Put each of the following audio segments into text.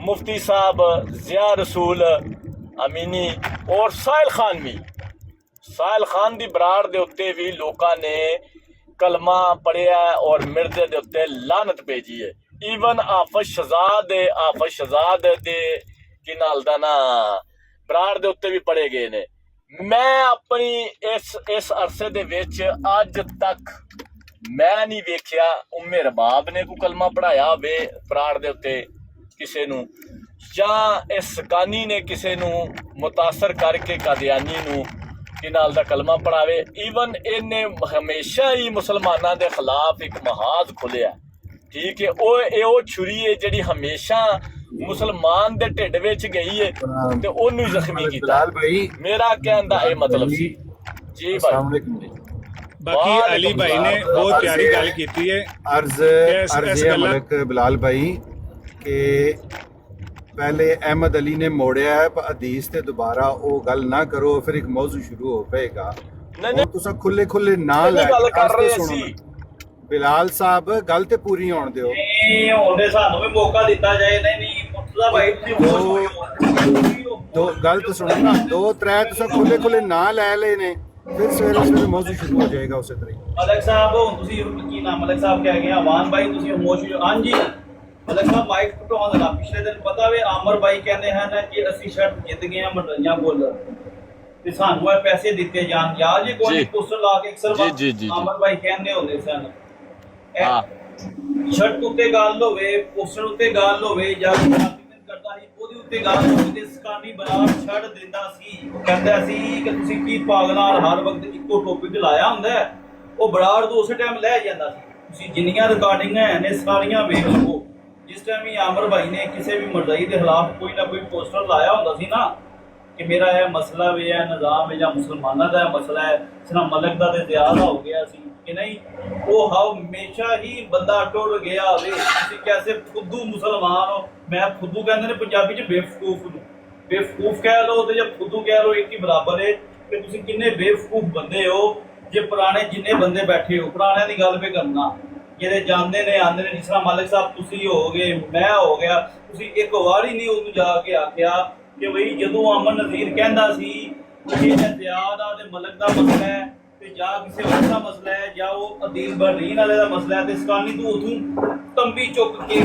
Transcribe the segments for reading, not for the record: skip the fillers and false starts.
मुफ्ती साहब ज़िया रसूल अमीनी और साहिल खान भी, साहिल खान दी बराड़ दे उत्ते भी लोकां ने कलमा पढ़िया और मिर्जे दे उत्ते लानत भेजी है। ईवन आफत शहजाद दे की नाल दा ना बराड़ दे उत्ते भी पढ़े गए ने। मैं अपनी इस अरसे दे विच अज तक मैं नहीं वेख्या उम्मे रबाब ने कोई कलमा पढ़ाया होवे बराड़ दे उत्ते किसे नू, जां इस सकानी ने किसे नू मुतासर करके कादियानी नू कि नाल दा कलमा पढ़ावे। ईवन इन्हें हमेशा ही मुसलमाना दे खिलाफ एक महाज खुलिया, ठीक है। ओ छुरी है जिहड़ी हमेशा मुसलमान दे ढिड विच गई है ते ओनू जख्मी कीता। मेरा कहण दा इह मतलब सी जी भाई। बाकी अली भाई ने बहुत प्यारी गल कीती है। अर्ज मलिक बिलाल भाई के पहले अहमद अली ने मोड़िया है हदीस ते दोबारा वो गल ना करो, फिर एक मौजू शुरू हो पेगा। तुसा खुले खुले ना लै बिलाल साहब गल ते पूरी होण दिओ। होंदे सानू भी मौका दिता जाए। नहीं मुर्तजा भाई दो गल तो सुनो ना, दो त्रै तुसा खुले खुले ना लै ले ने, फिर सवेरे मौजू शुरू हो जाएगा उसे तरह। मलिक साहब हुण तुसी की नाम मलिक साहब कह गए अवान भाई तुसी खामोश हो। हां जी मलिक साहब माइक पटवाउण दा पिछले दिन पता वे आमर भाई कहंदे हैं कि ਅਸੀਂ शर्ट जित गए हैं मंडलियां कोल ते सानू ਇਹ पैसे दिते जान या जी कोई पोस्टर ला के अक्सर आमर भाई कहंदे होंदे सन शर्ट उत्ते गल होवे पोस्टर उत्ते गल होवे या करदा ही ਉਹਦੇ ਉੱਤੇ ਗੱਲ ਹੋਵੇ ਤੇ ਸਕਾਨੀ ਬਰਾੜ ਛੱਡ ਦਿੰਦਾ ਸੀ। ਕਹਿੰਦਾ ਸੀ ਕਿ ਤੁਸੀਂ ਕੀ ਪਾਗਲਾਂ ਹਰ ਵਕਤ ਇੱਕੋ ਟੌਪਿਕ ਲਾਇਆ ਹੁੰਦਾ। ਉਹ ਬਰਾੜ ਤੋਂ ਉਸੇ ਟਾਈਮ ਲੈ ਜਾਂਦਾ ਸੀ। ਤੁਸੀਂ ਜਿੰਨੀਆਂ ਰਿਕਾਰਡਿੰਗਾਂ ਨੇ ਸਾਰੀਆਂ ਵੇਖ ਲਓ। ਜਿਸ ਟਾਈਮ ਹੀ ਆਮਰ ਭਾਈ ਨੇ ਕਿਸੇ ਵੀ ਮਰਜ਼ਈ ਦੇ ਖਿਲਾਫ ਕੋਈ ਨਾ ਕੋਈ ਪੋਸਟਰ ਲਾਇਆ ਹੁੰਦਾ ਸੀ ਨਾ ਕਿ ਮੇਰਾ ਇਹ ਮਸਲਾ ਵੇ ਹੈ ਨਿਜ਼ਾਮ ਹੈ ਜਾਂ ਮੁਸਲਮਾਨਾਂ ਦਾ ਮਸਲਾ ਹੈ, ਸਿਰਫ ਮਲਕ ਦਾ ਤੇ ਜ਼ਿਆਦਾ ਹੋ ਗਿਆ ਸੀ कि नहीं वो हमेशा ही बंदा टुर गया होवे। तुसीं कैसे फुद्दू मुसलमान हो। मैं फुद्दू कहंदे ने पंजाबी च बेवकूफ नूं बेवकूफ कह लो ते जे फुद्दू कह लो एक ही बराबर है कि तुसीं किन्ने बेवकूफ बंदे हो। जे पुराने जिन्ने बंदे बैठे हो पुराने दी गल पे करना जेह्ड़े जांदे ने आंदे ने, जिस तरह मालिक साहब तुसीं हो गए मैं हो गया, तुसीं एक वार ही नहीं उन्नू जाके आख्या कि बई जदों अमन नज़ीर कहंदा सी कि इम्तियाज़ ते मलक दा मसला है ਜਾਂ ਕਿਸੇ ਹੋਰ ਦਾ ਮਸਲਾ ਹੈ ਜਾਂ ਉਹ ਅਦੀਲ ਬਰਦੀਨ ਵਾਲੇ ਦਾ ਮਸਲਾ ਹੈ ਤੇ ਸਕਾਨੀ ਤੂੰ ਉਥੋਂ ਤੰਬੀ ਚੁੱਕ ਕੇ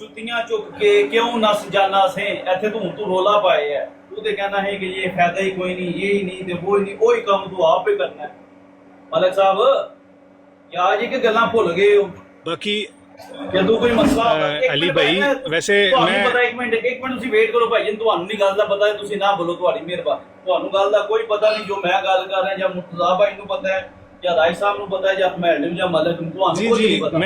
ਜੁੱਤੀਆਂ ਚੁੱਕ ਕੇ ਕਿਉਂ ਨਸ ਜਾਣਾ ਸੇ ਇੱਥੇ ਤੂੰ ਰੋਲਾ ਪਾਏ ਹੈ। ਤੂੰ ਤੇ ਕਹਿਣਾ ਹੈ ਕਿ ਇਹ ਫਾਇਦਾ ਹੀ ਕੋਈ ਨਹੀਂ, ਇਹ ਹੀ ਨਹੀਂ ਤੇ ਉਹ ਹੀ ਨਹੀਂ, ਉਹੀ ਕੰਮ ਤੂੰ ਆਪ ਹੀ करना है। ਮਲਕ ਸਾਹਿਬ ਯਾਰ ਜੀ ਕਿ ਗੱਲਾਂ ਭੁੱਲ ਗਏ ਹੋ। बाकी ਜਦੋਂ ਕੋਈ ਮਸਲਾ अली भाई वैसे मैं ਇੱਕ ਮਿੰਟ ਤੁਸੀਂ ਵੇਟ ਕਰੋ ਭਾਈ ਜੀ, ਤੁਹਾਨੂੰ ਨਹੀਂ ਗੱਲ ਦਾ ਪਤਾ ਹੈ ਤੁਸੀਂ ਨਾ ਬੋਲੋ, ਤੁਹਾਡੀ ਮਿਹਰਬਾਨੀ। ਤੁਹਾਨੂੰ ਗੱਲ ਦਾ ਕੋਈ ਪਤਾ ਨਹੀਂ ਜੋ ਮੈਂ ਗੱਲ ਕਰ ਰਿਹਾ ਜਾਂ ਮੁਰਤਜ਼ਾ ਭਾਈ ਨੂੰ ਪਤਾ ਹੈ ਜਾਂ ਰਾਏ ਸਾਹਿਬ ਨੂੰ ਪਤਾ ਹੈ ਜਾਂ ਮੈਡਮ ਜਾਂ ਮਲਕ ਨੂੰ, ਤੁਹਾਨੂੰ ਕੋਈ ਨਹੀਂ ਪਤਾ।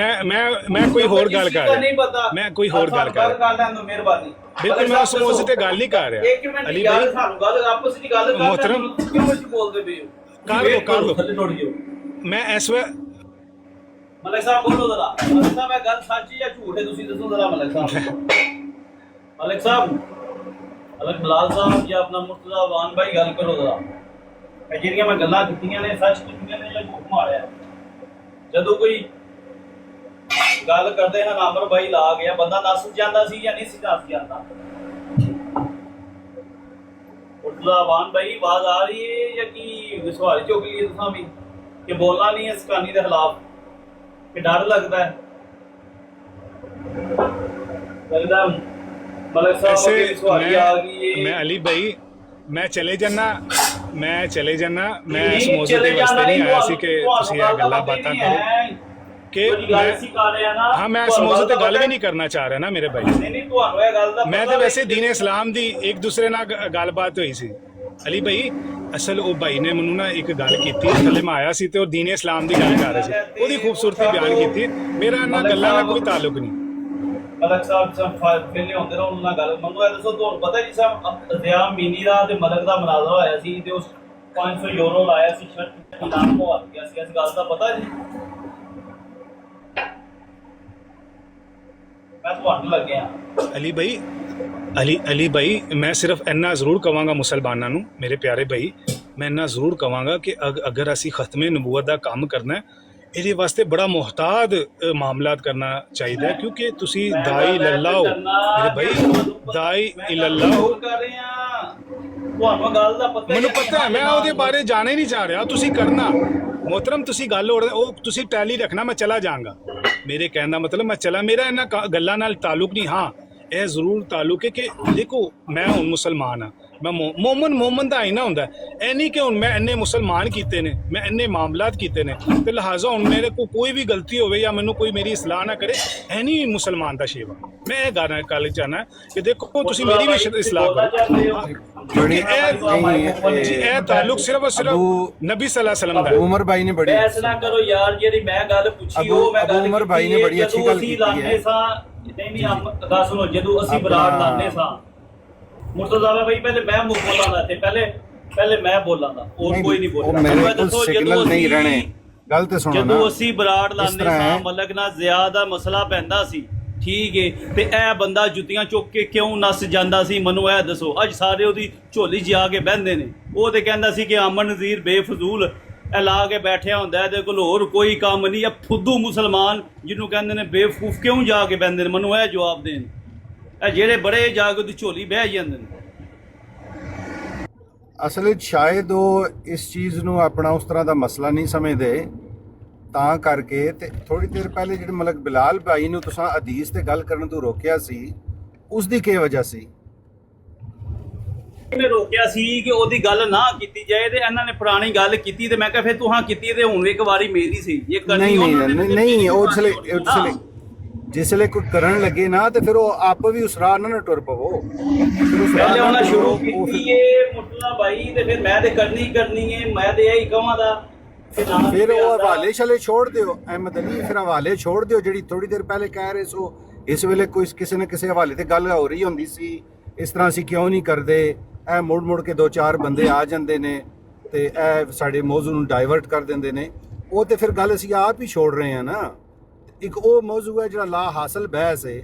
मैं कोई होर गल कर रहा, नहीं पता मैं कोई होर गल कर रहा। मेहरबानी बिल्कुल मैं उस मौजू ते गल नहीं कर रहा। एक मिनट यार ਸਾਨੂੰ ਗੱਲ ਆਪਸ ਵਿੱਚ ਗੱਲ ਕਰ मोहतरम ਕਿਉਂ ਵਿੱਚ ਬੋਲਦੇ ਪਏ ਹੋ। कर लो ਥੱਲੇ ਟੁੱਟ ਜਿਓ। मैं इस वे मलिक साहब बोलो जरा, मलिक साहब ये गल सच है या झूठ है तुसी दसो जरा। मलिक साहब मलिक साहब मलिक बिलाल साहब या अपना मुर्तजा अवान भाई गल करो जरा। ਇਹ ਜਿਹੜੀਆਂ ਮੈਂ ਗੱਲਾਂ ਕੀਤੀਆਂ ਨੇ ਸੱਚ ਕੀਤੀਆਂ ਨੇ ਜਾਂ ਝੂਠ ਮਾਰਿਆ। ਜਦੋਂ ਕੋਈ ਗੱਲ ਕਰਦੇ ਹਨ ਆਮਰ ਭਾਈ ਲਾ ਗਿਆ ਬੰਦਾ ਨਸ ਜਾਂਦਾ ਸੀ ਜਾਂ ਨਹੀਂ ਸੀ ਨਸ ਜਾਂਦਾ। मुर्तजा अवान भाई आवाज आ रही है या कि सवाल चुक लिए तुसां भी कि बोलना नहीं है सकानी के खिलाफ कि डर लगता है। मैं अली भाई मैं चले जाना मैं इस मौजू के वास्ते नहीं आया सी कि तुसीं ये गल्लां बातां करो कि हाँ मैं इस मौजू ते गल भी नहीं करना चाह रहा ना मेरे भाई। मैं तो वैसे दीन इस्लाम दी एक दूसरे नाल गलबात हुई सी। अली भाई असल वो भाई ने मैनू ना एक गल की थले मैं आया सी ते और दीन इस्लाम की गल कर रहे थे, ओदी खूबसूरती बयान की। मेरा इन्हां गल्लां नाल कोई ताल्लुक नहीं। मलक साहब फिर होंदे रहो उन्हां गल मंगो है दसो तुहानू पता जी साहब ज़िया मीनी दा ते मलक दा मुनाज़रा होया सी ते उस 500 यूरो लाया सी शर्ट नाम हो गया सी। इस गल दा पता जी मैं तुहानू लगे अली भाई मैं सिर्फ इन्ना जरूर कवांगा मुसलमानां नू मेरे प्यारे भाई, मैं इन्ना जरूर कवांगा कि अगर असी खत्मे नबूवत दा काम करना है ਇਹਦੇ ਵਾਸਤੇ ਬੜਾ ਮੁਹਤਾਤ ਮਾਮਲਾਤ ਕਰਨਾ ਚਾਹੀਦਾ ਹੈ, ਕਿਉਂਕਿ ਤੁਸੀਂ ਦਾਈ ਲੱਲਾਓ ਮੇਰੇ ਭਾਈ, ਦਾਈ ਇਲੱਲਾਹ ਕਰ ਰਹੇ ਆ, ਤੁਹਾਨੂੰ ਗੱਲ ਦਾ ਪਤਾ ਮੈਨੂੰ ਪਤਾ ਹੈ, ਮੈਂ ਉਹਦੇ ਬਾਰੇ ਜਾਣਾ ਹੀ ਨਹੀਂ ਚਾਹ ਰਿਹਾ। ਤੁਸੀਂ ਕਰਨਾ मोहतरम, ਤੁਸੀਂ ਗੱਲ ਉਹ ਤੁਸੀਂ ਟੈਲੀ ਰੱਖਣਾ, ਮੈਂ ਚਲਾ ਜਾਵਾਂਗਾ। ਮੇਰੇ ਕਹਿਣ ਦਾ ਮਤਲਬ ਮੈਂ ਚਲਾ, ਮੇਰਾ ਇਹਨਾਂ ਗੱਲਾਂ ਨਾਲ ਤਾਲੁਕ ਨਹੀਂ। ਹਾਂ ਇਹ ਜ਼ਰੂਰ ਤਾਲੁਕ ਹੈ ਕਿ ਦੇਖੋ ਮੈਂ ਹੁਣ ਮੁਸਲਮਾਨ ਹਾਂ, ਮੈਂ ਮੋਮਨ ਦਾ ਆਈਨਾ ਹੁੰਦਾ। ਇਹ ਨਹੀਂ ਕਿ ਹੁਣ ਮੈਂ ਇੰਨੇ ਮੁਸਲਮਾਨ ਕੀਤੇ ਨੇ, ਮੈਂ ਇੰਨੇ ਮਾਮਲਾਤ ਕੀਤੇ ਨੇ, ਤੇ ਲਿਹਾਜ਼ਾ ਹੁਣ ਮੇਰੇ ਕੋਲ ਕੋਈ ਵੀ ਗਲਤੀ ਹੋਵੇ ਜਾਂ ਮੈਨੂੰ ਕੋਈ ਮੇਰੀ ਇਸਲਾਹ ਨਾ ਕਰੇ, ਇਹ ਨਹੀਂ ਮੁਸਲਮਾਨ ਦਾ ਸ਼ੇਵਾ। ਮੈਂ ਇਹ ਗਾਣਾ ਕੱਲ ਚਾਹਨਾ ਕਿ ਦੇਖੋ ਤੁਸੀਂ ਮੇਰੀ ਵੀ ਇਸਲਾਹ ਕਰੋ। ਇਹ ਤਾਲੁਕ ਸਿਰਫ ਔਰ ਸਿਰਫ ਨਬੀ सल्लल्लाहु अलैहि वसल्लम ਦਾ। ਉਮਰ ਭਾਈ ਨੇ ਬੜੀ ਬਹਿਸ ਨਾ ਕਰੋ ਯਾਰ, ਜਿਹੜੀ ਮੈਂ ਗੱਲ ਪੁੱਛੀ ਉਹ ਮੈਂ ਗੱਲ ਉਮਰ ਭਾਈ ਨੇ ਬੜੀ ਅੱਛੀ ਗੱਲ ਕੀਤੀ ਹੈ। ਨਹੀਂ ਗੱਲ ਸੁਣੋ, ਜਦੋਂ ਅਸੀਂ ਬਰਾੜ ਲਾਣੇ ਸਾਂ ਮੁਰਤਜ਼ਾ ਭਾਈ, ਪਹਿਲੇ ਮੈਂ ਬੋਲਾਂ ਤੇ ਪਹਿਲੇ ਮੈਂ ਬੋਲਾਂ ਦਾ, ਹੋਰ ਕੋਈ ਨਹੀਂ ਬੋਲਦਾ। ਮੇਰੇ ਕੋਲ ਸਿਗਨਲ ਨਹੀਂ ਰਹਿਣੇ, ਗੱਲ ਤੇ ਸੁਣੋ ਨਾ। ਜਦੋਂ ਅਸੀਂ ਬਰਾੜ ਲਾਣੇ ਸਾਂ ਮਲਕ ਨਾਲ ਜ਼ਿਆਦਾ ਮਸਲਾ ਪੈਂਦਾ ਸੀ, ਠੀਕ ਹੈ, ਤੇ ਇਹ ਬੰਦਾ ਜੁੱਤੀਆਂ ਚੁੱਕ ਕੇ ਕਿਉਂ ਨੱਸ ਜਾਂਦਾ ਸੀ, ਮੈਨੂੰ ਇਹ ਦੱਸੋ। ਅੱਜ ਸਾਰੇ ਉਹਦੀ ਝੋਲੀ 'ਚ ਆ ਕੇ ਬਹਿੰਦੇ ਨੇ। ਉਹ ਤੇ ਕਹਿੰਦਾ ਸੀ ਕਿ ਅਮਨ ਨਜ਼ੀਰ ਬੇਫਜ਼ੂਲ ਇਹ ਲਾ ਕੇ ਬੈਠਿਆ ਹੁੰਦਾ, ਇਹਦੇ ਕੋਲ ਹੋਰ ਕੋਈ ਕੰਮ ਨਹੀਂ। ਇਹ ਫੁੱਦੂ ਮੁਸਲਮਾਨ ਜਿਹਨੂੰ ਕਹਿੰਦੇ ਨੇ ਬੇਵਕੂਫ ਕਿਉਂ ਜਾ ਕੇ ਬਹਿੰਦੇ ਨੇ, ਮੈਨੂੰ ਇਹ ਜਵਾਬ ਦੇਣ। ਇਹ ਜਿਹੜੇ ਬੜੇ ਜਾ ਕੇ ਉਹਦੀ ਝੋਲੀ ਬਹਿ ਜਾਂਦੇ ਨੇ। ਅਸਲ ਵਿੱਚ ਸ਼ਾਇਦ ਉਹ ਇਸ ਚੀਜ਼ ਨੂੰ ਆਪਣਾ ਉਸ ਤਰ੍ਹਾਂ ਦਾ ਮਸਲਾ ਨਹੀਂ ਸਮਝਦੇ, ਤਾਂ ਕਰਕੇ। ਤੇ ਥੋੜੀ ਦੇਰ ਪਹਿਲੇ ਜਿਹੜੇ ਮਲਕ ਬਿਲਾਲ ਭਾਈ ਨੂੰ ਤੁਸੀਂ ਹਦੀਸ ਤੇ ਗੱਲ ਕਰਨ ਤੋਂ ਰੋਕਿਆ ਸੀ, ਉਸ ਦੀ ਕੀ ਵਜ੍ਹਾ ਸੀ? ਮੈਂ ਰੋਕਿਆ ਸੀ ਕਿ ਉਹਦੀ ਗੱਲ ਨਾ ਕੀਤੀ ਜਾਏ, ਤੇ ਇਹਨਾਂ ਨੇ ਪੁਰਾਣੀ ਗੱਲ ਕੀਤੀ, ਤੇ ਮੈਂ ਕਿਹਾ ਫਿਰ ਤੂੰ ਹਾਂ ਕੀਤੀ, ਤੇ ਹੁਣ ਇੱਕ ਵਾਰੀ ਮੇਰੀ ਸੀ ਇਹ ਕਰਨੀ। ਨਹੀਂ ਜਿਸਲੇ ਕੋਈ ਕਰਨ ਲੱਗੇ ਨਾ, ਤੇ ਫਿਰ ਉਹ ਆਪ ਵੀ ਉਸ ਰਾਹ ਨਾ ਟੁਰ ਪਵੋ। ਪਹਿਲੇ ਉਹਨਾਂ ਸ਼ੁਰੂ ਕੀਤੀ ਏ ਮੁਰਤਜ਼ਾ ਭਾਈ, ਤੇ ਫਿਰ ਮੈਂ ਤੇ ਕਰਨੀ ਏ, ਮੈਂ ਤੇ ਇਹੀ ਕਹਾਂ ਦਾ। ਫਿਰ ਉਹ ਹਵਾਲੇ ਛਲੇ ਛੋੜ ਦਿਓ ਅਹਿਮਦ ਅਲੀ, ਫਿਰ ਹਵਾਲੇ ਛੋੜ ਦਿਓ। ਜਿਹੜੀ ਥੋੜੀ ਦੇਰ ਪਹਿਲੇ ਕਹਿ ਰਹੇ ਸੋ, ਇਸ ਵੇਲੇ ਕੋਈ ਕਿਸੇ ਨਾ ਕਿਸੇ ਹਵਾਲੇ ਤੇ ਗੱਲ ਹੋ ਰਹੀ ਹੁੰਦੀ ਸੀ, ਇਸ ਤਰ੍ਹਾਂ ਅਸੀਂ ਕਿਉਂ ਨਹੀਂ ਕਰਦੇ। ਇਹ ਮੁੜ ਕੇ 2-4 ਬੰਦੇ ਆ ਜਾਂਦੇ ਨੇ ਤੇ ਇਹ ਸਾਡੇ ਮੌਜੂ ਨੂੰ ਡਾਇਵਰਟ ਕਰ ਦਿੰਦੇ ਨੇ। ਉਹ ਤੇ ਫਿਰ ਗੱਲ ਅਸੀਂ ਆਪ ਹੀ ਛੋੜ ਰਹੇ ਹਾਂ ਨਾ। ਇੱਕ ਉਹ ਮੌਜੂ ਹੈ ਜਿਹੜਾ ਲਾ ਹਾਸਲ ਬਹਿਸ ਹੈ,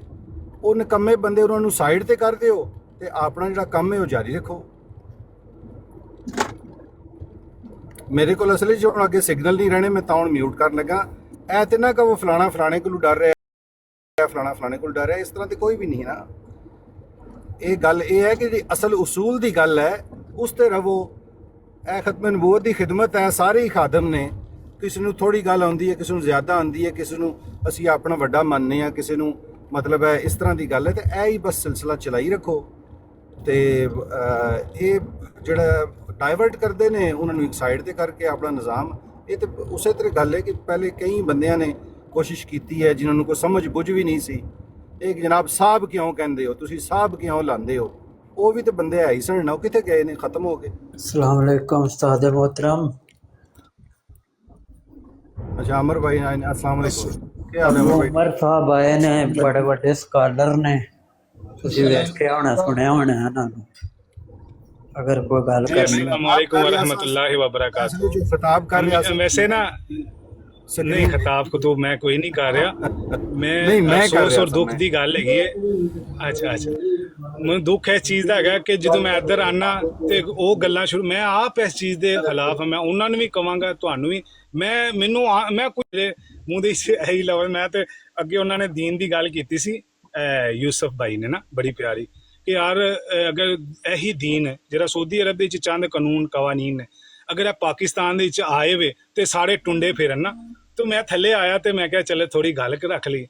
ਉਹ ਨਿਕੰਮੇ ਬੰਦੇ ਉਹਨਾਂ ਨੂੰ ਸਾਈਡ ਤੇ ਕਰ ਦਿਓ ਤੇ ਆਪਣਾ ਜਿਹੜਾ ਕੰਮ ਹੈ ਉਹ ਜਾਰੀ ਰੱਖੋ। ਮੇਰੇ ਕੋਲ ਅਸਲੀ ਚ ਹੁਣ ਅੱਗੇ ਸਿਗਨਲ ਨਹੀਂ ਰਹਿਣੇ, ਮੈਂ ਤਾਂ ਹੁਣ ਮਿਊਟ ਕਰਨ ਲੱਗਾ। ਇਹ ਤੇ ਨਾ ਕਹੋ ਫਲਾਣਾ ਫਲਾਣੇ ਕੋਲ ਡਰ ਰਿਹਾ, ਫਲਾਣਾ ਫਲਾਣੇ ਕੋਲ ਡਰ ਰਿਹਾ, ਇਸ ਤਰ੍ਹਾਂ ਤੇ ਕੋਈ ਵੀ ਨਹੀਂ ਨਾ। ਇਹ ਗੱਲ ਇਹ ਹੈ ਕਿ ਜਿਹੜੀ ਅਸਲ ਉਸੂਲ ਦੀ ਗੱਲ ਹੈ ਉਸ ਤੇ ਰਵੋ। ਇਹ ਖਤਮ ਨਬੂਵਤ ਦੀ ਖਿਦਮਤ ਹੈ, ਸਾਰੇ ਹੀ ਖਾਦਮ ਨੇ। ਕਿਸੇ ਨੂੰ ਥੋੜੀ ਗੱਲ ਆਉਂਦੀ ਹੈ, ਕਿਸੇ ਨੂੰ ਜ਼ਿਆਦਾ ਆਉਂਦੀ ਹੈ, ਕਿਸੇ ਨੂੰ ਅਸੀਂ ਆਪਣਾ ਵੱਡਾ ਮੰਨਦੇ ਹਾਂ, ਕਿਸੇ ਨੂੰ ਮਤਲਬ ਹੈ ਇਸ ਤਰ੍ਹਾਂ ਦੀ ਗੱਲ ਹੈ। ਤੇ ਇਹ ਹੀ ਬਸ ਸਿਲਸਿਲਾ ਚਲਾਈ ਰੱਖੋ। ਤੇ ਇਹ ਜਿਹੜਾ ਡਾਇਵਰਟ ਕਰਦੇ ਨੇ ਉਹਨਾਂ ਨੂੰ ਇੱਕ ਸਾਈਡ ਤੇ ਕਰਕੇ ਆਪਣਾ ਨਿਜ਼ਾਮ, ਇਹ ਤੇ ਉਸੇ ਤਰ੍ਹਾਂ ਗੱਲ ਹੈ ਕਿ ਪਹਿਲੇ ਕਈ ਬੰਦਿਆਂ ਨੇ ਕੋਸ਼ਿਸ਼ ਕੀਤੀ ਹੈ ਜਿਨ੍ਹਾਂ ਨੂੰ ਕੋਈ ਸਮਝ ਬੁੱਝ ਵੀ ਨਹੀਂ ਸੀ। ਇਹ ਜਨਾਬ ਸਾਹਿਬ ਕਿਉਂ ਕਹਿੰਦੇ ਹੋ ਤੁਸੀਂ, ਸਾਹਿਬ ਕਿਉਂ ਲਾਉਂਦੇ ਹੋ? ਉਹ ਵੀ ਤੇ ਬੰਦੇ ਹੈ ਹੀ ਸਨ ਨਾ, ਉਹ ਕਿੱਥੇ ਗਏ ਨੇ, ਖਤਮ ਹੋ ਗਏ। अस्सलाम वालेकुम उस्ताद मोहतरम। अच्छा अमर भाई अस्सलाम वालेकुम, क्या हाल है अमर भाई? उमर साहब आए ने, बड़े बड़े स्कॉलर ने, ਤੁਸੀਂ ਵੇਖਿਆ ਹੋਣਾ ਸੁਣਿਆ ਹੋਣਾ ਇਹਨਾਂ ਨੂੰ। अगर कोई गल करनी अस्सलाम वालेकुम वरहमतुल्लाहि वबरकातुहू। जो खिताब कर रहा था वैसे ना नहीं, खिताब को तो मैं कोई नहीं कर रहा, मैं अफसोस और दुख की गल है। अच्छा ਮੈਨੂੰ ਦੁੱਖ ਇਸ ਚੀਜ਼ ਦਾ ਹੈਗਾ ਕਿ ਜਦੋਂ ਮੈਂ ਇੱਧਰ ਆਨਾ ਤੇ ਉਹ ਗੱਲਾਂ ਸ਼ੁਰੂ, ਮੈਂ ਆਪ ਇਸ ਚੀਜ਼ ਦੇ ਖਿਲਾਫ ਹਾਂ। ਮੈਂ ਉਹਨਾਂ ਨੂੰ ਵੀ ਕਵਾਂਗਾ, ਤੁਹਾਨੂੰ ਵੀ, ਮੈਂ ਕੋਈ ਮੂੰਹ ਦੇ ਇਹੀ ਲਵਾਂ। ਮੈਂ ਤੇ ਅੱਗੇ ਉਹਨਾਂ ਨੇ ਦੀਨ ਦੀ ਗੱਲ ਕੀਤੀ ਸੀ, ਯੂਸਫ ਭਾਈ ਨੇ ਨਾ, ਬੜੀ ਪਿਆਰੀ, ਕਿ ਯਾਰ ਅਗਰ ਇਹੀ ਦੀਨ ਹੈ ਜਿਹੜਾ ਸਊਦੀ ਅਰਬ ਦੇ ਵਿੱਚ ਚੰਦ ਕਾਨੂੰਨ ਕਵਾਨੀਨ ਨੇ, ਅਗਰ ਇਹ ਪਾਕਿਸਤਾਨ ਦੇ ਵਿੱਚ ਆਏ ਵੇ ਤੇ ਸਾਰੇ ਟੁੰਡੇ ਫਿਰਨ ਨਾ। ਤਾਂ ਮੈਂ ਥੱਲੇ ਆਇਆ ਤੇ ਮੈਂ ਕਿਹਾ ਚੱਲ ਥੋੜੀ ਗੱਲ ਰੱਖ ਲਈ।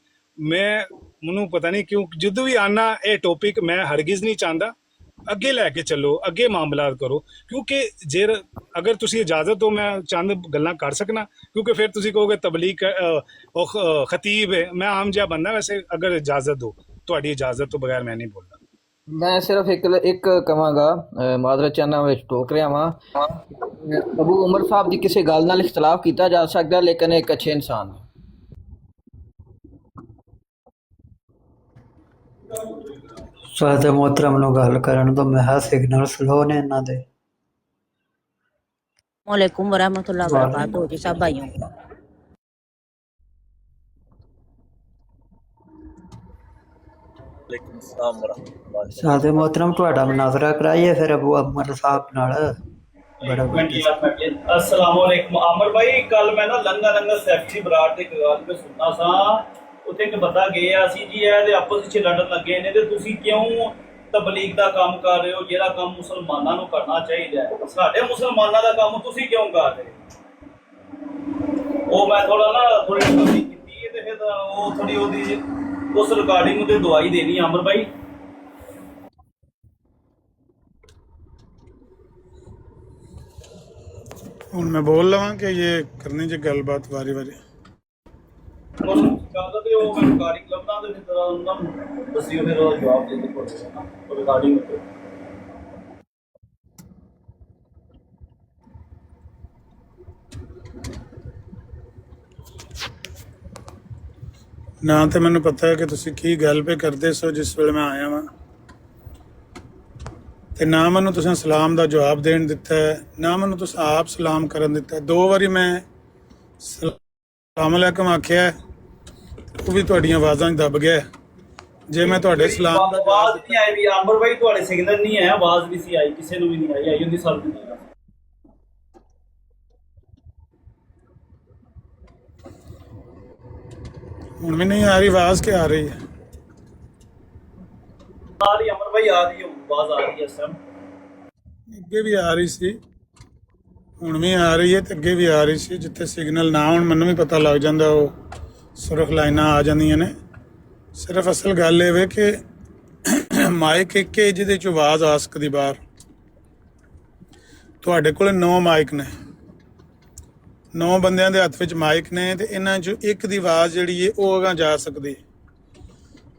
ਮੈਨੂੰ ਪਤਾ ਨਹੀਂ ਕਿਉਂ ਜਦੋਂ ਵੀ ਆਨਾ ਇਹ ਟੌਪਿਕ ਮੈਂ ਹਰਗਿਜ਼ ਨਹੀਂ ਚਾਹੁੰਦਾ ਅੱਗੇ ਲੈ ਕੇ ਚੱਲੋ, ਅੱਗੇ ਮਾਮਲਾਤ ਕਰੋ, ਕਿਉਂਕਿ ਜੇ ਅਗਰ ਤੁਸੀਂ ਇਜਾਜ਼ਤ ਦਿਓ ਮੈਂ ਚੰਦ ਗੱਲਾਂ ਕਰ ਸਕਣਾ, ਕਿਉਂਕਿ ਫਿਰ ਤੁਸੀਂ ਕਹੋਗੇ ਤਬਲੀਗ ਉਹ ਖਤੀਬ ਹੈ। ਮੈਂ ਆਮ ਜਿਹਾ ਬੰਦਾ, ਵੈਸੇ ਅਗਰ ਇਜਾਜ਼ਤ ਦਿਓ, ਤੁਹਾਡੀ ਇਜਾਜ਼ਤ ਤੋਂ ਬਗੈਰ ਮੈਂ ਨਹੀਂ ਬੋਲਦਾ। ਮੈਂ ਸਿਰਫ ਇੱਕ ਕਵਾਂਗਾ, ਮਾਜ਼ਰਤ ਚਾਹਨਾ ਵਿੱਚ ਟੋਕ ਰਿਹਾ ਵਾਂ। ਅਬੂ ਉਮਰ ਸਾਹਿਬ ਦੀ ਕਿਸੇ ਗੱਲ ਨਾਲ ਇਖਤਲਾਫ ਕੀਤਾ ਜਾ ਸਕਦਾ, ਲੇਕਿਨ ਇੱਕ ਅੱਛੇ ਇਨਸਾਨ ਨੇ। उस्ताद मोहतरम ਨੂੰ ਗੱਲ ਕਰਨ ਤੋਂ ਮੈਂ ਸਿਗਨਲ ਸਲੋ ਨੇ ਇਹਨਾਂ ਦੇ। वालेकुम वरहमतुल्लाहि वबरकातुहू जी सब भाइयों को। उस्ताद मोहतरम ਤੁਹਾਡਾ ਮੁਨਾਜ਼ਰਾ ਕਰਾਈਏ ਫਿਰ ਅਬੂ ਉਮਰ ਸਾਹਿਬ ਨਾਲ। बड़ा बड़ा अस्सलाम वालेकुम आमर भाई कल मैं ना लंगा सैफी ਬਰਾੜ ਦੇ ਗੱਲ ਤੇ ਸੁਣਨਾ ਸਾਂ ਉੱਥੇ ਇੱਕ ਬੰਦਾ ਗਿਆ ਸੀ ਜੀ ਇਹ ਦੇ ਆਪਸ ਵਿੱਚ ਲੜਨ ਲੱਗੇ ਨੇ ਤੇ ਤੁਸੀਂ ਕਿਉਂ ਤਬਲੀਗ ਦਾ ਕੰਮ ਕਰ ਰਹੇ ਹੋ ਜਿਹੜਾ ਕੰਮ ਮੁਸਲਮਾਨਾਂ ਨੂੰ ਕਰਨਾ ਚਾਹੀਦਾ ਹੈ ਸਾਡੇ ਮੁਸਲਮਾਨਾਂ ਦਾ ਕੰਮ ਤੁਸੀਂ ਕਿਉਂ ਕਰ ਰਹੇ ਉਹ ਮੈਂ ਥੋੜੀ ਤਬਲੀਗ ਕੀਤੀ ਤੇ ਫਿਰ ਉਹ ਥੋੜੀ ਉਹਦੀ ਉਸ ਰਿਕਾਰਡਿੰਗ ਨੂੰ ਤੇ ਦਵਾਈ ਦੇਣੀ ਆਮਰ ਭਾਈ ਹੁਣ ਮੈਂ ਬੋਲ ਲਵਾਂ ਕਿ ਇਹ ਕਰਨੀ ਚ ਗੱਲਬਾਤ ਵਾਰੀ ਵਾਰੀ ਉਹਨੂੰ ਕਹਿੰਦਾ ਤੇ ਉਹ ਮੈਂ ਰਿਕਾਰਡਿੰਗ ਲੱਭਦਾ ਤੇ ਫਿਰ ਉਹਨਾਂ ਨੂੰ ਦੱਸਿਓ ਫਿਰ ਉਹ ਜਵਾਬ ਦੇ ਦੇ ਕੋਲ ਨਾ ਉਹ ਰਿਕਾਰਡਿੰਗ ਉੱਤੇ ਨਾ ਤੇ ਮੈਨੂੰ ਪਤਾ ਹੈ ਕਿ ਤੁਸੀਂ ਕੀ ਗੱਲ ਪੇ ਕਰਦੇ ਸੋ ਜਿਸ ਵੇਲੇ ਮੈਂ ਆਇਆ ਵਾਂ ਤੇ ਨਾ ਮੈਨੂੰ ਤੁਸੀਂ ਸਲਾਮ ਦਾ ਜਵਾਬ ਦੇਣ ਦਿੱਤਾ ਹੈ ਨਾ ਮੈਨੂੰ ਤੁਸੀਂ ਆਪ ਸਲਾਮ ਕਰਨ ਦਿੱਤਾ ਹੈ 2 ਵਾਰੀ ਮੈਂ ਸਲਾਮ ਅਲੈਕਮ ਆਖਿਆ ਉਹ ਵੀ ਤੁਹਾਡੀਆਂ ਆਵਾਜ਼ਾਂ 'ਚ ਦੱਬ ਗਿਆ ਜੇ ਮੈਂ ਤੁਹਾਡੇ ਸਲਾਮ ਦਾ ਆਵਾਜ਼ ਨਹੀਂ ਆਈ ਵੀ ਆਂਬਰ ਭਾਈ ਤੁਹਾਡੇ ਸਿਗਨਲ ਨਹੀਂ ਆਇਆ ਆਵਾਜ਼ ਵੀ ਸੀ ਆਈ ਕਿਸੇ ਨੂੰ ਵੀ ਨਹੀਂ ਆਈ ਹੁੰਦੀ ਸਭ ਨੂੰ ਹੁਣ ਵੀ ਨਹੀਂ ਆ ਰਹੀ ਆਵਾਜ਼ ਕਿ ਆ ਰਹੀ ਹੈ ਆ ਰਹੀ ਅਮਰ ਭਾਈ ਆ ਰਹੀ ਆਵਾਜ਼ ਆ ਰਹੀ ਹੈ ਸਰ ਅੱਗੇ ਵੀ ਆ ਰਹੀ ਸੀ ਹੁਣ ਵੀ ਆ ਰਹੀ ਹੈ ਤੇ ਅੱਗੇ ਵੀ ਆ ਰਹੀ ਸੀ ਜਿੱਥੇ ਸਿਗਨਲ ਨਾ ਹੁਣ ਮੈਨੂੰ ਵੀ ਪਤਾ ਲੱਗ ਜਾਂਦਾ ਉਹ ਸੁਰਖ ਲਾਈਨਾਂ ਆ ਜਾਂਦੀਆਂ ਨੇ ਸਿਰਫ ਅਸਲ ਗੱਲ ਇਹ ਵੇ ਕਿ ਮਾਈਕ ਇੱਕ ਹੈ ਜਿਹਦੇ ਚ ਆਵਾਜ਼ ਆ ਸਕਦੀ ਬਾਹਰ ਤੁਹਾਡੇ ਕੋਲ 9 ਮਾਈਕ ਨੇ 9 ਬੰਦਿਆਂ ਦੇ ਹੱਥ ਵਿੱਚ ਮਾਈਕ ਨੇ ਤੇ ਇਹਨਾਂ ਚੋਂ ਇੱਕ ਦੀ ਆਵਾਜ਼ ਜਿਹੜੀ ਹੈ ਉਹ ਅਗਾਂਹ ਜਾ ਸਕਦੀ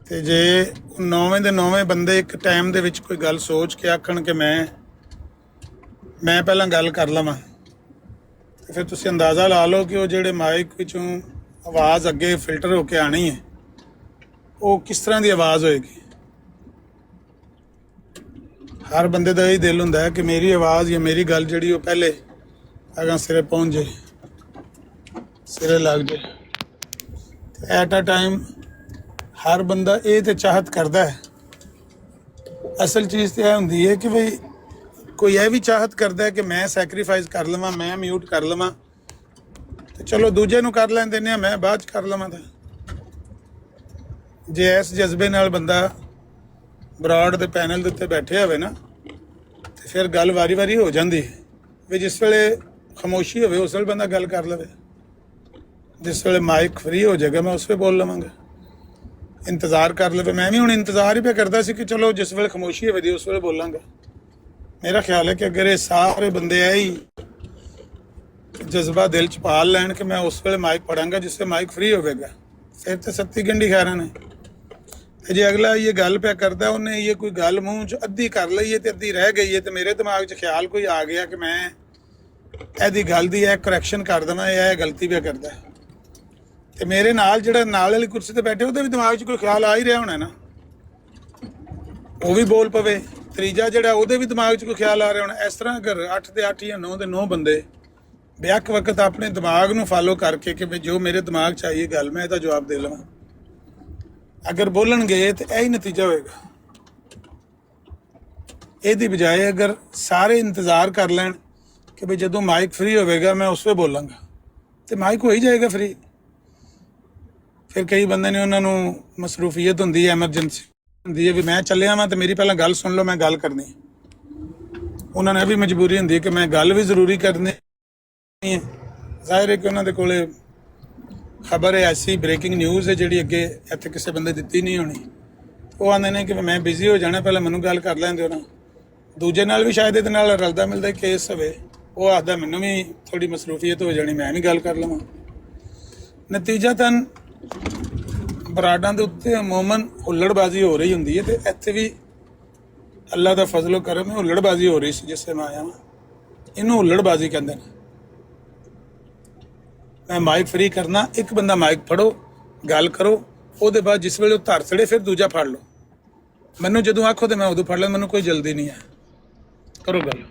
ਤੇ ਜੇ 9ਵੇਂ ਦੇ 9ਵੇਂ ਬੰਦੇ ਇੱਕ ਟਾਈਮ ਦੇ ਵਿੱਚ ਕੋਈ ਗੱਲ ਸੋਚ ਕੇ ਆਖਣ ਕਿ ਮੈਂ ਪਹਿਲਾਂ ਗੱਲ ਕਰ ਲਵਾਂ ਤੇ ਫਿਰ ਤੁਸੀਂ ਅੰਦਾਜ਼ਾ ਲਾ ਲਓ ਕਿ ਉਹ ਜਿਹੜੇ ਮਾਈਕ ਵਿੱਚੋਂ ਆਵਾਜ਼ ਅੱਗੇ ਫਿਲਟਰ ਹੋ ਕੇ ਆਣੀ ਹੈ ਉਹ ਕਿਸ ਤਰ੍ਹਾਂ ਦੀ ਆਵਾਜ਼ ਹੋਏਗੀ ਹਰ ਬੰਦੇ ਦਾ ਇਹ ਦਿਲ ਹੁੰਦਾ ਹੈ ਕਿ ਮੇਰੀ ਆਵਾਜ਼ ਜਾਂ ਮੇਰੀ ਗੱਲ ਜਿਹੜੀ ਉਹ ਪਹਿਲੇ ਅਗਾਂਹ ਸਿਰੇ ਪਹੁੰਚ ਜਾਏ ਸਿਰੇ ਲੱਗ ਜਾਏ ਐਟ ਅ ਟਾਈਮ ਹਰ ਬੰਦਾ ਇਹ ਤੇ ਚਾਹਤ ਕਰਦਾ ਹੈ ਅਸਲ ਚੀਜ਼ ਤੇ ਇਹ ਹੁੰਦੀ ਹੈ ਕਿ ਬਈ ਕੋਈ ਇਹ ਵੀ ਚਾਹਤ ਕਰਦਾ ਹੈ ਕਿ ਮੈਂ ਸੈਕਰੀਫਾਈਸ ਕਰ ਲਵਾਂ ਮੈਂ ਮਿਊਟ ਕਰ ਲਵਾਂ ਤੇ ਚਲੋ ਦੂਜੇ ਨੂੰ ਕਰ ਲੈਣ ਦਿੰਦੇ ਆ ਮੈਂ ਬਾਅਦ ਚ ਕਰ ਲਵਾਂ ਤਾਂ ਜੇ ਇਸ ਜਜ਼ਬੇ ਨਾਲ ਬੰਦਾ ਬਰਾਡ ਦੇ ਪੈਨਲ ਦੇ ਉੱਤੇ ਬੈਠੇ ਹੋਵੇ ਨਾ ਤੇ ਫਿਰ ਗੱਲ ਵਾਰੀ ਹੋ ਜਾਂਦੀ ਹੈ ਵੀ ਜਿਸ ਵੇਲੇ ਖਾਮੋਸ਼ੀ ਹੋਵੇ ਉਸ ਵੇਲੇ ਬੰਦਾ ਗੱਲ ਕਰ ਲਵੇ ਜਿਸ ਵੇਲੇ ਮਾਈਕ ਫ੍ਰੀ ਹੋ ਜਾਏਗਾ ਮੈਂ ਉਸ ਵੇਲੇ ਬੋਲ ਲਵਾਂਗਾ ਇੰਤਜ਼ਾਰ ਕਰ ਲਵੇ ਮੈਂ ਵੀ ਹੁਣ ਇੰਤਜ਼ਾਰ ਹੀ ਪਿਆ ਕਰਦਾ ਸੀ ਕਿ ਚਲੋ ਜਿਸ ਵੇਲੇ ਖਾਮੋਸ਼ੀ ਹੋਵੇ ਉਸ ਵੇਲੇ ਬੋਲਾਂਗਾ ਮੇਰਾ ਖਿਆਲ ਹੈ ਕਿ ਅਗਰ ਇਹ ਸਾਰੇ ਬੰਦੇ ਐ ਹੀ ਜਜ਼ਬਾ ਦਿਲ ਚ ਪਾਲ ਲੈਣ ਕਿ ਮੈਂ ਉਸ ਵੇਲੇ ਮਾਈਕ ਪੜਾਂਗਾ ਜਿਸ ਵੇਲੇ ਮਾਈਕ ਫ੍ਰੀ ਹੋਵੇਗਾ ਫਿਰ ਤੇ ਸੱਤੀ ਗੰਢੀ ਖੈਰਾਂ ਨੇ ਤੇ ਜੇ ਅਗਲਾ ਇਹ ਗੱਲ ਪਿਆ ਕਰਦਾ ਉਹਨੇ ਇਹ ਕੋਈ ਗੱਲ ਮੂੰਹ ਚ ਅੱਧੀ ਕਰ ਲਈ ਹੈ ਤੇ ਅੱਧੀ ਰਹਿ ਗਈ ਹੈ ਤੇ ਮੇਰੇ ਦਿਮਾਗ 'ਚ ਖਿਆਲ ਕੋਈ ਆ ਗਿਆ ਕਿ ਮੈਂ ਇਹਦੀ ਗੱਲ ਦੀ ਇਹ ਕਰੈਕਸ਼ਨ ਕਰ ਦੇਵਾਂ ਇਹ ਗਲਤੀ ਪਿਆ ਕਰਦਾ ਤੇ ਮੇਰੇ ਨਾਲ ਜਿਹੜਾ ਨਾਲ ਵਾਲੀ ਕੁਰਸੀ ਤੇ ਬੈਠੇ ਉਹਦੇ ਵੀ ਦਿਮਾਗ 'ਚ ਕੋਈ ਖਿਆਲ ਆ ਹੀ ਰਿਹਾ ਹੋਣਾ ਨਾ ਉਹ ਵੀ ਬੋਲ ਪਵੇ ਤੀਜਾ ਜਿਹੜਾ ਉਹਦੇ ਵੀ ਦਿਮਾਗ 'ਚ ਕੋਈ ਖਿਆਲ ਆ ਰਿਹਾ ਹੋਣਾ ਇਸ ਤਰ੍ਹਾਂ ਅਗਰ 8 ਦੇ 8 ਜਾਂ 9 ਦੇ 9 ਬੰਦੇ ਬੇਅਕ ਵਕਤ ਆਪਣੇ ਦਿਮਾਗ ਨੂੰ ਫਾਲੋ ਕਰਕੇ ਕਿ ਜੋ ਮੇਰੇ ਦਿਮਾਗ 'ਚ ਆਈ ਗੱਲ ਮੈਂ ਇਹਦਾ ਜਵਾਬ ਦੇ ਲਵਾਂ ਅਗਰ ਬੋਲਣਗੇ ਤੇ ਇਹ ਹੀ ਨਤੀਜਾ ਹੋਏਗਾ ਇਹਦੀ ਬਜਾਏ ਅਗਰ ਸਾਰੇ ਇੰਤਜ਼ਾਰ ਕਰ ਲੈਣ ਕਿ ਵੀ ਜਦੋਂ ਮਾਈਕ ਫ੍ਰੀ ਹੋਵੇਗਾ ਮੈਂ ਉਸ ਵੇਲੇ ਬੋਲਾਂਗਾ ਤੇ ਮਾਈਕ ਹੋ ਹੀ ਜਾਏਗਾ ਫ੍ਰੀ ਫਿਰ ਕਈ ਬੰਦੇ ਨੇ ਉਹਨਾਂ ਨੂੰ ਮਸਰੂਫੀਅਤ ਹੁੰਦੀ ਹੈ ਐਮਰਜੈਂਸੀ ਹੁੰਦੀ ਹੈ ਵੀ ਮੈਂ ਚੱਲਿਆ ਵਾਂ ਤੇ ਮੇਰੀ ਪਹਿਲਾਂ ਗੱਲ ਸੁਣ ਲਓ ਮੈਂ ਗੱਲ ਕਰਨੀ ਉਹਨਾਂ ਨੇ ਵੀ ਮਜਬੂਰੀ ਹੁੰਦੀ ਹੈ ਕਿ ਮੈਂ ਗੱਲ ਵੀ ਜ਼ਰੂਰੀ ਕਰਨੀ ਹੈ ਜ਼ਾਹਿਰ ਹੈ ਕਿ ਉਹਨਾਂ ਦੇ ਕੋਲੇ ਖਬਰ ਹੈ ਐਸੀ ਬ੍ਰੇਕਿੰਗ ਨਿਊਜ਼ ਹੈ ਜਿਹੜੀ ਅੱਗੇ ਇੱਥੇ ਕਿਸੇ ਬੰਦੇ ਦਿੱਤੀ ਨਹੀਂ ਹੋਣੀ ਉਹ ਆਉਂਦੇ ਨੇ ਕਿ ਮੈਂ ਬਿਜ਼ੀ ਹੋ ਜਾਣਾ ਪਹਿਲਾਂ ਮੈਨੂੰ ਗੱਲ ਕਰ ਲੈਂਦੇ ਉਹਨਾਂ ਦੂਜੇ ਨਾਲ ਵੀ ਸ਼ਾਇਦ ਇਹਦੇ ਨਾਲ ਰਲਦਾ ਮਿਲਦਾ ਕੇਸ ਹੋਵੇ ਉਹ ਆਖਦਾ ਮੈਨੂੰ ਵੀ ਥੋੜੀ ਮਸਰੂਫੀਅਤ ਹੋ ਜਾਣੀ ਮੈਂ ਵੀ ਗੱਲ ਕਰ ਲਵਾਂ ਨਤੀਜਤਨ ਬਰਾਡਾਂ ਦੇ ਉੱਤੇ ਅਮੂਮਨ ਹੁੱਲੜਬਾਜ਼ੀ ਹੋ ਰਹੀ ਹੁੰਦੀ ਹੈ ਤੇ ਇੱਥੇ ਵੀ ਅੱਲਾ ਦਾ ਫਜ਼ਲ ਕਰਮ ਹੈ ਹੁੱਲੜਬਾਜ਼ੀ ਹੋ ਰਹੀ ਸੀ ਜਿਸ ਸੇ ਮੈਂ ਆਇਆ ਇਹਨੂੰ ਹੁੱਲੜਬਾਜ਼ੀ ਕਹਿੰਦੇ ਨੇ ਮੈਂ ਮਾਈਕ ਫ੍ਰੀ ਕਰਨਾ ਇੱਕ ਬੰਦਾ ਮਾਈਕ ਫੜੋ ਗੱਲ ਕਰੋ ਉਹਦੇ ਬਾਅਦ ਜਿਸ ਵੇਲੇ ਉਹ ਧਰ ਚੜੇ ਫਿਰ ਦੂਜਾ ਫੜ ਲਓ ਮੈਨੂੰ ਜਦੋਂ ਆਖੋ ਤੇ ਮੈਂ ਉਦੋਂ ਫੜ ਲਾਂ ਮੈਨੂੰ ਕੋਈ ਜਲਦੀ ਨਹੀਂ ਹੈ ਕਰੋ ਗੱਲ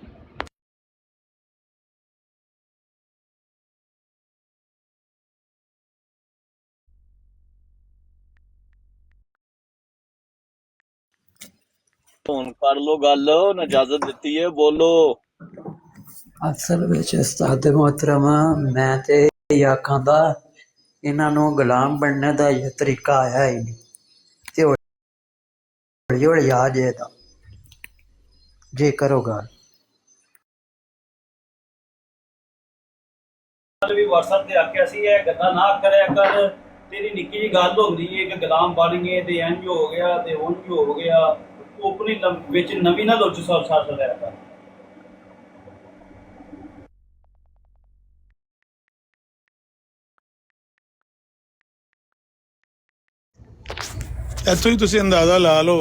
ਹੁਣ ਕਰ ਲੋ ਗੱਲ ਉਹਨੇ ਇਜਾਜ਼ਤ ਦਿੱਤੀ ਹੈ ਬੋਲੋ ਅਸਲ ਵਿੱਚ ਉਸਤਾਦ ਮੁਹਤਰਮ ਮੈਂ ਤੇ ਇਹ ਆਖਾਂਦਾ ਇਹਨਾਂ ਨੂੰ ਗੁਲਾਮ ਬਣਨੇ ਦਾ ਇਹ ਤਰੀਕਾ ਆਇਆ ਹੀ ਨਹੀਂ ਤੇ ਹੌਲੀ ਹੌਲੀ ਆ ਜਾਏਗਾ ਜੇ ਕਰੋ ਗੱਲ। ਵੀ WhatsApp ਤੇ ਆਖਿਆ ਸੀ ਇਹ ਗੱਲਾਂ ਨਾ ਕਰਿਆ ਕਰ, ਤੇਰੀ ਨਿੱਕੀ ਜਿਹੀ ਗੱਲ ਹੁੰਦੀ ਹੈ ਕਿ ਗੁਲਾਮ ਬਣ ਗਏ ਤੇ ਇੰਝ ਹੋ ਗਿਆ ਤੇ ਉਂਝ ਹੋ ਗਿਆ, ਤੂੰ ਆਪਣੀ ਵਿੱਚ ਨਵੀਂ ਨਾ ਲੋਚ ਸੱਟ ਲਿਆ ਕਰ। ਇੱਥੋਂ ਹੀ ਤੁਸੀਂ ਅੰਦਾਜ਼ਾ ਲਾ ਲਓ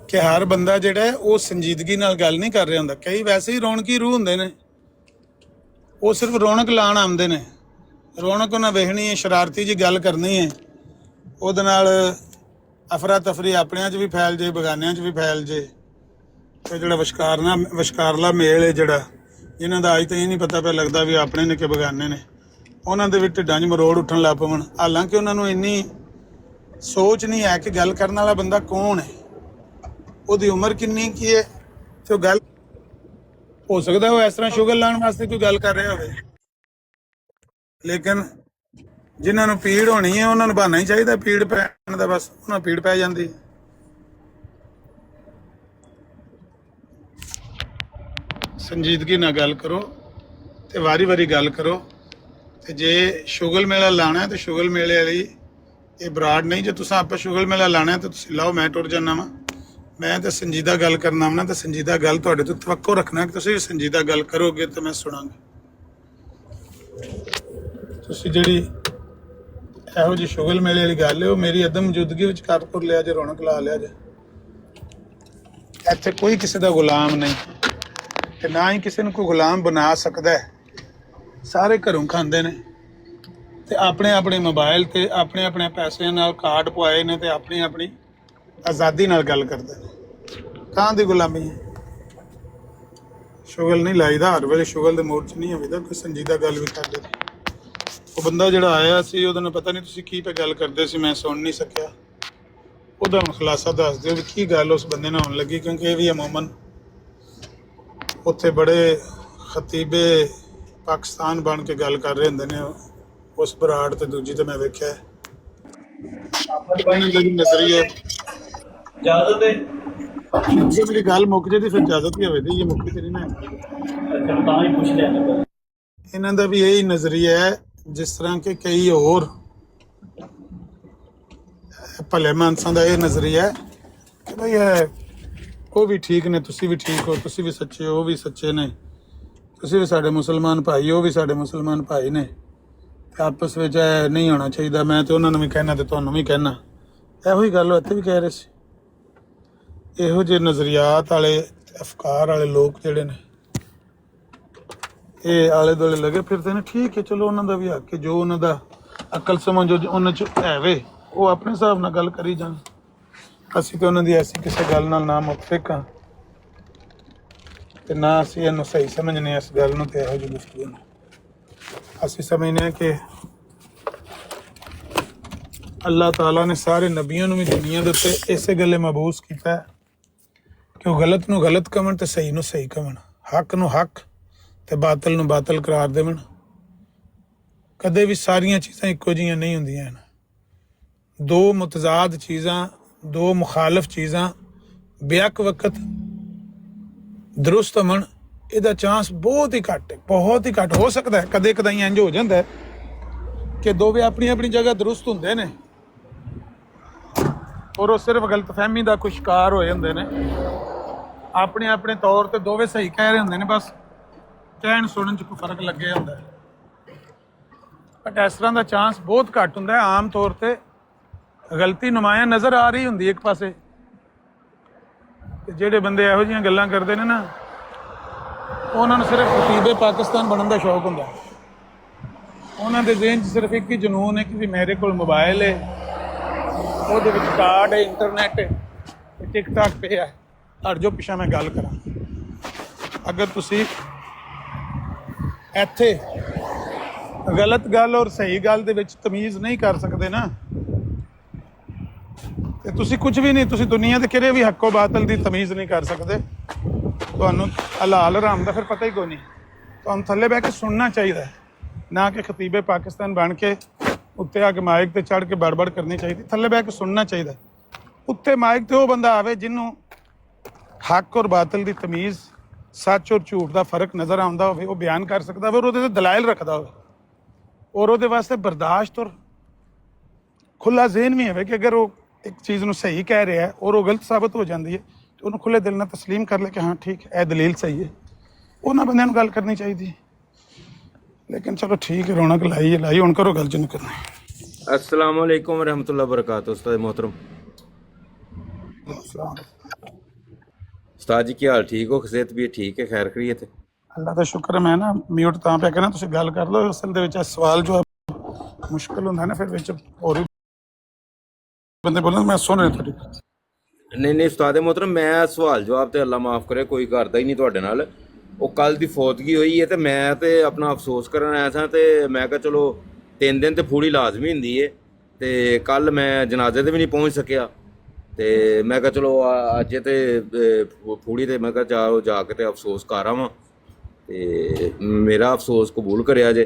ਕਿ ਹਰ ਬੰਦਾ ਜਿਹੜਾ ਹੈ ਉਹ ਸੰਜੀਦਗੀ ਨਾਲ ਗੱਲ ਨਹੀਂ ਕਰ ਰਿਹਾ ਹੁੰਦਾ। ਕਈ ਵੈਸੇ ਹੀ ਰੌਣਕੀ ਰੂਹ ਹੁੰਦੇ ਨੇ, ਉਹ ਸਿਰਫ ਰੌਣਕ ਲਾਉਣ ਆਉਂਦੇ ਨੇ। ਰੌਣਕ ਉਹਨਾਂ ਵੇਖਣੀ ਹੈ, ਸ਼ਰਾਰਤੀ ਜੀ ਗੱਲ ਕਰਨੀ ਹੈ, ਉਹਦੇ ਨਾਲ ਅਫਰਾ ਤਫਰੀ ਆਪਣਿਆਂ 'ਚ ਵੀ ਫੈਲ ਜੇ, ਬਗਾਨਿਆਂ 'ਚ ਵੀ ਫੈਲ ਜੇ। ਤੇ ਜਿਹੜਾ ਵਿਸ਼ਕਾਰਲਾ ਮੇਲ ਹੈ ਜਿਹੜਾ, ਜਿਨ੍ਹਾਂ ਦਾ ਅੱਜ ਤਾਂ ਇਹ ਨਹੀਂ ਪਤਾ ਪਿਆ ਲੱਗਦਾ ਵੀ ਆਪਣੇ ਨੇ ਕਿ ਬਗਾਨੇ ਨੇ, ਉਹਨਾਂ ਦੇ ਵੀ ਢਿੱਡਾਂ 'ਚ ਮਰੋੜ ਉੱਠਣ ਲੱਗ ਪਵਣ। ਹਾਲਾਂਕਿ ਉਹਨਾਂ ਨੂੰ ਇੰਨੀ ਸੋਚ ਨਹੀਂ ਹੈ ਕਿ ਗੱਲ ਕਰਨ ਵਾਲਾ ਬੰਦਾ ਕੌਣ ਹੈ, ਉਹਦੀ ਉਮਰ ਕਿੰਨੀ ਕੀ ਹੈ, ਤੇ ਉਹ ਗੱਲ ਹੋ ਸਕਦਾ ਉਹ ਇਸ ਤਰ੍ਹਾਂ ਸ਼ੁਗਰ ਲਾਉਣ ਵਾਸਤੇ ਕੋਈ ਗੱਲ ਕਰ ਰਿਹਾ ਹੋਵੇ। ਲੇਕਿਨ ਜਿਨ੍ਹਾਂ ਨੂੰ ਪੀੜ ਹੋਣੀ ਹੈ ਉਹਨਾਂ ਨੂੰ ਬਹਾਨਾ ਹੀ ਚਾਹੀਦਾ ਪੀੜ ਪੈਣ ਦਾ, ਬਸ ਉਹਨਾਂ ਨੂੰ ਪੀੜ ਪੈ ਜਾਂਦੀ। ਸੰਜੀਦਗੀ ਨਾਲ ਗੱਲ ਕਰੋ ਤੇ ਵਾਰੀ ਗੱਲ ਕਰੋ। ਤੇ ਜੇ ਸ਼ੁਗਲ ਮੇਲਾ ਲਾਣਾ ਤੇ ਸ਼ੁਗਲ ਮੇਲੇ ਵਾਲੀ ਇਹ ਬਰਾੜ ਨਹੀਂ। ਜੇ ਤੁਸੀਂ ਆਪਾਂ ਸ਼ੁਗਲ ਮੇਲਾ ਲਾਣਾ ਤੇ ਤੁਸੀਂ ਲਾਓ, ਮੈਂ ਟੁਰ ਜਾਣਾ ਵਾ। ਮੈਂ ਤਾਂ ਸੰਜੀਦਾ ਗੱਲ ਕਰਨਾ ਵਾ ਨਾ, ਤੇ ਸੰਜੀਦਾ ਗੱਲ ਤੁਹਾਡੇ ਤੋਂ ਤਵੱਕੋ ਰੱਖਣਾ ਕਿ ਤੁਸੀਂ ਸੰਜੀਦਾ ਗੱਲ ਕਰੋਗੇ ਤਾਂ ਮੈਂ ਸੁਣਾਂਗਾ। ਤੁਸੀਂ ਜਿਹੜੀ ਇਹੋ ਜਿਹੀ ਸ਼ੁਗਲ ਮੇਲੇ ਵਾਲੀ ਗੱਲ ਹੈ ਉਹ ਮੇਰੀ ਅਦਮ ਮੌਜੂਦਗੀ ਵਿੱਚ ਕਰ ਲਿਆ ਜੇ, ਰੌਣਕ ਲਾ ਲਿਆ ਜੇ। ਇੱਥੇ ਕੋਈ ਕਿਸੇ ਦਾ ਗੁਲਾਮ ਨਹੀਂ ਤੇ ਨਾ ਹੀ ਕਿਸੇ ਨੂੰ ਕੋਈ ਗੁਲਾਮ ਬਣਾ ਸਕਦਾ ਹੈ। ਸਾਰੇ ਘਰੋਂ ਖਾਂਦੇ ਨੇ ਤੇ ਆਪਣੇ ਮੋਬਾਈਲ ਤੇ ਆਪਣੇ ਪੈਸਿਆਂ ਨਾਲ ਕਾਰਡ ਪਵਾਏ ਨੇ ਤੇ ਆਪਣੀ ਆਜ਼ਾਦੀ ਨਾਲ ਗੱਲ ਕਰਦੇ ਨੇ। ਕਾਂ ਦੀ ਗੁਲਾਮੀ ਹੈ। ਸ਼ੁਗਲ ਨਹੀਂ ਲਾਈਦਾ, ਹਰ ਵੇਲੇ ਸ਼ੁਗਲ ਦੇ ਮੋੜ 'ਚ ਨਹੀਂ ਹੋਵੇਦਾ, ਕੋਈ ਸੰਜੀਦਾ ਗੱਲ ਵੀ ਕਰਦੇ। ਉਹ ਬੰਦਾ ਜਿਹੜਾ ਆਇਆ ਸੀ ਉਹਦੇ ਨਾਲ ਪਤਾ ਨਹੀਂ ਤੁਸੀਂ ਕੀ ਪੇ ਗੱਲ ਕਰਦੇ ਸੀ, ਮੈਂ ਸੁਣ ਨਹੀਂ ਸਕਿਆ। ਉਹਦਾ ਹੁਣ ਖੁਲਾਸਾ ਦੱਸ ਦਿਓ ਵੀ ਕੀ ਗੱਲ ਉਸ ਬੰਦੇ ਨਾਲ ਹੋਣ ਲੱਗੀ, ਕਿਉਂਕਿ ਇਹ ਵੀ ਅਮੂਮਨ ਉੱਥੇ ਬੜੇ ਖਤੀਬੇ ਪਾਕਿਸਤਾਨ ਬਣ ਕੇ ਗੱਲ ਕਰ ਰਹੇ ਹੁੰਦੇ ਨੇ। ਉਸ ਬਰਾੜ ਤੇ ਦੂਜੀ ਤੇ ਮੈਂ ਵੇਖਿਆ ਨਜ਼ਰੀਆ ਇਜਾਜ਼ਤ ਹੈ, ਜੇ ਮੇਰੀ ਗੱਲ ਮੁੱਕ ਜੇ ਤੇ ਫਿਰ ਇਜਾਜ਼ਤ ਹੀ ਹੋਵੇ। ਇਹ ਮੁੱਕੀ ਤੇ ਨਹੀਂ ਨਾ, ਤਾਂ ਹੀ ਪੁੱਛ ਲਿਆ। ਇਹਨਾਂ ਦਾ ਵੀ ਇਹੀ ਨਜ਼ਰੀਆ ਹੈ ਜਿਸ ਤਰ੍ਹਾਂ ਕਿ ਕਈ ਹੋਰ ਭਲੇ ਮਾਨਸਾਂ ਦਾ ਇਹ ਨਜ਼ਰੀਆ ਹੈ ਕਿ ਬਈ ਉਹ ਵੀ ਠੀਕ ਨੇ, ਤੁਸੀਂ ਵੀ ਠੀਕ ਹੋ, ਤੁਸੀਂ ਵੀ ਸੱਚੇ ਹੋ, ਉਹ ਵੀ ਸੱਚੇ ਨੇ, ਤੁਸੀਂ ਵੀ ਸਾਡੇ ਮੁਸਲਮਾਨ ਭਾਈ, ਉਹ ਵੀ ਸਾਡੇ ਮੁਸਲਮਾਨ ਭਾਈ ਨੇ, ਤੇ ਆਪਸ ਵਿੱਚ ਨਹੀਂ ਹੋਣਾ ਚਾਹੀਦਾ। ਮੈਂ ਤੇ ਉਹਨਾਂ ਨੂੰ ਵੀ ਕਹਿਣਾ ਤੇ ਤੁਹਾਨੂੰ ਵੀ ਕਹਿਣਾ। ਇਹੋ ਹੀ ਗੱਲ ਇੱਥੇ ਵੀ ਕਹਿ ਰਹੇ ਸੀ। ਇਹੋ ਜਿਹੇ ਨਜ਼ਰੀਆਤ ਵਾਲੇ ਅਫਕਾਰ ਵਾਲੇ ਲੋਕ ਜਿਹੜੇ ਨੇ ਇਹ ਆਲੇ ਦੁਆਲੇ ਲੱਗੇ ਫਿਰਦੇ ਨੇ। ਠੀਕ ਹੈ, ਚਲੋ ਉਹਨਾਂ ਦਾ ਵੀ ਹੱਕ ਹੈ, ਜੋ ਉਹਨਾਂ ਦਾ ਅਕਲ ਸਮਝ ਉਹਨਾਂ 'ਚ ਹੈਵੇ ਉਹ ਆਪਣੇ ਹਿਸਾਬ ਨਾਲ ਗੱਲ ਕਰੀ ਜਾਣ। ਅਸੀਂ ਤਾਂ ਉਹਨਾਂ ਦੀ ਐਸੀ ਕਿਸੇ ਗੱਲ ਨਾਲ ਨਾ ਮੁਤਫਿਕ ਹਾਂ ਤੇ ਨਾ ਅਸੀਂ ਇਹਨੂੰ ਸਹੀ ਸਮਝਨੇ ਇਸ ਗੱਲ ਨੂੰ। ਤੇ ਇਹੋ ਜਿਹੀ ਗੁਫ਼ਤਗੂ ਨੂੰ ਅਸੀਂ ਸਮਝਦੇ ਹਾਂ ਕਿ ਅੱਲਾਹ ਤਾਲਾ ਨੇ ਸਾਰੇ ਨਬੀਆਂ ਨੂੰ ਵੀ ਦੁਨੀਆ ਦੇ ਉੱਤੇ ਇਸੇ ਗੱਲੇ ਮਬੂਸ ਕੀਤਾ ਕਿ ਉਹ ਗਲਤ ਨੂੰ ਗਲਤ ਕਵਣ ਤੇ ਸਹੀ ਨੂੰ ਸਹੀ ਕਵਣ, ਹੱਕ ਨੂੰ ਹੱਕ ਤੇ ਬਾਤਲ ਨੂੰ ਬਾਤਲ ਕਰਾਰ ਦੇਵਣ। ਕਦੇ ਵੀ ਸਾਰੀਆਂ ਚੀਜ਼ਾਂ ਇੱਕੋ ਜਿਹੀਆਂ ਨਹੀਂ ਹੁੰਦੀਆਂ ਹਨ। ਦੋ ਮੁਤਜ਼ਾਦ ਚੀਜ਼ਾਂ, ਦੋ ਮੁਖਾਲਫ ਚੀਜ਼ਾਂ ਬੇਅਕ ਵਕਤ ਦਰੁਸਤ ਹੋਣ, ਇਹਦਾ ਚਾਂਸ ਬਹੁਤ ਹੀ ਘੱਟ ਹੈ, ਬਹੁਤ ਹੀ ਘੱਟ। ਹੋ ਸਕਦਾ ਹੈ ਕਦੇ ਕਦਾਈ ਇੰਝ ਹੋ ਜਾਂਦਾ ਹੈ ਕਿ ਦੋਵੇਂ ਆਪਣੀ ਜਗ੍ਹਾ ਦਰੁਸਤ ਹੁੰਦੇ ਨੇ ਔਰ ਉਹ ਸਿਰਫ ਗਲਤਫਹਿਮੀ ਦਾ ਕੋਈ ਸ਼ਿਕਾਰ ਹੋਏ ਹੁੰਦੇ ਨੇ। ਆਪਣੇ ਤੌਰ ਤੇ ਦੋਵੇਂ ਸਹੀ ਕਹਿ ਰਹੇ ਹੁੰਦੇ ਨੇ, ਬਸ ਕਹਿਣ ਸੁਣਨ 'ਚ ਕੋਈ ਫਰਕ ਲੱਗਿਆ ਹੁੰਦਾ ਹੈ। ਬਟ ਇਸ ਤਰ੍ਹਾਂ ਦਾ ਚਾਂਸ ਬਹੁਤ ਘੱਟ ਹੁੰਦਾ ਹੈ। ਆਮ ਤੌਰ ਤੇ ਗਲਤੀ ਨੁਮਾਇਆਂ ਨਜ਼ਰ ਆ ਰਹੀ ਹੁੰਦੀ ਇੱਕ ਪਾਸੇ, ਤੇ ਜਿਹੜੇ ਬੰਦੇ ਇਹੋ ਜਿਹੀਆਂ ਗੱਲਾਂ ਕਰਦੇ ਨੇ ਨਾ ਉਹਨਾਂ ਨੂੰ ਸਿਰਫ ਖਤੀਬੇ ਪਾਕਿਸਤਾਨ ਬਣਨ ਦਾ ਸ਼ੌਕ ਹੁੰਦਾ। ਉਹਨਾਂ ਦੇ ਜ਼ਿਹਨ 'ਚ ਸਿਰਫ ਇੱਕ ਹੀ ਜਨੂਨ ਹੈ ਕਿ ਵੀ ਮੇਰੇ ਕੋਲ ਮੋਬਾਈਲ ਹੈ, ਉਹਦੇ ਵਿੱਚ ਕਾਰਡ ਹੈ, ਇੰਟਰਨੈਟ ਹੈ, ਟਿਕਟਾਕ ਪਿਆ ਹੈ, ਔਰ ਜੋ ਪਿੱਛਾ ਮੈਂ ਗੱਲ ਕਰਾਂ। ਅਗਰ ਤੁਸੀਂ ਇੱਥੇ ਗਲਤ ਗੱਲ ਔਰ ਸਹੀ ਗੱਲ ਦੇ ਵਿੱਚ ਤਮੀਜ਼ ਨਹੀਂ ਕਰ ਸਕਦੇ ਨਾ ਤੇ ਤੁਸੀਂ ਕੁਝ ਵੀ ਨਹੀਂ, ਤੁਸੀਂ ਦੁਨੀਆ ਦੇ ਕਿਹੜੇ ਵੀ ਹੱਕੋ ਬਾਤਲ ਦੀ ਤਮੀਜ਼ ਨਹੀਂ ਕਰ ਸਕਦੇ। ਤੁਹਾਨੂੰ ਹਲਾਲ ਹਰਾਮ ਦਾ ਫਿਰ ਪਤਾ ਹੀ ਕੋਈ ਨਹੀਂ। ਤੁਹਾਨੂੰ ਥੱਲੇ ਬਹਿ ਕੇ ਸੁਣਨਾ ਚਾਹੀਦਾ ਹੈ, ਨਾ ਕਿ ਖਤੀਬੇ ਪਾਕਿਸਤਾਨ ਬਣ ਕੇ ਉੱਤੇ ਆ ਕੇ ਮਾਈਕ ਤੇ ਚੜ੍ਹ ਕੇ ਬੜਬੜ ਕਰਨੀ ਚਾਹੀਦੀ। ਥੱਲੇ ਬਹਿ ਕੇ ਸੁਣਨਾ ਚਾਹੀਦਾ। ਉੱਤੇ ਮਾਈਕ ਤੇ ਉਹ ਬੰਦਾ ਆਵੇ ਜਿਹਨੂੰ ਹੱਕ ਔਰ ਬਾਤਲ ਦੀ ਤਮੀਜ਼, ਸੱਚ ਔਰ ਝੂਠ ਦਾ ਫਰਕ ਨਜ਼ਰ ਆਉਂਦਾ ਹੋਵੇ, ਉਹ ਬਿਆਨ ਕਰ ਸਕਦਾ ਹੋਵੇ ਔਰ ਉਹਦੇ ਤੇ ਦਲਾਇਲ ਰੱਖਦਾ ਹੋਵੇ, ਔਰ ਉਹਦੇ ਵਾਸਤੇ ਬਰਦਾਸ਼ਤ ਔਰ ਖੁੱਲਾ ਜ਼ਿਹਨ ਵੀ ਹੋਵੇ ਕਿ ਅਗਰ ਉਹ ਇੱਕ ਚੀਜ਼ ਨੂੰ ਸਹੀ ਕਹਿ ਰਿਹਾ ਹੈ ਔਰ ਉਹ ਗਲਤ ਸਾਬਤ ਹੋ ਜਾਂਦੀ ਹੈ ਤਾਂ ਉਹਨੂੰ ਖੁੱਲੇ ਦਿਲ ਨਾਲ ਤਸਲੀਮ ਕਰ ਲੈ ਕਿ ਹਾਂ ਠੀਕ ਹੈ, ਇਹ ਦਲੀਲ ਸਹੀ ਹੈ। ਉਹਨਾਂ ਬੰਦਿਆਂ ਨੂੰ ਗੱਲ ਕਰਨੀ ਚਾਹੀਦੀ ਹੈ। ਲੇਕਿਨ ਚਲੋ ਠੀਕ ਹੈ, ਰੌਣਕ ਲਾਈ ਹੁਣ ਕਰੋ ਗੱਲ ਜਿਹਨੂੰ ਕਰਨੀ। अस्सलाम वालेकुम रहमतुल्लाह वबरकातुहू। उस्ताद मोहतरम, उस्ताद जी की हाल ठीक हो? सेहत भी ठीक है? खैर खैरियत है? ਅੱਲਾ ਦਾ ਸ਼ੁਕਰ ਹੈ। ਮੈਂ ਨਾ ਮਿਊਟ ਤਾਂ ਪਿਆ ਕਹਿਣਾ, ਤੁਸੀਂ ਗੱਲ ਕਰ ਲਓ। ਅਸਲ ਦੇ ਵਿੱਚ ਇਹ ਸਵਾਲ ਜੋ ਮੁਸ਼ਕਿਲ ਹੁੰਦਾ ਨਾ, ਫਿਰ ਵਿੱਚ ਹੋਰ ਵੀ ਬੰਦੇ ਬੋਲਣ, ਮੈਂ ਸੁਣ ਰਿਹਾ ਤੁਹਾਡੀ। नहीं नहीं उस्ताद मोहतरम, मैं सवाल जवाब तो अल्लाह माफ़ करे कोई करता ही नहीं तुहाडे नाल। ਉਹ ਕੱਲ ਦੀ ਫੌਤਗੀ ਹੋਈ ਹੈ ਤੇ ਮੈਂ ਤੇ ਆਪਣਾ ਅਫਸੋਸ ਕਰਨ ਆਇਆ ਸਾਂ ਤੇ ਮੈਂ ਕਿਹਾ ਚਲੋ 3 ਦਿਨ ਤੇ ਫੂੜੀ ਲਾਜ਼ਮੀ ਹੁੰਦੀ ਹੈ ਤੇ ਕੱਲ ਮੈਂ ਜਨਾਜ਼ੇ ਤੇ ਵੀ ਨਹੀਂ ਪਹੁੰਚ ਸਕਿਆ ਤੇ ਮੈਂ ਕਿਹਾ ਚਲੋ ਅੱਜ ਤੇ ਫੂੜੀ ਤੇ ਮੈਂ ਕਿਹਾ ਜਾ ਕੇ ਤੇ ਅਫਸੋਸ ਕਰ ਆਵਾਂ ਤੇ ਮੇਰਾ ਅਫਸੋਸ ਕਬੂਲ ਕਰਿਆ ਜੇ।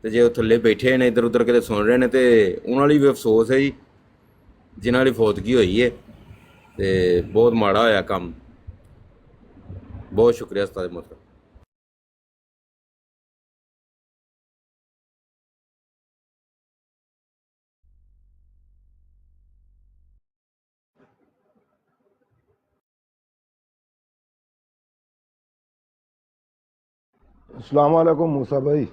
ਤੇ ਜੇ ਉਹ ਥੱਲੇ ਬੈਠੇ ਨੇ ਇੱਧਰ ਉੱਧਰ ਕਿਤੇ ਸੁਣ ਰਹੇ ਨੇ ਤੇ ਉਹਨਾਂ ਲਈ ਵੀ ਅਫਸੋਸ ਹੈ ਜੀ, ਜਿਨ੍ਹਾਂ ਦੀ ਫੌਤਗੀ ਹੋਈ ਹੈ। ਤੇ ਬਹੁਤ ਮਾੜਾ ਹੋਇਆ ਕੰਮ। ਬਹੁਤ ਸ਼ੁਕਰੀਆ ਉਸਤਾਦ मोहतरम। अस्सलाम वालेकुम मूसा भाई।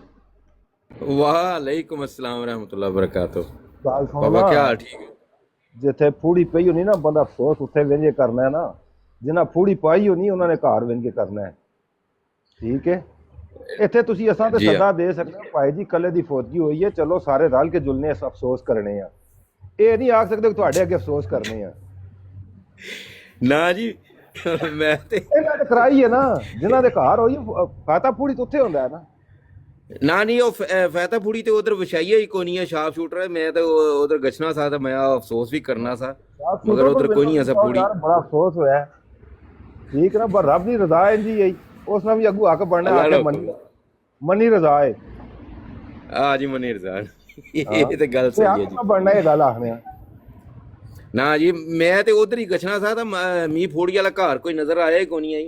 वालेकुम अस्सलाम रहमतुल्लाह वबरकातुहू। गल सुन बाबा ना, क्या हाल? ठीक है। जिथे फूड़ी पई होनी ना, बंदा अफसोस उत्थे वेंजे करना है ना। जिन्हें फूड़ी पाई होनी उन्होंने घर वेंजे करना है। ठीक है, इत्थे तुसी असां ते जी सदा दे सकते हो भाई जी कल्ले दी फौतगी होई है, चलो सारे रल के जुलने अफसोस करने आ। ये नहीं आख सकते कि तुहाडे अगे अफसोस करने आ। ना जी मैं ते इन्हां ते कराई है ना, जिन्हां दे घर होई फाता फूड़ी तो उत्थे हुंदा है ना। ना नहीं वो फैता फूड़ी तो उधर विछाई ही कोई नहीं है, शार्प शूटर है। मैं तो उधर गछना सा तो मैं अफसोस भी करना सा, मगर उधर कोई नहीं ऐसा फूड़ी। यार बड़ा अफसोस होया है। ठीक ना, पर रब दी रजा इंजी है, उसने भी अगू हक बनना आके मनी रजा है। हाँ जी मनी रजा ये तो गल सही है जी। बनना ये गल आखने ना जी मैं तो उधर ही गछना सा तो मी फूड़ी वाला घर कोई नजर आया ही कोई नहीं आई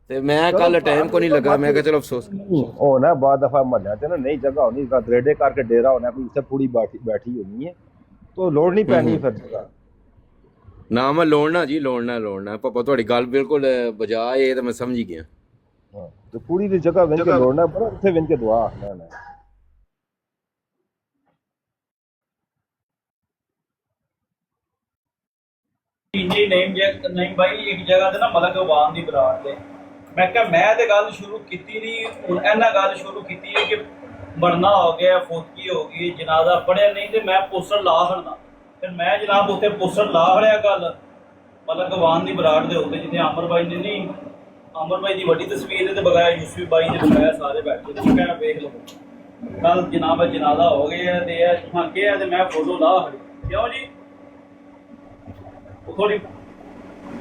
ते मैं कल टाइम को नहीं लगा। मैं चलो अफसोस होना बाद दफा महल्ले च ना नई जगह होनी, दरेडे करके डेरा होना, कोई इसे पूरी बैठी होनी है तो लोड़ नहीं पैनी फिर जगह। ना मैं लोड़ना जी, लोड़ना पापा थोड़ी गल बिल्कुल बजा है तो मैं समझ ही गया। तो पूरी दी जगह वेंज के लोड़ना पर उथे वेंज के दुआ आखना है। नहीं भाई एक जगह ते ना मलक अवान दी बरात ते मैं क्या मैं ते गल शुरू कीती नहीं, हुण इन्हां गल शुरू कीती है कि मरना हो गया, फौतगी हो गई, जनाजा पढ़िया नहीं ते मैं पोस्टर ला छड़ना। फिर मैं जनाब उत्थे पोस्टर ला छड़िया कल मलक अवान दी बरात दे उत्ते, जिथे अमर भाई ने नहीं, अमर भाई दी वड्डी तस्वीर ते बगैर यूसुफ भाई ने बगैर सारे बैठे ते मैं देख लो कल जनाब जनाजा हो गया ते हां के ते मैं फोटो ला छड़ी। क्यों जी थोड़ी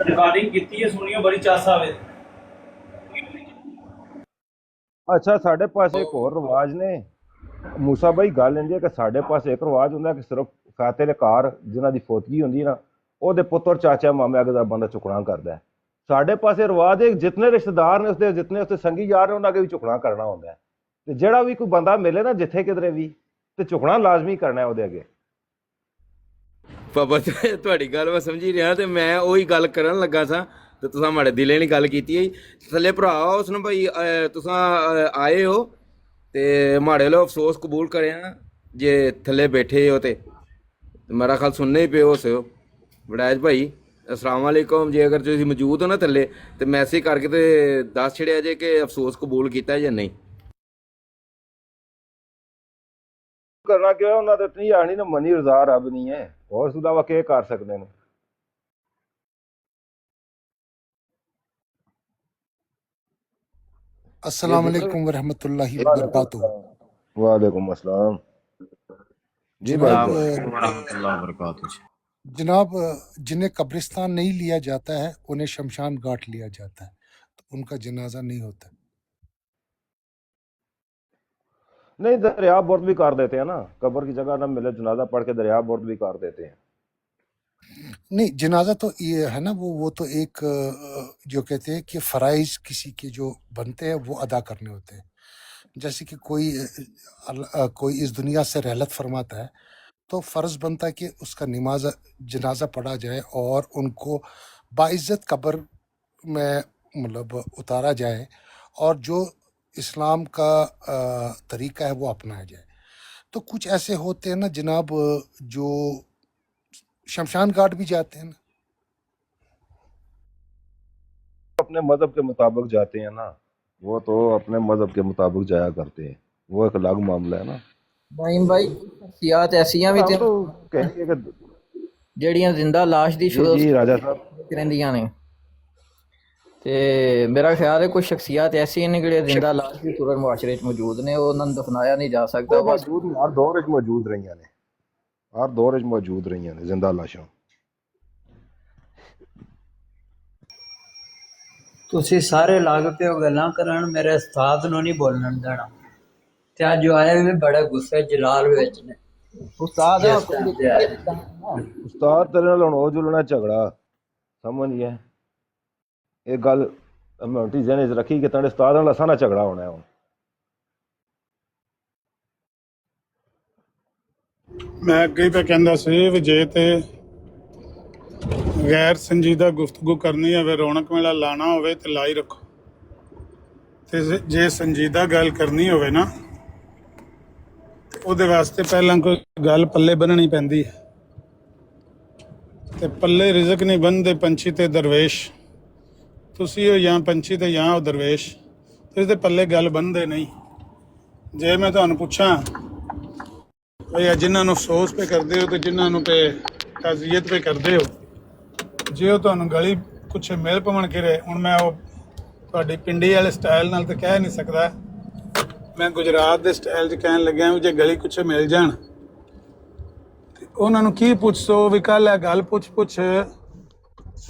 रिकॉर्डिंग की है, सुनियो बड़ी चास आवे। अच्छा साढ़े पास एक और रिवाज ने मूसा भाई, गल इंज है कि साढ़े पास एक रिवाज होंदा कि सिर्फ फाते दे घर जिन्हां दी फौतगी होंदी ना ओहदे पुत्तर चाचा मामे अगे दा बंदा चुकना करदा है। साढ़े पास रिवाज है जितने रिश्तेदार ने उसदे जितने उसदे संगी यार ने उन्हां अगे भी चुकना करना होंदा है ते जेड़ा भी कोई बंदा मिले ना जिथे किधरे भी ते चुकना लाजमी करना है ओहदे अगे। पापा ਤੁਹਾਡੀ ਗੱਲ ਮੈਂ ਸਮਝੀ ਰਿਹਾ ਤੇ ਮੈਂ ਉਹੀ ਗੱਲ ਕਰਨ ਲੱਗਾ ਸਾਂ ਤੇ ਤੁਸੀਂ ਮਾੜੇ ਦਿਲੇ ਨਹੀਂ ਗੱਲ ਕੀਤੀ ਹੈ ਥੱਲੇ ਭਰਾ ਉਸਨੂੰ ਭਾਈ ਤੁਸੀਂ ਆਏ ਹੋ ਤੇ ਮਾੜੇ ਲੋ ਅਫਸੋਸ ਕਬੂਲ ਕਰਿਆ ਜੇ ਥੱਲੇ ਬੈਠੇ ਹੋ ਤੇ ਮੇਰਾ ਖਿਆਲ ਸੁਣਨੇ ਹੀ ਪਿਓ ਹੋ ਵੜੈਜ ਭਾਈ। अस्सलाम वालेकुम। जे अगर ਤੁਸੀਂ ਮੌਜੂਦ ਹੋ ਨਾ ਥੱਲੇ ਤੇ ਮੈਸੇਜ ਕਰਕੇ ਤੇ ਦੱਸ ਛੜਿਆ ਜੇ ਕਿ ਅਫਸੋਸ ਕਬੂਲ ਕੀਤਾ ਜਾਂ ਨਹੀਂ। करना क्यों है उन्होंने इतनी आनी ना मनी रजा रब नहीं है और उस अलावा क्या कर सकते हैं। अस्सलाम वालेकुम वरहमतुल्लाहि वबरकातुहू। वालेकुम अस्सलाम जी भाई। जनाब जिन्हें कब्रिस्तान नहीं लिया जाता है उन्हें शमशान घाट लिया जाता है। तो उनका जनाजा नहीं होता। नहीं, दरिया बुर्द भी कर देते हैं ना, कब्र की जगह ना मिले जनाजा पढ़ के दरिया बुर्द भी कर देते हैं। नहीं, जनाजा तो ये है ना, वो तो एक जो कहते हैं कि फ़राइज़ किसी के जो बनते हैं वो अदा करने होते हैं। जैसे कि कोई इस दुनिया से रहलत फरमाता है तो फ़र्ज़ बनता है कि उसका जनाजा पढ़ा जाए और उनको बाइज़्ज़त कब्र में मतलब उतारा जाए और जो इस्लाम का तरीका है वो अपनाया जाए। तो कुछ ऐसे होते हैं ना जनाब जो शमशान घाट भी जाते हैं ना। अपने मजहब के मुताबिक जाते हैं ना, वो तो अपने मजहब के मुताबिक जाया करते हैं, वो एक अलग मामला है ना। भाई शख्सियत ऐसियां भी हम तो कहेंगे कि ਜਿਹੜੀਆਂ ਜ਼ਿੰਦਾ ਲਾਸ਼ ਦੀ जी राजा साहब ਰਹਿੰਦੀਆਂ ਨੇ ਤੇ ਮੇਰਾ ਖਿਆਲ ਹੈ ਕੁਝ ਸ਼ਖਸੀਅਤ ਐਸੀਆਂ ਨੇ ਜਿਹੜੀਆਂ ਜ਼ਿੰਦਾ ਲਾਸ਼ ਦੀ ਸੂਰਤ ਮੁਆਸ਼ਰੇ 'ਚ ਮੌਜੂਦ ਨੇ, ਉਹਨਾਂ ਨੂੰ ਦਫਨਾਇਆ ਨਹੀਂ ਜਾ ਸਕਦਾ। वो मौजूद नहीं, हर दौर च मौजूद रही ने, हर दौर च मौजूद रही ने जिंदा लाशां। ਤੁਸੀਂ ਸਾਰੇ ਲੱਗ ਪਿਓ ਗੱਲਾਂ ਕਰਨ, ਮੇਰੇ ਉਸਤਾਦ ਨੂੰ ਨਹੀਂ ਬੋਲਣ ਦੇਣਾ। ਤੇ ਅੱਜ ਜੋ ਆਏ ਵੀ ਬੜੇ ਗੁੱਸੇ ਜਲਾਲ ਵਿੱਚ ਨੇ। ਉਸਤਾਦ ਜਿਸ time ਤੇ ਆਏ। ਉਸਤਾਦ ਤੇਰੇ ਨਾਲ ਹੁਣ ਉਹ ਜੁਲਣਾ ਝਗੜਾ ਸਮਝ ਨਹੀਂ ਹੈ ਇਹ ਗੱਲ ਅਮੌਂਟੀ ਜਿਹਨੇ ਰੱਖੀ ਕਿ ਤੇਰੇ ਉਸਤਾਦ ਨਾਲ ਅਸਾਂ ਨਾਲ ਝਗੜਾ ਹੋਣਾ ਹੈ ਹੁਣ। ਮੈਂ ਅੱਗੇ ਤਾਂ ਕਹਿੰਦਾ ਸੀ ਵੀ ਜੇ ਤੇ ਗੈਰ ਸੰਜੀਦਾ ਗੁਫ਼ਤਗੂ ਕਰਨੀ ਹੋਵੇ, ਰੌਣਕ ਮੇਲਾ ਲਾਣਾ ਹੋਵੇ ਤੇ ਲਾਈ ਰੱਖੋ, ਤੇ ਜੇ ਸੰਜੀਦਾ ਗੱਲ ਕਰਨੀ ਹੋਵੇ ਨਾ ਉਹਦੇ ਵਾਸਤੇ ਪਹਿਲਾਂ ਕੋਈ ਗੱਲ ਪੱਲੇ ਬੰਨਣੀ ਪੈਂਦੀ ਹੈ, ਤੇ ਪੱਲੇ ਰਿਜ਼ਕ ਨਹੀਂ ਬੰਨਦੇ ਪੰਛੀ ਤੇ ਦਰਵੇਸ਼। ਤੁਸੀਂ ਹੋ ਜਾਂ ਪੰਛੀ ਤੇ ਜਾਂ ਉਹ ਦਰਵੇਸ਼, ਤੁਸੀਂ ਤੇ ਪੱਲੇ ਗੱਲ ਬੰਨਦੇ ਨਹੀਂ। ਜੇ ਮੈਂ ਤੁਹਾਨੂੰ ਪੁੱਛਾਂ ਭਈ ਜਿਨ੍ਹਾਂ ਨੂੰ ਅਫਸੋਸ ਪੇ ਕਰਦੇ ਹੋ ਤੇ ਜਿਨ੍ਹਾਂ ਨੂੰ ਪੇ ਤਾਜ਼ੀਅਤ ਪੇ ਕਰਦੇ ਹੋ, ਜੇ ਉਹ ਤੁਹਾਨੂੰ ਗਲੀ ਕੁਛ ਮਿਲ ਪਵਣ ਕਰੇ, ਹੁਣ ਮੈਂ ਉਹ ਤੁਹਾਡੀ ਪਿੰਡੀ ਵਾਲੇ ਸਟਾਈਲ ਨਾਲ ਤਾਂ ਕਹਿ ਨਹੀਂ ਸਕਦਾ, ਮੈਂ ਗੁਜਰਾਤ ਦੇ ਸਟਾਈਲ 'ਚ ਕਹਿਣ ਲੱਗਿਆ ਵੀ ਜੇ ਗਲੀ ਕੁਛ ਮਿਲ ਜਾਣ ਤੇ ਉਹਨਾਂ ਨੂੰ ਕੀ ਪੁੱਛੋ ਵੀ ਕੱਲ੍ਹ ਇਹ ਗੱਲ ਪੁੱਛ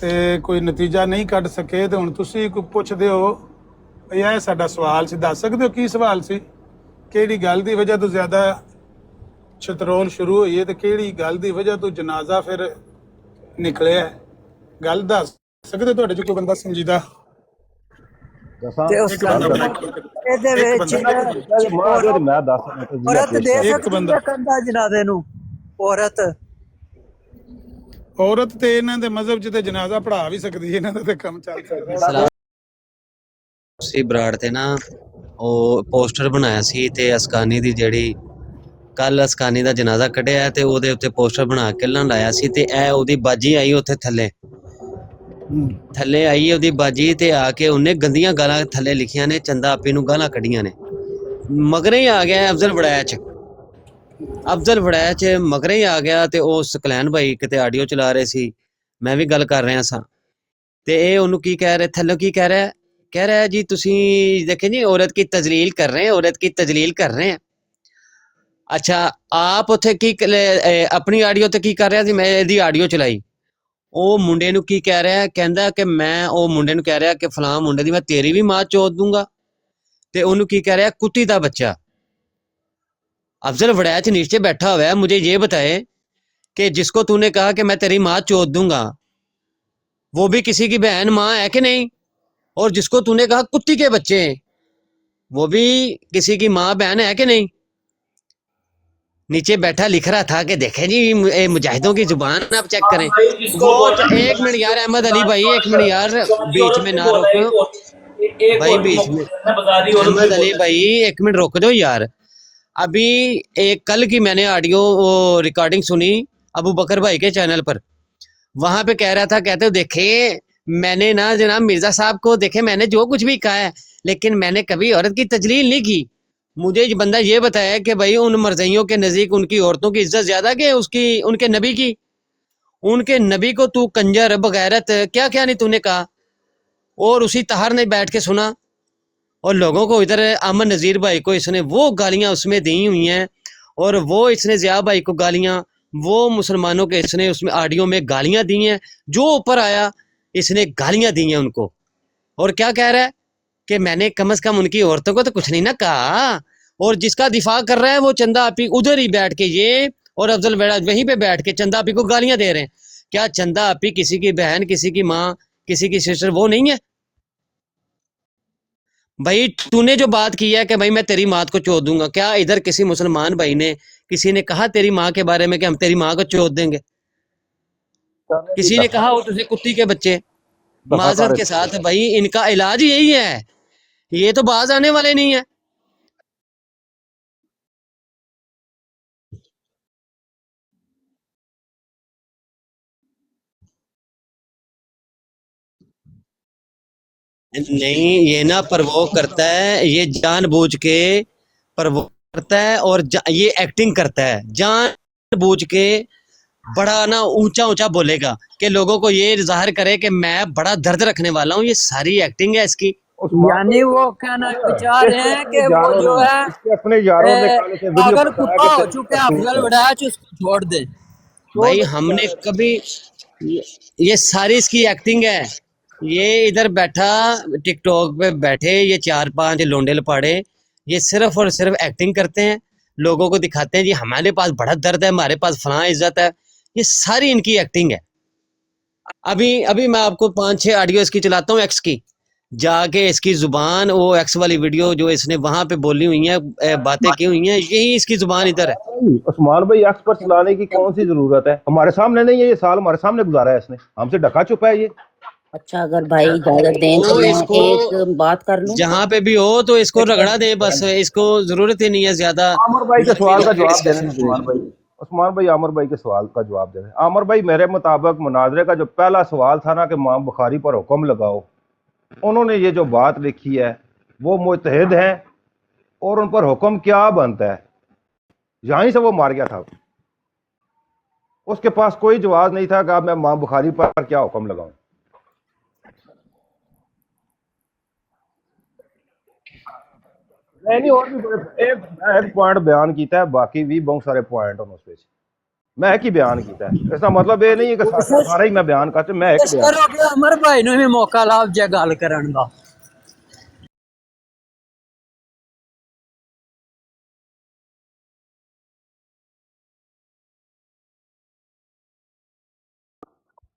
ਤੇ ਕੋਈ ਨਤੀਜਾ ਨਹੀਂ ਕੱਢ ਸਕੇ, ਤੇ ਹੁਣ ਤੁਸੀਂ ਕੋਈ ਪੁੱਛਦੇ ਹੋ ਭਈ ਇਹ ਸਾਡਾ ਸਵਾਲ ਸੀ, ਦੱਸ ਸਕਦੇ ਹੋ ਕੀ ਸਵਾਲ ਸੀ, ਕਿਹੜੀ ਗੱਲ ਦੀ ਵਜ੍ਹਾ ਤੋਂ ਜ਼ਿਆਦਾ ਛਤਰੋਲ ਸ਼ੁਰੂ ਹੋਈ ਹੈ ਤੇ ਕਿਹੜੀ ਗੱਲ ਦੀ ਵਜ੍ਹਾ ਤੋਂ ਜਨਾਜ਼ਾ ਫਿਰ ਨਿਕਲਿਆ, ਗੱਲ ਦੱਸ ਸਕਦੇ ਤੁਹਾਡੇ 'ਚ ਕੋਈ ਬੰਦਾ ਸੰਜੀਦਾ? ਤੇ ਉਸ ਇਹਦੇ ਵਿੱਚ ਮੈਂ ਦੱਸ ਔਰਤ ਦੇ ਸਕਦੀ ਹੈ ਕੰਧਾ ਜਨਾਜ਼ੇ ਨੂੰ? ਔਰਤ ਤੇ ਇਹਨਾਂ ਦੇ ਮਜ਼ਹਬ 'ਚ ਤੇ ਜਨਾਜ਼ਾ ਪੜ੍ਹਾ ਵੀ ਸਕਦੀ ਹੈ, ਇਹਨਾਂ ਦਾ ਤੇ ਕੰਮ ਚੱਲ ਸਕਦਾ। ਸੀ ਬਰਾੜ ਤੇ ਨਾ ਉਹ ਪੋਸਟਰ ਬਣਾਇਆ ਸੀ ਤੇ ਅਸਕਾਨੀ ਦੀ ਜਿਹੜੀ ਕੱਲ ਅਸਕਾਨੀ ਦਾ ਜਨਾਜ਼ਾ ਕੱਢਿਆ ਤੇ ਉਹਦੇ ਉੱਤੇ ਪੋਸਟਰ ਬਣਾ ਕੇ ਲਾਇਆ ਸੀ, ਤੇ ਇਹ ਉਹਦੀ ਬਾਜੀ ਆਈ ਉੱਥੇ ਥੱਲੇ ਆਈ ਉਹਦੀ ਬਾਜੀ ਤੇ ਆ ਕੇ ਉਹਨੇ ਗੰਦੀਆਂ ਗਾਲਾਂ ਥੱਲੇ ਲਿਖੀਆਂ ਨੇ, ਚੰਦਾ ਆਪੀ ਨੂੰ ਗਾਲਾਂ ਕੱਢੀਆਂ ਨੇ। ਮਗਰੇ ਹੀ ਆ ਗਿਆ ਅਫਜ਼ਲ ਵੜਾਇਆ ਚ ਮਗਰੇ ਹੀ ਆ ਗਿਆ, ਤੇ ਉਹ ਸਕਲੈਨ ਭਾਈ ਕਿਤੇ ਆਡੀਓ ਚਲਾ ਰਹੇ ਸੀ, ਮੈਂ ਵੀ ਗੱਲ ਕਰ ਰਿਹਾ ਸਾਂ, ਤੇ ਇਹ ਉਹਨੂੰ ਕੀ ਕਹਿ ਰਹੇ, ਥੱਲੇ ਕੀ ਕਹਿ ਰਿਹਾ ਜੀ ਤੁਸੀਂ ਦੇਖੇ ਜੀ औरत की तजलील कर रहे हैं। ਅੱਛਾ ਆਪ ਉੱਥੇ ਕੀ ਆਪਣੀ ਆਡੀਓ ਤੇ ਕੀ ਕਰ ਰਿਹਾ ਸੀ, ਮੈਂ ਇਹਦੀ ਆਡੀਓ ਚਲਾਈ, ਉਹ ਮੁੰਡੇ ਨੂੰ ਕੀ ਕਹਿ ਰਿਹਾ, ਕਹਿੰਦਾ ਕਿ ਮੈਂ ਉਹ ਮੁੰਡੇ ਨੂੰ ਕਹਿ ਰਿਹਾ ਕਿ ਫਲਾਂ ਮੁੰਡੇ ਦੀ ਮੈਂ ਤੇਰੀ ਵੀ ਮਾਂ ਚੋਦ ਦੂੰਗਾ, ਤੇ ਉਹਨੂੰ ਕੀ ਕਹਿ ਰਿਹਾ, ਕੁੱਤੀ ਦਾ ਬੱਚਾ। अफजल वड़ैच नीचे बैठा हुआ है, मुझे ये बताए कि जिसको तूने कहा कि मैं तेरी माँ चोद दूंगा वो भी किसी की बहन माँ है कि नहीं, और जिसको तूने कहा कुत्ती के बच्चे वो भी किसी की माँ बहन है कि नहीं। नीचे बैठा लिख रहा था कि देखें जी मुजाहिदों की जुबान आप चेक करें। वो एक मिनट यार अहमद अली भाई, एक मिनट यार बीच में ना रोको भाई, बीच में अहमद अली भाई एक मिनट रोक दो यार। अभी एक कल की मैंने ऑडियो रिकॉर्डिंग सुनी अबू बकर भाई के चैनल पर, वहां पे कह रहा था, कहते देखे मैंने ना जनाब मिर्जा साहब को देखे मैंने जो कुछ भी कहा है, लेकिन मैंने कभी औरत की तजलील नहीं की। मुझे बंदा ये बताया कि भाई उन मरज़इयों के नज़दीक उनकी औरतों की इज्जत ज्यादा कि उसकी उनके नबी की। उनके नबी को तू कंजर बगैरत क्या क्या नहीं तूने कहा, और उसी तहर ने बैठ के सुना, और लोगों को इधर अमन नज़ीर भाई को इसने वो गालियां उसमें दी हुई हैं, और वो इसने ज़िया भाई को गालियां, वो मुसलमानों के इसने उसमें ऑडियो में गालियां दी हैं, जो ऊपर आया इसने गालियां दी हैं उनको। اور کیا کہہ رہا ہے کہ میں نے کم از کم ان کی عورتوں کو تو کچھ نہیں نہ کہا، اور جس کا دفاع کر رہا ہے وہ چندہ آپی ادھر ہی بیٹھ کے یہ اور افضل ویڑا وہیں پہ بیٹھ کے چندہ آپی کو گالیاں دے رہے ہیں. کیا چندہ آپی کسی کی بہن، کسی کی ماں، کسی کی سسٹر وہ نہیں ہے؟ بھائی تو نے جو بات کی ہے کہ بھائی میں تیری ماں کو چوت دوں گا، کیا ادھر کسی مسلمان بھائی نے کسی نے کہا تیری ماں کے بارے میں کہ ہم تیری ماں کو چوت دیں گے؟ کسی نے کہا وہ تجھے کتی کے بچے؟ معذرت کے ساتھ بھائی ان کا علاج یہی ہے، یہ تو باز آنے والے نہیں ہیں. نہیں یہ نا پرووک کرتا ہے، یہ جان بوجھ کے پرووک کرتا ہے، اور یہ ایکٹنگ کرتا ہے جان بوجھ کے. بڑا نا اونچا اونچا بولے گا کہ لوگوں کو یہ ظاہر کرے کہ میں بڑا درد رکھنے والا ہوں. یہ ساری ایکٹنگ ہے اس کی. یعنی وہ کہنا چاہ اس رہے کے ہیں اپنے کہ وہ یاروں جو نے ہے اس کے اپنے یاروں نے کل سے ویڈیو اگر بتایا کتا کہ ہو تیری چکے کرتوت افضل ہے. وڑاچ اس کو چھوڑ دے. بھائی ہم نے کبھی، یہ ساری اس کی ایکٹنگ ہے. یہ ادھر بیٹھا ٹک ٹاک پہ بیٹھے یہ 4-5 لونڈے لپاڑے، یہ صرف اور صرف ایکٹنگ کرتے ہیں، لوگوں کو دکھاتے ہیں جی ہمارے پاس بڑا درد ہے، ہمارے پاس فلاں عزت ہے. یہ ساری ان کی ایکٹنگ ہے. ابھی میں آپ کو 5-6 آڈیو اس کی چلاتا ہوں ایکس کی، جا کے اس کی زبان، وہ ایکس والی ویڈیو جو اس نے وہاں پہ بولی ہوئی ہیں، باتیں کی ہوئی ہیں، یہی اس کی زبان ادھر ہے. عثمان بھائی ایکس پر چلانے کی کون سی ضرورت ہے؟ ہمارے سامنے نہیں ہے، یہ سال ہمارے سامنے گزارا ہے اس نے، ہم سے ڈکا چھپا ہے یہ. اچھا اگر بھائی اجازت دیں تو وہ میں اس کو ایک بات کر لوں. جہاں پہ بھی ہو تو اس کو رگڑا دے، بس اس کو ضرورت ہی نہیں ہے زیادہ. عامر بھائی کے سوال کا جواب دینے عثمان بھائی عامر بھائی کے سوال کا جواب دینے. عامر بھائی میرے مطابق مناظرے کا جو پہلا سوال تھا نا کہ امام بخاری پر حکم لگاؤ، انہوں نے یہ جو بات لکھی ہے وہ مجتہد ہیں اور ان پر حکم کیا بنتا ہے، یہیں سے وہ مار گیا تھا. اس کے پاس کوئی جواز نہیں تھا کہ اب میں امام بخاری پر کیا حکم لگاؤں. نہیں اور بھی ایک پوائنٹ بیان کیتا ہے، باقی بھی بہت سارے پوائنٹ ہیں اس پہ میں ایک ہی بیان کیتا ہے. اس کا مطلب یہ نہیں ہے کہ سارا ہی میں بیان کرتا، میں ایک بیان کرو کہ عمر بھائی نے بھی موقع لاؤ جے گل کرن دا.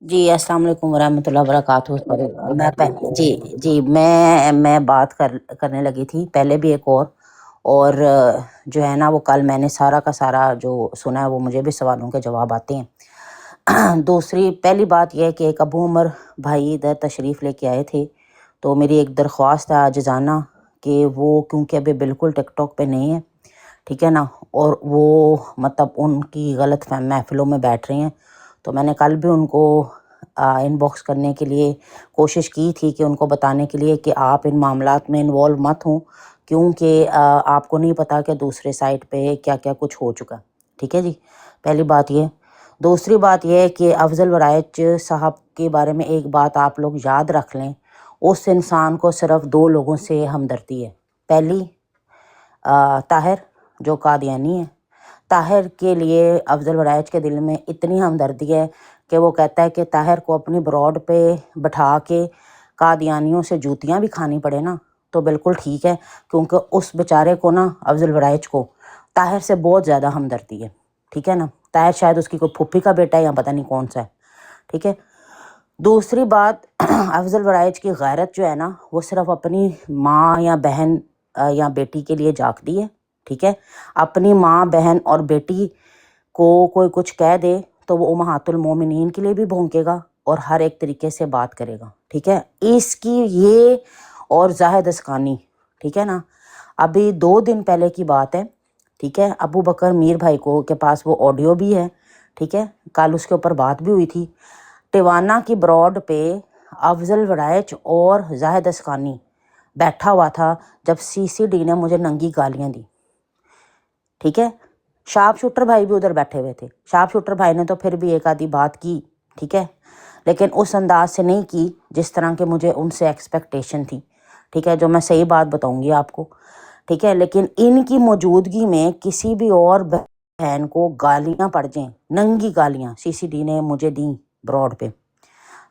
جی السلام علیکم ورحمۃ اللہ وبرکاتہ. جی میں بات کرنے لگی تھی پہلے بھی ایک اور جو ہے نا وہ کل میں نے سارا کا سارا جو سنا ہے وہ مجھے بھی سوالوں کے جواب آتے ہیں. پہلی بات یہ ہے کہ ایک ابو عمر بھائی ادھر تشریف لے کے آئے تھے، تو میری ایک درخواست ہے عاجزانہ کہ وہ کیونکہ ابھی بالکل ٹک ٹاک پہ نہیں ہے، ٹھیک ہے نا، اور وہ مطلب ان کی غلط محفلوں میں بیٹھ رہے ہیں. تو میں نے کل بھی ان کو ان باکس کرنے کے لیے کوشش کی تھی کہ ان کو بتانے کے لیے کہ آپ ان معاملات میں انوالو مت ہوں، کیونکہ آپ کو نہیں پتہ کہ دوسرے سائٹ پہ کیا کیا کچھ ہو چکا. ٹھیک ہے جی، پہلی بات یہ. دوسری بات یہ ہے کہ افضل ورائچ صاحب کے بارے میں ایک بات آپ لوگ یاد رکھ لیں، اس انسان کو صرف 2 لوگوں سے ہمدردی ہے. پہلی طاہر جو قادیانی ہے، طاہر کے لیے افضل ورائچ کے دل میں اتنی ہمدردی ہے کہ وہ کہتا ہے کہ طاہر کو اپنی براڈ پہ بٹھا کے قادیانیوں سے جوتیاں بھی کھانی پڑے نا تو بالکل ٹھیک ہے، کیونکہ اس بیچارے کو نا افضل ورائچ کو طاہر سے بہت زیادہ ہمدردی ہے. ٹھیک ہے نا، طاہر شاید اس کی کوئی پھوپھی کا بیٹا ہے یا پتہ نہیں کون سا ہے. ٹھیک ہے. دوسری بات، افضل ورائچ کی غیرت جو ہے نا وہ صرف اپنی ماں یا بہن یا بیٹی کے لیے جاگتی ہے. ٹھیک ہے، اپنی ماں بہن اور بیٹی کو کوئی کچھ کہہ دے تو وہ امہات المومنین کے لیے بھی بھونکے گا اور ہر ایک طریقے سے بات کرے گا. ٹھیک ہے، اس کی یہ اور زاہد اسقانی، ٹھیک ہے نا، ابھی 2 دن پہلے کی بات ہے. ٹھیک ہے، ابو بکر میر بھائی کو کے پاس وہ آڈیو بھی ہے. ٹھیک ہے، کل اس کے اوپر بات بھی ہوئی تھی. ٹیوانا کی براڈ پہ افضل ورائچ اور زاہد اسقانی بیٹھا ہوا تھا جب CCD نے مجھے ننگی گالیاں دی. ٹھیک ہے، شارپ شوٹر بھائی بھی ادھر بیٹھے ہوئے تھے. شارپ شوٹر بھائی نے تو پھر بھی ایک آدھی بات کی، ٹھیک ہے، لیکن اس انداز سے نہیں کی جس طرح کہ مجھے ان سے ایکسپیکٹیشن تھی. ٹھیک ہے، جو میں صحیح بات بتاؤں گی آپ کو. ٹھیک ہے، لیکن ان کی موجودگی میں کسی بھی اور بہن کو گالیاں پڑ جائیں، ننگی گالیاں CCD نے مجھے دیں براڈ پہ.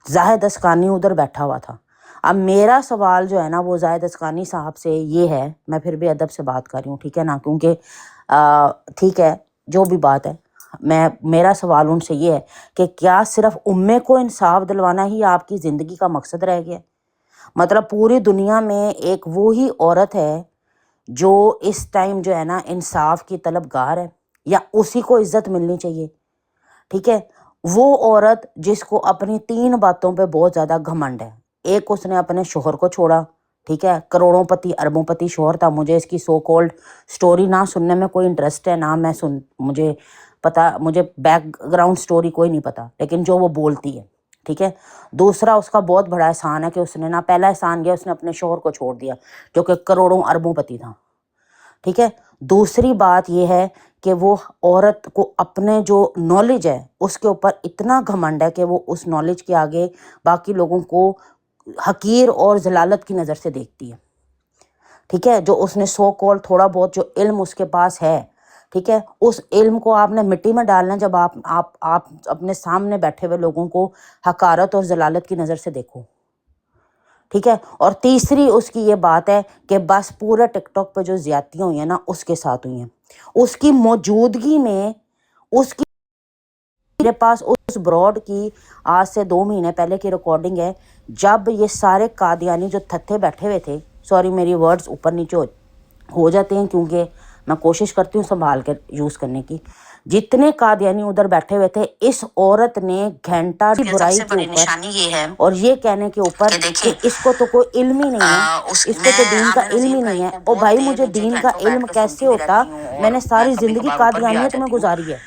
زاہد اسقانی ادھر بیٹھا ہوا تھا. اب میرا سوال جو ہے نا وہ زاہد اسکانی صاحب سے یہ ہے، میں پھر بھی ادب سے بات کر رہی ہوں، ٹھیک ہے نا، کیونکہ ٹھیک ہے جو بھی بات ہے، میرا سوال ان سے یہ ہے کہ کیا صرف امے کو انصاف دلوانا ہی آپ کی زندگی کا مقصد رہ گیا؟ مطلب پوری دنیا میں ایک وہی عورت ہے جو اس ٹائم جو ہے نا انصاف کی طلبگار ہے، یا اسی کو عزت ملنی چاہیے؟ ٹھیک ہے، وہ عورت جس کو اپنی 3 باتوں پہ بہت زیادہ گھمنڈ ہے. ایک، اس نے اپنے شوہر کو چھوڑا، ٹھیک ہے، کروڑوں پتی اربوں پتی شوہر تھا. مجھے اس کی سو کولڈ سٹوری نہ سننے میں کوئی انٹرسٹ ہے، نہ میں مجھے بیک گراؤنڈ سٹوری کوئی نہیں پتا، لیکن جو وہ بولتی ہے، ٹھیک ہے. دوسرا، اس کا بہت بڑا احسان ہے کہ اس نے پہلا احسان کیا، اس نے اپنے شوہر کو چھوڑ دیا جو کہ کروڑوں اربوں پتی تھا، ٹھیک ہے. دوسری بات یہ ہے کہ وہ عورت کو اپنے جو نالج ہے اس کے اوپر اتنا گھمنڈ ہے کہ وہ اس نالج کے آگے باقی لوگوں کو حقیر اور ذلالت کی نظر سے دیکھتی ہے، ٹھیک ہے. جو اس نے سو کال تھوڑا بہت جو علم اس کے پاس ہے، ٹھیک ہے، اس علم کو آپ نے مٹی میں ڈالنا ہے جب آپ اپنے سامنے بیٹھے ہوئے لوگوں کو حقارت اور ذلالت کی نظر سے دیکھو، ٹھیک ہے. اور تیسری اس کی یہ بات ہے کہ بس پورے ٹک ٹاک پہ جو زیادتیاں ہوئی ہیں نا اس کے ساتھ ہوئی ہیں، اس کی موجودگی میں میرے پاس اس براڈ کی آج سے 2 مہینے پہلے کی ریکارڈنگ ہے، جب یہ سارے قادیانی جو تھتے بیٹھے ہوئے تھے، سوری میری ورڈز اوپر نیچے ہو جاتے ہیں کیونکہ میں کوشش کرتی ہوں سنبھال کے یوز کرنے کی، جتنے قادیانی ادھر بیٹھے ہوئے تھے، اس عورت نے گھنٹہ برائی کے اوپر اور یہ کہنے کے اوپر کہ اس کو تو کوئی علم ہی نہیں ہے، اس کو تو دین کا علم ہی نہیں ہے. اور بھائی مجھے دین کا علم کیسے ہوتا؟ میں نے ساری زندگی قادیانیت میں گزاری ہے،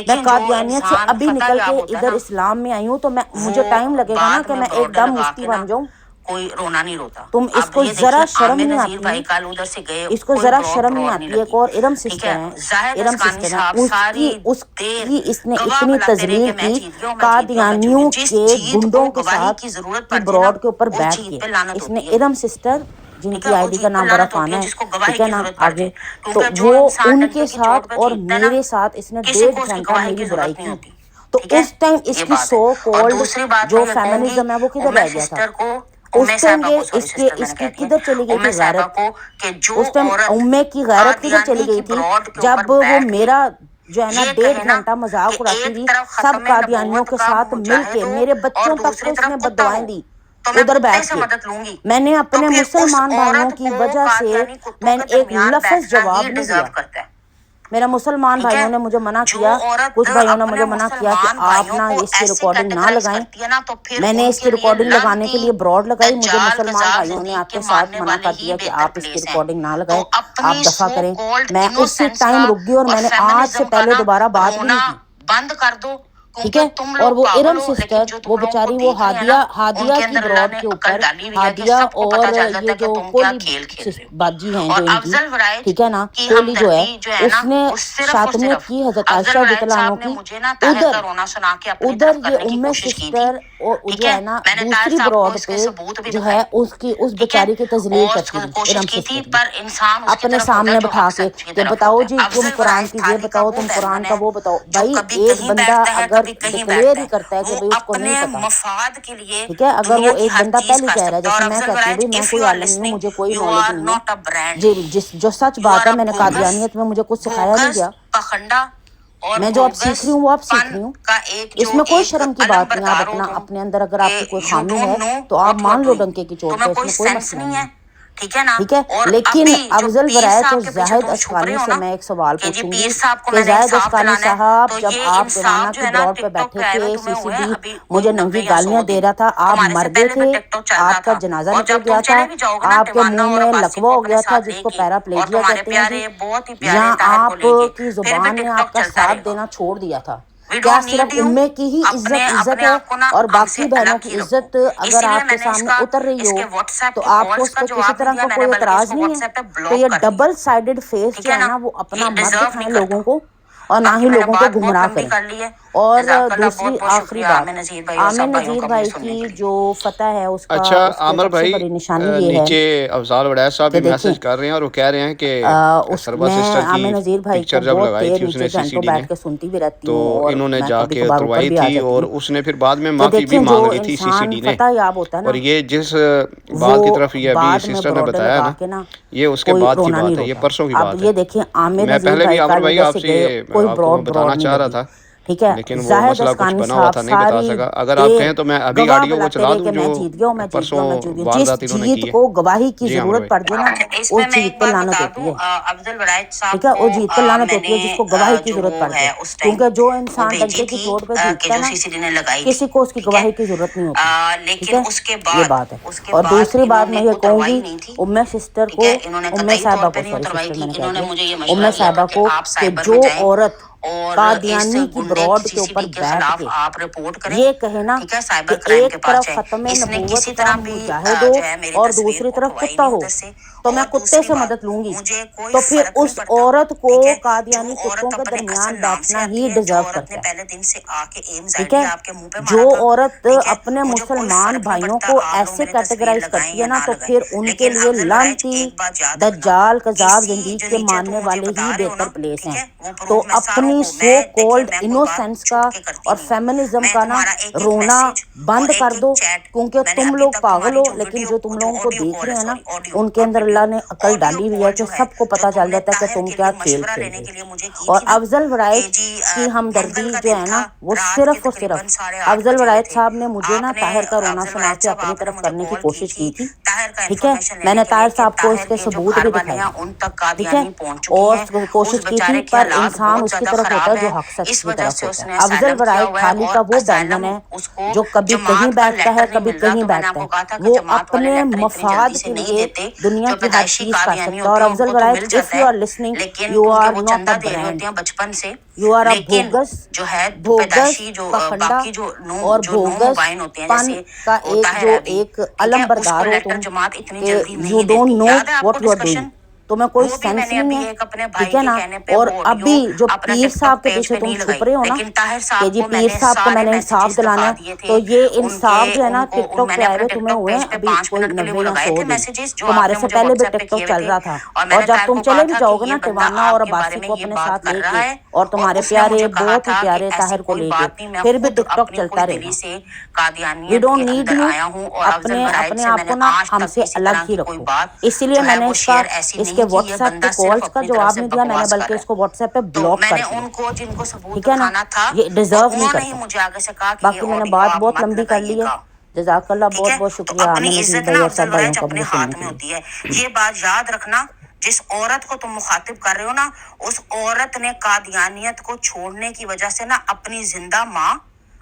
میں قادیانیت سے ابھی نکل کے ادھر اسلام میں آئی ہوں، تو مجھے ٹائم لگے گا نا کہ میں ایک دم مفتی بن جاؤں. کوئی رونا نہیں روتا. تم اس کو ذرا شرم نہیں آتی، اس کو ذرا شرم نہیں آتی. ایک اور ارم سسٹر ہیں، ارم سسٹر ہیں، اس کی اس نے اتنی تذلیل کی قادیانیوں کے گنڈوں کے ساتھ کہ براڈ کے اوپر بیٹھ کے اس نے ارم سسٹر، جن کی آئی ڈی کا نام برفان ہے، ٹھیک ہے نا، آگے تو وہ ان کے ساتھ اور میرے ساتھ اس نے 1.5 گھنٹہ میری برائی کی. تو اس ٹائم اس کی سو کولڈ جو فیمنزم ہے وہ کدھر رہ گیا تھا؟ اس ٹائم اس کی کدھر چلی گئی تھی غیرت؟ اس ٹائم امے کی غیرت کدھر چلی گئی تھی جب وہ میرا جو ہے نا 1.5 گھنٹہ مذاق اڑاتی تھی سب قادیانیوں کے ساتھ مل کے؟ میرے بچوں تک کو اس نے بددعائیں دی ادھر بیٹھ کے. میں نے اپنے مسلمان بھائیوں کی وجہ سے میں نے ایک لفظ جواب نہیں دیا. میرا مسلمان بھائیوں نے مجھے منع کیا، کچھ بھائیوں نے مجھے منع کیا کہ آپ نہ اس کی ریکارڈنگ نہ لگائیں. میں نے اس کی ریکارڈنگ لگانے کے لیے براڈ لگائی، مجھے مسلمان بھائیوں نے آپ کے ساتھ منع کر دیا کہ آپ اس کی ریکارڈنگ نہ لگائیں، آپ دفع کریں. میں اسی ٹائم رک گئی اور میں نے آج سے پہلے دوبارہ بات بھی نہیں کی. بند کر دو، ٹھیک ہے. اور وہ ارم سسٹر، وہ بیچاری وہ ہادیہ کی براڈ کے اوپر، ہادیہ اور یہ جو کولی باجی ہیں جو ان کی، ٹھیک ہے نا، کولی جو ہے، اس نے شاطمیت کی حضرت عائشہ رضی اللہ عنہ کی. ادھر یہ ام سسٹر اور جو ہے نا دوسری براڈ پہ جو ہے اس بیچاری کی تذلیل کرتی تھی ارم سسٹر اپنے سامنے بٹھا کے کہ بتاؤ جی تم قرآن کی یہ بتاؤ، تم قرآن کا وہ بتاؤ. بھائی ایک بندہ اگر ڈکلیئر ہی کرتا ہے کہ بھائی اس کو نہیں پتا، ٹھیک ہے، اگر وہ ایک بندہ پہلے کہہ رہا ہے، جیسے میں کہتی ہوں بھائی میں کوئی عالم نہیں ہوں، مجھے کوئی نالج نہیں ہے جی، جو سچ بات ہے، میں نے قادیانیت میں مجھے کچھ سکھایا نہیں گیا، میں جو اب سیکھ رہی ہوں وہ اب سیکھ رہی ہوں. اس میں کوئی شرم کی بات نہیں. آپ اپنے اندر اگر آپ کی کوئی خامی ہے تو آپ مان لو ڈنکے کی چوٹ پہ، اس میں کوئی مسئلہ نہیں ہے، ٹھیک ہے. لیکن افضل ورایت اور زاہد اسقانی سے میں ایک سوال پوچھوں گی کہ زاہد اسقانی صاحب جب آپ پیمانہ کی براڈ پہ بیٹھے تھے، CCD مجھے ننگی گالیاں دے رہا تھا، آپ مر گئے تھے، آپ کا جنازہ نکل گیا تھا، آپ کے منہ میں لقوہ ہو گیا تھا جس کو پیراپلیجیا کہتے ہیں جی، جہاں آپ کی زبان نے آپ کا ساتھ دینا چھوڑ دیا تھا. کیا صرف امے کی ہی عزت ہے اور باقی بہنوں کی عزت اگر آپ کے سامنے اتر رہی ہو تو آپ کو اس پہ کسی طرح کا کوئی اعتراض نہیں ہے؟ تو یہ ڈبل سائیڈڈ فیس جو ہے نا وہ اپنا مت دکھائیں لوگوں کو اور نہ ہی لوگوں کو گمراہ کریں. اور دوسری آخری بات عامر نذیر بھائی کی جو فتح ہے اس کا اچھا اس کی عامر سب سے بھائی بڑی نشانی یہ ہے نیچے افضال وڑیچ صاحب بھی کہ دیکھیں میسج کر رہے ہیں اور وہ کہہ رہے ہیں کہ سربا میں سسٹر عامر کی نذیر بھائی کو پکچر جب بہت لگائی دیر تھی اس نیچے نے سی سی گھنٹوں ڈی نے بیٹھ کے سنتی بھی رہتی تو ہوں اور انہوں نے میں جا کبھی کے کبھار اوپر اتروائی بھی آ تھی جاتی اور ہوں اس نے پھر بعد میں کہ معافی بھی دیکھیں جو مانگ لی تھی سی سی انسان ڈی نے. فتح یاب ہوتا ہے اور نا یہ جس بات کی وہ طرف یہ ابھی بعد میں سسٹر نے بروڈر بتایا لگا نا کے نا یہ اس کے کوئی بعد کی رونا نہیں بات ہے, یہ روتا. پرسوں کی اب بات ہے. یہ دیکھیں عامر میں نذیر پہلے بھی بھائی عامر کل بھائی ادھر آپ سے سے گئے یہ کوئی آپ کو میں براڈ بتانا نہیں چاہ رہا لگی, تھا ٹھیک ہے. لیکن وہ زاہد مسئلہ کچھ اسکانی بنا ہوا تھا, صاحب نہیں بتا ساری سکا. اگر آپ دیر کہیں تو میں ابھی گواہ آڈیو وہ بلاتے چلا رہے دوں کہ جو میں جیت گیا ہوں, میں جیت گیا پرسوں ہوں, میں جیت گیا ہوں. جس واردات انہوں نے جیت کی ہے. کو گواہی کی جی عامر ضرورت بھائی. پڑ جائے نا وہ جیت پہ لعنت ہوتی ہے, ٹھیک ہے. وہ جیت پہ لعنت ہوتی ہے جس کو گواہی کی ضرورت پڑ جائے, کیونکہ جو انسان ڈنکے کی چوٹ پہ جیتتا ہے نا کسی کو اس کی گواہی کی ضرورت نہیں ہوتی, ٹھیک ہے. یہ بات ہے. اور دوسری بات میں یہ کہوں گی ام سسٹر کو, ام صاحبہ کو, سوری سسٹر میں نے کہہ دیا, ام صاحبہ کو, کہ جو عورت قادیانی کی براڈ کے اوپر بیٹھ کے یہ کہے نا کہ ایک طرف ختم نبوت کا مجاہد ہو اور دوسری طرف کتا ہو تو میں کتے سے مدد لوں گی, تو پھر اس عورت کو قادیانی کتوں کے درمیان بیٹھنا ہی ڈیزرو کرتا ہے, ٹھیک ہے. جو عورت اپنے مسلمان بھائیوں کو ایسے کیٹیگرائز کرتی ہے نا تو پھر ان کے لیے لعنتی دجال کذاب زندیق کے ماننے والے ہی بہتر پلیس ہیں. تو اپنی سو کولڈ انوسینس کا اور فیمنزم کا نا رونا بند کر دو, کیونکہ تم لوگ پاگل ہو, لیکن جو تم لوگوں کو دیکھ رہے ہیں نا ان کے اندر اللہ نے عقل ڈالی ہوئی ہے کہ سب کو پتہ چل جاتا ہے کہ تم کیا کھیل کھیل رہے ہو. اور افضل ورائچ کی ہمدردی جو ہے نا وہ صرف اور صرف افضل ورائچ صاحب نے مجھے نا طاہر کا رونا سنا کے اپنی طرف کرنے کی کوشش کی تھی, ٹھیک ہے. میں نے طاہر صاحب کو اس کے ثبوت بھی دکھائے, ٹھیک ہے, اور کوشش کی تھی, پر انسان اس کی طرف ہوتا ہے جو حق سچ کی طرف ہوتا ہے. افضل ورائچ خالی کا وہ بینگن ہے جو کبھی کہیں بیٹھتا ہے کبھی کہیں بیٹھتا ہے, وہ اپنے مفاد کے لیے دنیا کی ہر چیز کر سکتا ہے. اور افضل Warraich if you are listening you are not a brand, you are a بھوگس پخنڈا اور بھوگس پن کا ایک علم بردار ہو تم کہ you don't know what you are doing. تمہیں کوئی سینس نہیں ہے, ٹھیک ہے نا. اور ابھی جو پیر صاحب کے پیچھے تم چھپ رہے ہو نا کہ جی پیر صاحب کو میں نے انصاف دلانا ہے, تو یہ انصاف جو ہے نا ٹک ٹاک پہ آئے ہوئے تمہیں ہوئے ہیں ابھی کوئی 90 یا 100 دن, تمہارے سے پہلے بھی ٹک ٹاک چل رہا تھا. اور جب تم چلے بھی جاؤ گے نا ٹیوانا اور عباسی کو اپنے ساتھ لے کے اور تمہارے پیارے بہت ہی پیارے طاہر کو لے کے, پھر بھی ٹک ٹاک چلتا رہے گا. وی ڈونٹ نیڈ یو, اپنے آپ کو نا ہم سے الگ ہی رکھو. اسی لیے میں نے اس کے واٹس ایپ پہ کالز کا جواب نہیں دیا, میں نے بلکہ اس کو واٹس ایپ پہ بلاک کر دیا, ٹھیک ہے نا. یہ ڈیزرو نہیں کرتا. باقی میں نے بات بہت لمبی کر لی ہے. جزاک اللہ, بہت بہت شکریہ عامر نذیر بھائی اور سب بھائیوں کا مجھے سننے کے لیے. یہ بات یاد رکھنا, جس عورت کو تم مخاطب کر رہے ہو نا اس عورت نے قادیانیت کو چھوڑنے کی وجہ سے نا اپنی زندہ ماں,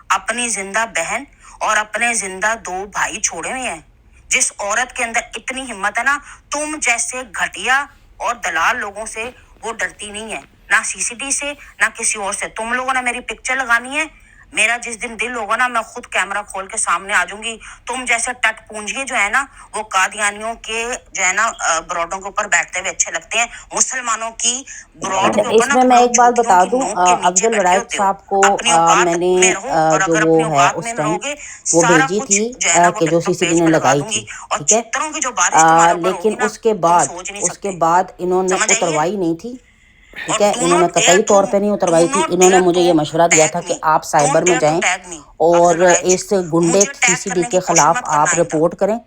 اپنی زندہ بہن اور اپنے زندہ 2 بھائی چھوڑے ہوئے ہیں. جس عورت کے اندر اتنی ہمت ہے نا, تم جیسے گھٹیا اور دلال لوگوں سے وہ ڈرتی نہیں ہے, نہ سی سی ٹی سے نہ کسی اور سے. تم لوگوں نے میری پکچر لگانی ہے, میرا جس دن دل ہوگا نا میں خود کیمرہ کھول کے سامنے آ جاؤں گی. تم جیسے ٹٹ پونجیے جو ہے نا وہ قادیانیوں کے جو ہے نا براڈوں کے اوپر بیٹھتے ہوئے اچھے لگتے ہیں. مسلمانوں کی براڈ کے اوپر اس نا میں تم میں لوگ ایک بات جوتیوں بتا کی دوں, نوک کے نیچے افضل بیٹھے ورائچ ہوتے ہو. صاحب کو اپنی اوقات میں نے میں رہو, اور جو اگر وہ اپنی ہے اوقات اس میں ٹائم رہو گے وہ سارا بھیجی کچھ تھی جو ہے نا وہ کہ جو ٹک سی ٹاک سی ڈی پیج نے پہ لگا لگائی دوں تھی, گی, اور ٹھیک ہے. چتروں کی جو بارش تمہارے اوپر ہوگی لیکن نا اس کے تم بعد سوچ نہیں اس کے سکتے. بعد انہوں نے سمجھ آئیے, اتروائی نہیں تھی, ٹھیک اور ہے. ڈو انہوں نے ناٹ ڈیئر قطعی ٹو طور پہ نہیں اتروائی تھی. انہوں نے مجھے یہ مشورہ دیا تھا کہ آپ سائبر میں جائیں اور اس گنڈے سی سی ڈی کے خلاف آپ رپورٹ کریں,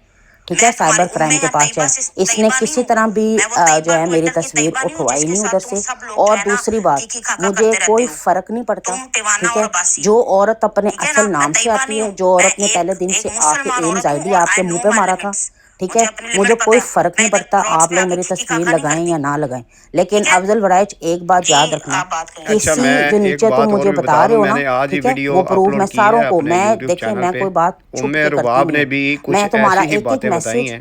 ٹھیک ہے, سائبر کرائم کے پاس جائیں. اس نے کسی طرح بھی جو ہے میری تصویر اٹھوائی نہیں ادھر سے. اور دوسری بات, مجھے کوئی فرق نہیں پڑتا, ٹھیک ہے. جو عورت اپنے اصل نام سے آتی ہے, جو عورت نے پہلے دن سے آ کے ایمز آئی ڈی آپ کے منہ پہ مارا تھا, ٹھیک ہے, مجھے کوئی فرق نہیں پڑتا آپ لوگ میری تصویر لگائیں یا نہ لگائیں. لیکن افضل ورائچ ایک بات یاد رکھنا, اچھا کسی میں جو ایک نیچے تم بات اور مجھے بھی بتا بتا رہے دوں, ہو میں نا, نے آج ہی ٹھیک ہے, ویڈیو وہ پروف میں اپلوڈ کی ساروں ہے کو, اپنے میں یوٹیوب دیکھیں چینل میں پہ. کوئی بات چھپ ام کے کرتی رباب نہیں نے ہوں, بھی میں کچھ تمہارا ایسی ہی ایک ایک باتیں بتائی میسج ہیں.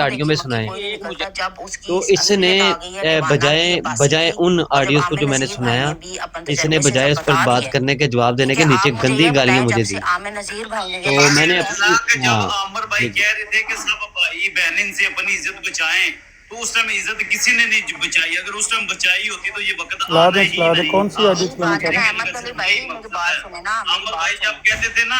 ऑडियो में सुनाए। कोई नहीं निकलता जब उसकी तो इसने बजाय उन ऑडियोज को जो मैंने सुनाया, इसने बजाय उस पर बात करने के जवाब देने के नीचे गंदी गालियां मुझे दी। तो मैंने आमिर भाई कह रहे थे कि सब भाई बहन से अपनी इज्जत बचाएं, तो उस टाइम इज्जत किसी ने नहीं बचाई। अगर उस टाइम बचाई होती तो ये वक्त आना ही नहीं। कौन सी ऑडियो अहमद अली भाई मेरी बात सुने ना, मेरी बात भाई जब कहते थे ना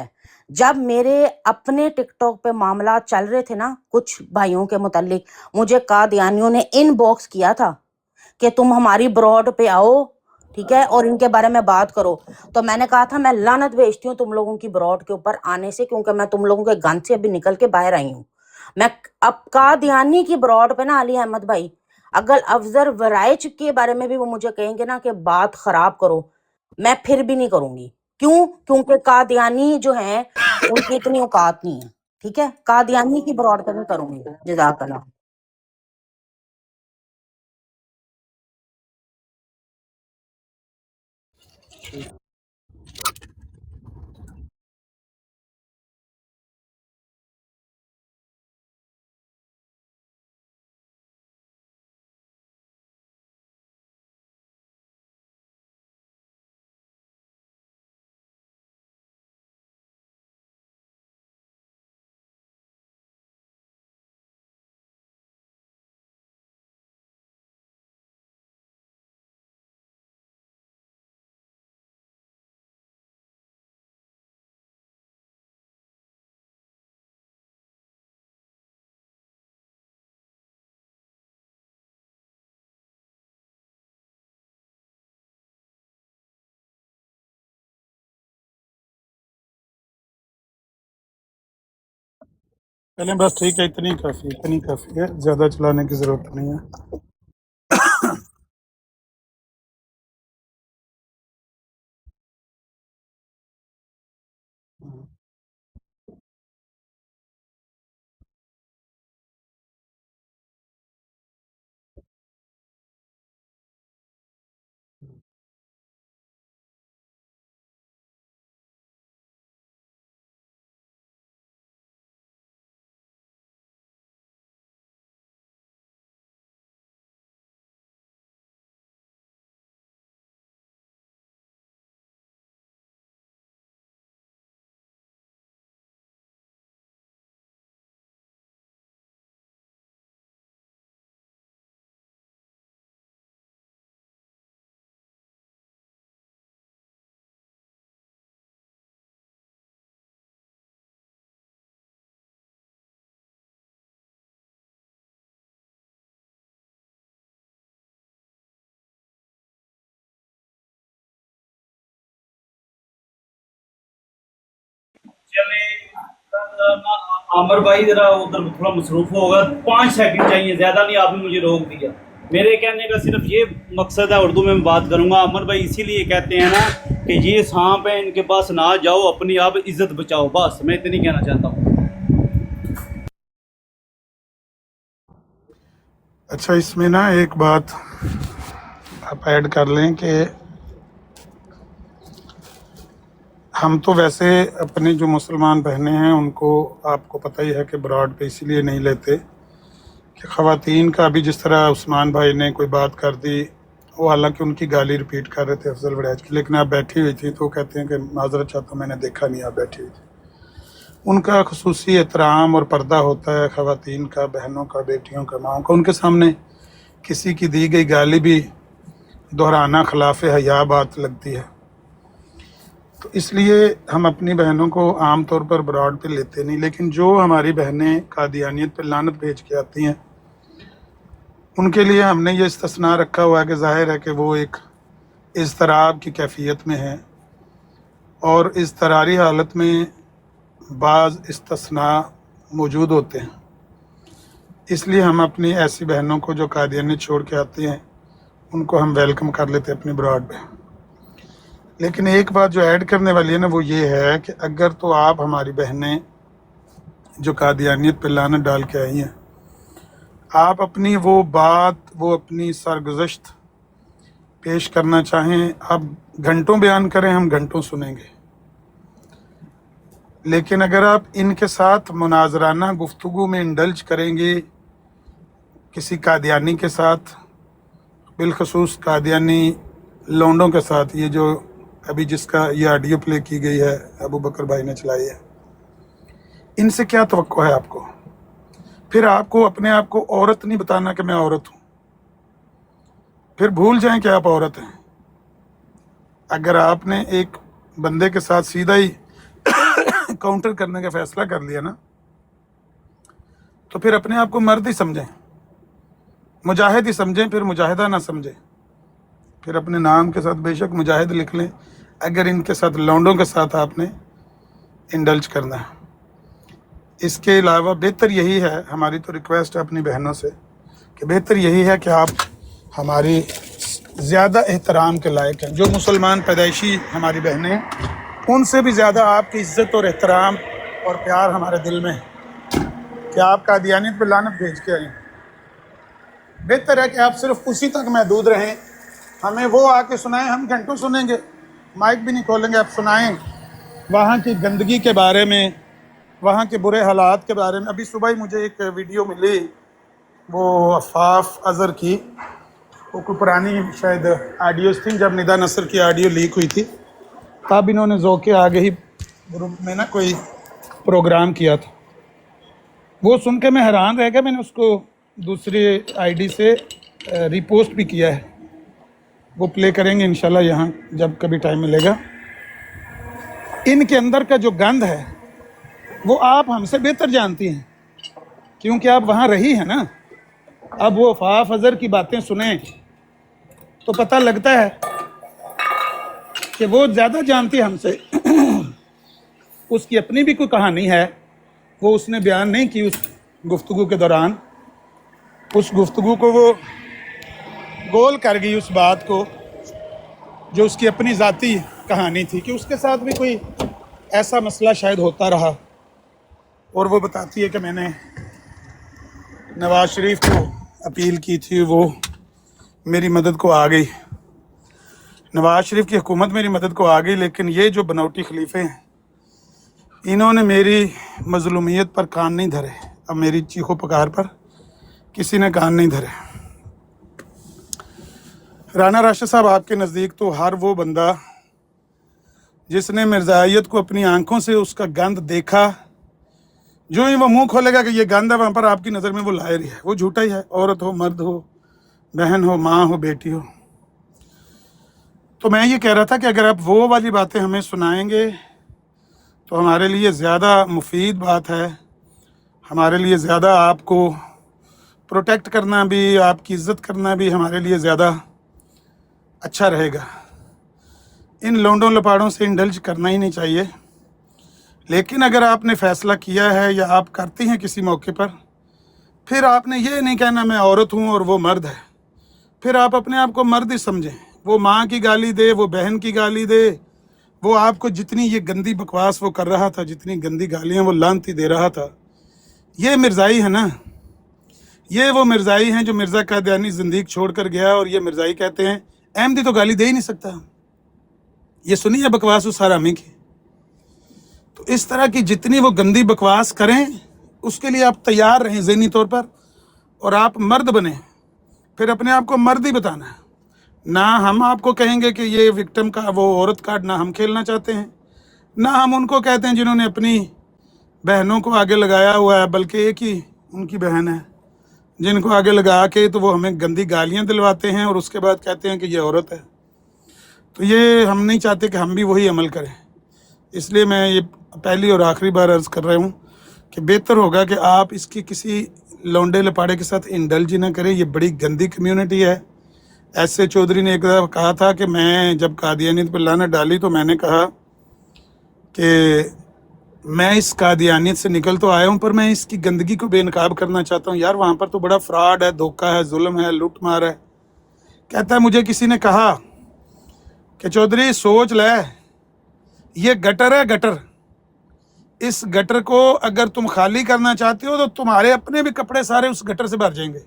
है, जब मेरे अपने टिकटॉक पे मामला चल रहे थे ना कुछ भाइयों के मुतालिक, मुझे कादियानियों ने इनबॉक्स किया था कि तुम हमारी ब्रॉड पे आओ, ठीक है, और इनके बारे में बात करो। तो मैंने कहा था मैं लानत भेजती हूँ तुम लोगों की ब्रॉड के ऊपर आने से, क्योंकि मैं तुम लोगों के गन से अभी निकल के बाहर आई हूँ। मैं अब कादियानी की ब्रॉड पे ना अली अहमद भाई, अगर अफजर वराइच के बारे में भी वो मुझे कहेंगे ना कि बात खराब करो, मैं फिर भी नहीं करूंगी। क्यों? क्योंकि कादियानी जो है उनकी इतनी औकात नहीं है, ठीक है। कादियानी की ब्रॉड पे मैं करूंगी। जज़ाकल्लाह। चलें बस ठीक है, इतनी काफ़ी है, ज़्यादा चलाने की ज़रूरत नहीं है। आमर भाई जरा उधर थोड़ा मसरूफ होगा, 5 सेकंड चाहिए, ज्यादा नहीं, आपने मुझे रोक दिया। मेरे कहने का सिर्फ ये मकसद है, उर्दू में बात करूंगा। अमर भाई इसीलिए कहते हैं ना कि ये सांप है, इनके पास ना जाओ, अपनी आप इज्जत बचाओ, बस मैं इतनी कहना चाहता हूँ। अच्छा, इसमें ना एक बात आप ऐड कर लें कि हम तो वैसे अपने जो मुसलमान बहनें हैं उनको आपको पता ही है कि ब्रॉड पे इसीलिए नहीं लेते कि ख़वातीन का भी जिस तरह उस्मान भाई ने कोई बात कर दी, वो हालांकि उनकी गाली रिपीट कर रहे थे अफजल वड़ैच की, लेकिन आप बैठी हुई थी तो कहते हैं कि माजरत चाहता हूँ मैंने देखा नहीं आप बैठी हुई थी। उनका खुसूसी एहतराम और पर्दा होता है ख़वातीन का, बहनों का, बेटियों का, माँओं का। उनके सामने किसी की दी गई गाली भी दोहराना खिलाफ हया बात लगती है। तो इसलिए हम अपनी बहनों को आम तौर पर ब्रॉड पे लेते नहीं, लेकिन जो हमारी बहनें कादियानियत पे लानत भेज के आती हैं उनके लिए हमने ये इस्तिस्ना रखा हुआ है कि ज़ाहिर है कि वो एक इज़्तिराब की कैफियत में है, और इज़्तिरारी हालत में बाज़ इस्तिस्ना मौजूद होते हैं। इसलिए हम अपनी ऐसी बहनों को जो कादियानियत छोड़ के आती हैं उनको हम वेलकम कर लेते हैं अपनी ब्रॉड पे। लेकिन एक बात जो ऐड करने वाली है ना, वो ये है कि अगर तो आप हमारी बहनें जो कादियानियत पे लानत डाल के आई हैं, आप अपनी वो बात, वो अपनी सरगुज़श्त पेश करना चाहें, आप घंटों बयान करें, हम घंटों सुनेंगे। लेकिन अगर आप इनके साथ मुनाजराना गुफ्तगू में इंडल्ज करेंगे किसी कादियानी के साथ, बिलखसूस कादियानी लौंडों के साथ, ये जो अभी जिसका ये ऑडियो प्ले की गई है अबू बकर भाई ने चलाई है, इनसे क्या तवक्को है आपको? फिर आपको अपने आप को औरत नहीं बताना कि मैं औरत हूँ, फिर भूल जाएं कि आप औरत हैं। अगर आपने एक बंदे के साथ सीधा ही काउंटर करने का फैसला कर लिया ना, तो फिर अपने आप को मर्द ही समझें, मुजाहिद ही समझें, फिर मुजाहिदा ना समझें। फिर अपने नाम के साथ बेशक मुजाहिद लिख लें, अगर इनके साथ लौंडों के साथ आपने इंडल्ज करना है। इसके अलावा बेहतर यही है, हमारी तो रिक्वेस्ट है अपनी बहनों से कि बेहतर यही है कि आप हमारी ज़्यादा एहतराम के लायक हैं। जो मुसलमान पैदाइशी हमारी बहनें हैं उनसे भी ज़्यादा आपकी इज़्ज़त और एहतराम और प्यार हमारे दिल में है कि आप कादियानियत पे लानत भेज के आए। बेहतर है कि आप सिर्फ उसी तक महदूद रहें, हमें वो आके सुनाएं, हम घंटों सुनेंगे, माइक भी नहीं खोलेंगे, आप सुनाएं वहाँ की गंदगी के बारे में, वहाँ के बुरे हालात के बारे में। अभी सुबह ही मुझे एक वीडियो मिली, वो अफ़ाफ अज़हर की, वो कोई पुरानी शायद ऑडियोज़ थी जब निदा नसर की ऑडियो लीक हुई थी, तब इन्होंने ज़ोके आगे ही ग्रुप में ना कोई प्रोग्राम किया था। वो सुन के मैं हैरान रह गया, मैंने उसको दूसरी आईडी से रिपोस्ट भी किया है, वो प्ले करेंगे इंशाल्लाह यहाँ जब कभी टाइम मिलेगा। इनके अंदर का जो गंद है वो आप हमसे बेहतर जानती हैं, क्योंकि आप वहाँ रही हैं ना। अब वो अफ़ाफ अज़हर की बातें सुने तो पता लगता है कि वो ज़्यादा जानती है हमसे। उसकी अपनी भी कोई कहानी है, وہ اس نے بیان نہیں کی اس گفتگو کے دوران. اس گفتگو کو وہ گول کر گئی اس بات کو جو اس کی اپنی ذاتی کہانی تھی کہ اس کے ساتھ بھی کوئی ایسا مسئلہ شاید ہوتا رہا. اور وہ بتاتی ہے کہ میں نے نواز شریف کو اپیل کی تھی، وہ میری مدد کو آ گئی. نواز شریف کی حکومت میری مدد کو آ گئی، لیکن یہ جو بنوٹی خلیفے ہیں انہوں نے میری مظلومیت پر کان نہیں دھرے. اب میری چیخو پکار پر کسی نے کان نہیں دھرے. رانا راشد صاحب، آپ کے نزدیک تو ہر وہ بندہ جس نے مرزائیت کو اپنی آنکھوں سے اس کا گند دیکھا، جو ہی وہ منہ کھولے گا کہ یہ گند ہے، وہاں پر آپ کی نظر میں وہ لاہر ہی ہے، وہ جھوٹا ہی ہے، عورت ہو، مرد ہو، بہن ہو، ماں ہو، بیٹی ہو. تو میں یہ کہہ رہا تھا کہ اگر آپ وہ والی باتیں ہمیں سنائیں گے تو ہمارے لیے زیادہ مفید بات ہے، ہمارے لیے زیادہ آپ کو پروٹیکٹ کرنا بھی، آپ کی عزت کرنا بھی ہمارے لیے زیادہ اچھا رہے گا. ان لونڈوں لپاڑوں سے انڈلج کرنا ہی نہیں چاہیے. لیکن اگر آپ نے فیصلہ کیا ہے یا آپ کرتی ہیں کسی موقع پر، پھر آپ نے یہ نہیں کہنا میں عورت ہوں اور وہ مرد ہے. پھر آپ اپنے آپ کو مرد ہی سمجھیں. وہ ماں کی گالی دے، وہ بہن کی گالی دے، وہ آپ کو جتنی یہ گندی بکواس وہ کر رہا تھا، جتنی گندی گالیاں وہ لانتی دے رہا تھا، یہ مرزائی ہے نا. یہ وہ مرزائی ہیں جو مرزا قادیانی زندگی چھوڑ کر گیا، اور یہ مرزائی کہتے ہیں احمدی تو گالی دے ہی نہیں سکتا. یہ سنی ہے بکواس اس حرامی کی. تو اس طرح کی جتنی وہ گندی بکواس کریں اس کے لیے آپ تیار رہیں ذہنی طور پر، اور آپ مرد بنیں. پھر اپنے آپ کو مرد ہی بتانا ہے. نہ ہم آپ کو کہیں گے کہ یہ وکٹم کا وہ عورت کارڈ نہ ہم کھیلنا چاہتے ہیں، نہ ہم ان کو کہتے ہیں جنہوں نے اپنی بہنوں کو آگے لگایا ہوا ہے، بلکہ ایک ہی ان کی بہن ہے جن کو آگے لگا کے تو وہ ہمیں گندی گالیاں دلواتے ہیں اور اس کے بعد کہتے ہیں کہ یہ عورت ہے. تو یہ ہم نہیں چاہتے کہ ہم بھی وہی عمل کریں. اس لیے میں یہ پہلی اور آخری بار عرض کر رہا ہوں کہ بہتر ہوگا کہ آپ اس کی کسی لونڈے لپاڑے کے ساتھ انڈلج نہ کریں. یہ بڑی گندی کمیونٹی ہے. ایس اے چودھری نے ایک دفعہ کہا تھا کہ میں جب قادیانیت پہ لعنت ڈالی تو میں نے کہا کہ میں اس قادیانیت سے نکل تو آیا ہوں، پر میں اس کی گندگی کو بے نقاب کرنا چاہتا ہوں. یار وہاں پر تو بڑا فراڈ ہے، دھوکہ ہے، ظلم ہے، لوٹ مار ہے. کہتا ہے مجھے کسی نے کہا کہ چودھری سوچ لے، یہ گٹر ہے، گٹر. اس گٹر کو اگر تم خالی کرنا چاہتے ہو تو تمہارے اپنے بھی کپڑے سارے اس گٹر سے بھر جائیں گے،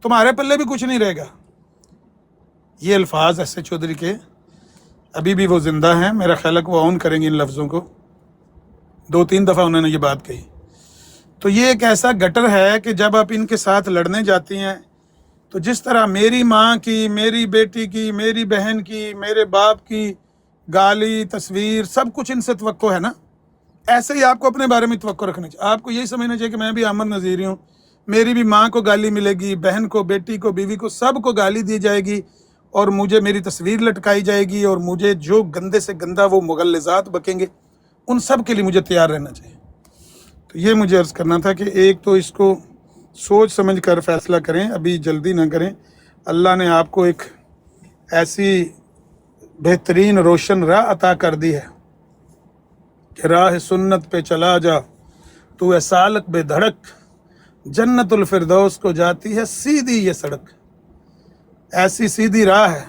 تمہارے پلے بھی کچھ نہیں رہے گا. یہ الفاظ ایس اے چودھری کے ابھی بھی وہ زندہ ہیں. میرا خیال ہے کہ وہ آن کریں گے ان لفظوں کو. 2-3 دفعہ انہوں نے یہ بات کہی. تو یہ ایک ایسا گٹر ہے کہ جب آپ ان کے ساتھ لڑنے جاتی ہیں تو جس طرح میری ماں کی، میری بیٹی کی، میری بہن کی، میرے باپ کی گالی، تصویر، سب کچھ ان سے توقع ہے نا، ایسے ہی آپ کو اپنے بارے میں توقع رکھنا چاہیے. آپ کو یہی سمجھنا چاہیے کہ میں بھی احمد نذیری ہوں، میری بھی ماں کو گالی ملے گی، بہن کو، بیٹی کو، بیوی کو، سب کو گالی دی جائے گی، اور مجھے میری تصویر لٹکائی جائے گی، اور مجھے جو گندے سے گندہ وہ مغلظات بکیں گے ان سب کے لیے مجھے تیار رہنا چاہیے. تو یہ مجھے عرض کرنا تھا کہ ایک تو اس کو سوچ سمجھ کر فیصلہ کریں، ابھی جلدی نہ کریں. اللہ نے آپ کو ایک ایسی بہترین روشن راہ عطا کر دی ہے کہ راہ سنت پہ چلا جا تو اے سالک بے دھڑک، جنت الفردوس کو جاتی ہے سیدھی یہ سڑک. ایسی سیدھی راہ ہے.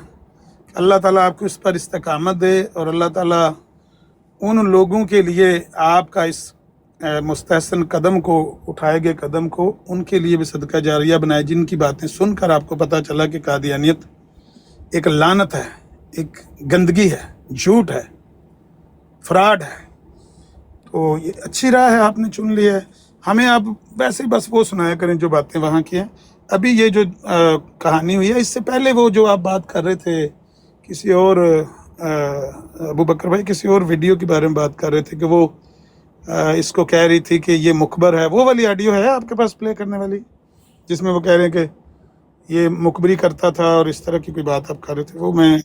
اللہ تعالیٰ آپ کو اس پر استقامت دے، اور اللہ تعالیٰ ان لوگوں کے لیے آپ کا اس مستحسن قدم کو، اٹھائے گئے قدم کو، ان کے لیے بھی صدقہ جاریہ بنائے، جن کی باتیں سن کر آپ کو پتہ چلا کہ قادیانیت ایک لعنت ہے، ایک گندگی ہے، جھوٹ ہے، فراڈ ہے. تو یہ اچھی راہ ہے، آپ نے چن لی ہے. ہمیں آپ ویسے بس وہ سنایا کریں جو باتیں وہاں کی ہیں. ابھی یہ جو کہانی ہوئی ہے، اس سے پہلے وہ جو آپ بات کر رہے تھے کسی اور ابو بکر بھائی کسی اور ویڈیو کے بارے میں بات کر رہے تھے کہ وہ اس کو کہہ رہی تھی کہ یہ مخبر ہے. وہ والی آڈیو ہے آپ کے پاس پلے کرنے والی، جس میں وہ کہہ رہے ہیں کہ یہ مخبری کرتا تھا اور اس طرح کی کوئی بات آپ کر رہے تھے؟ وہ میں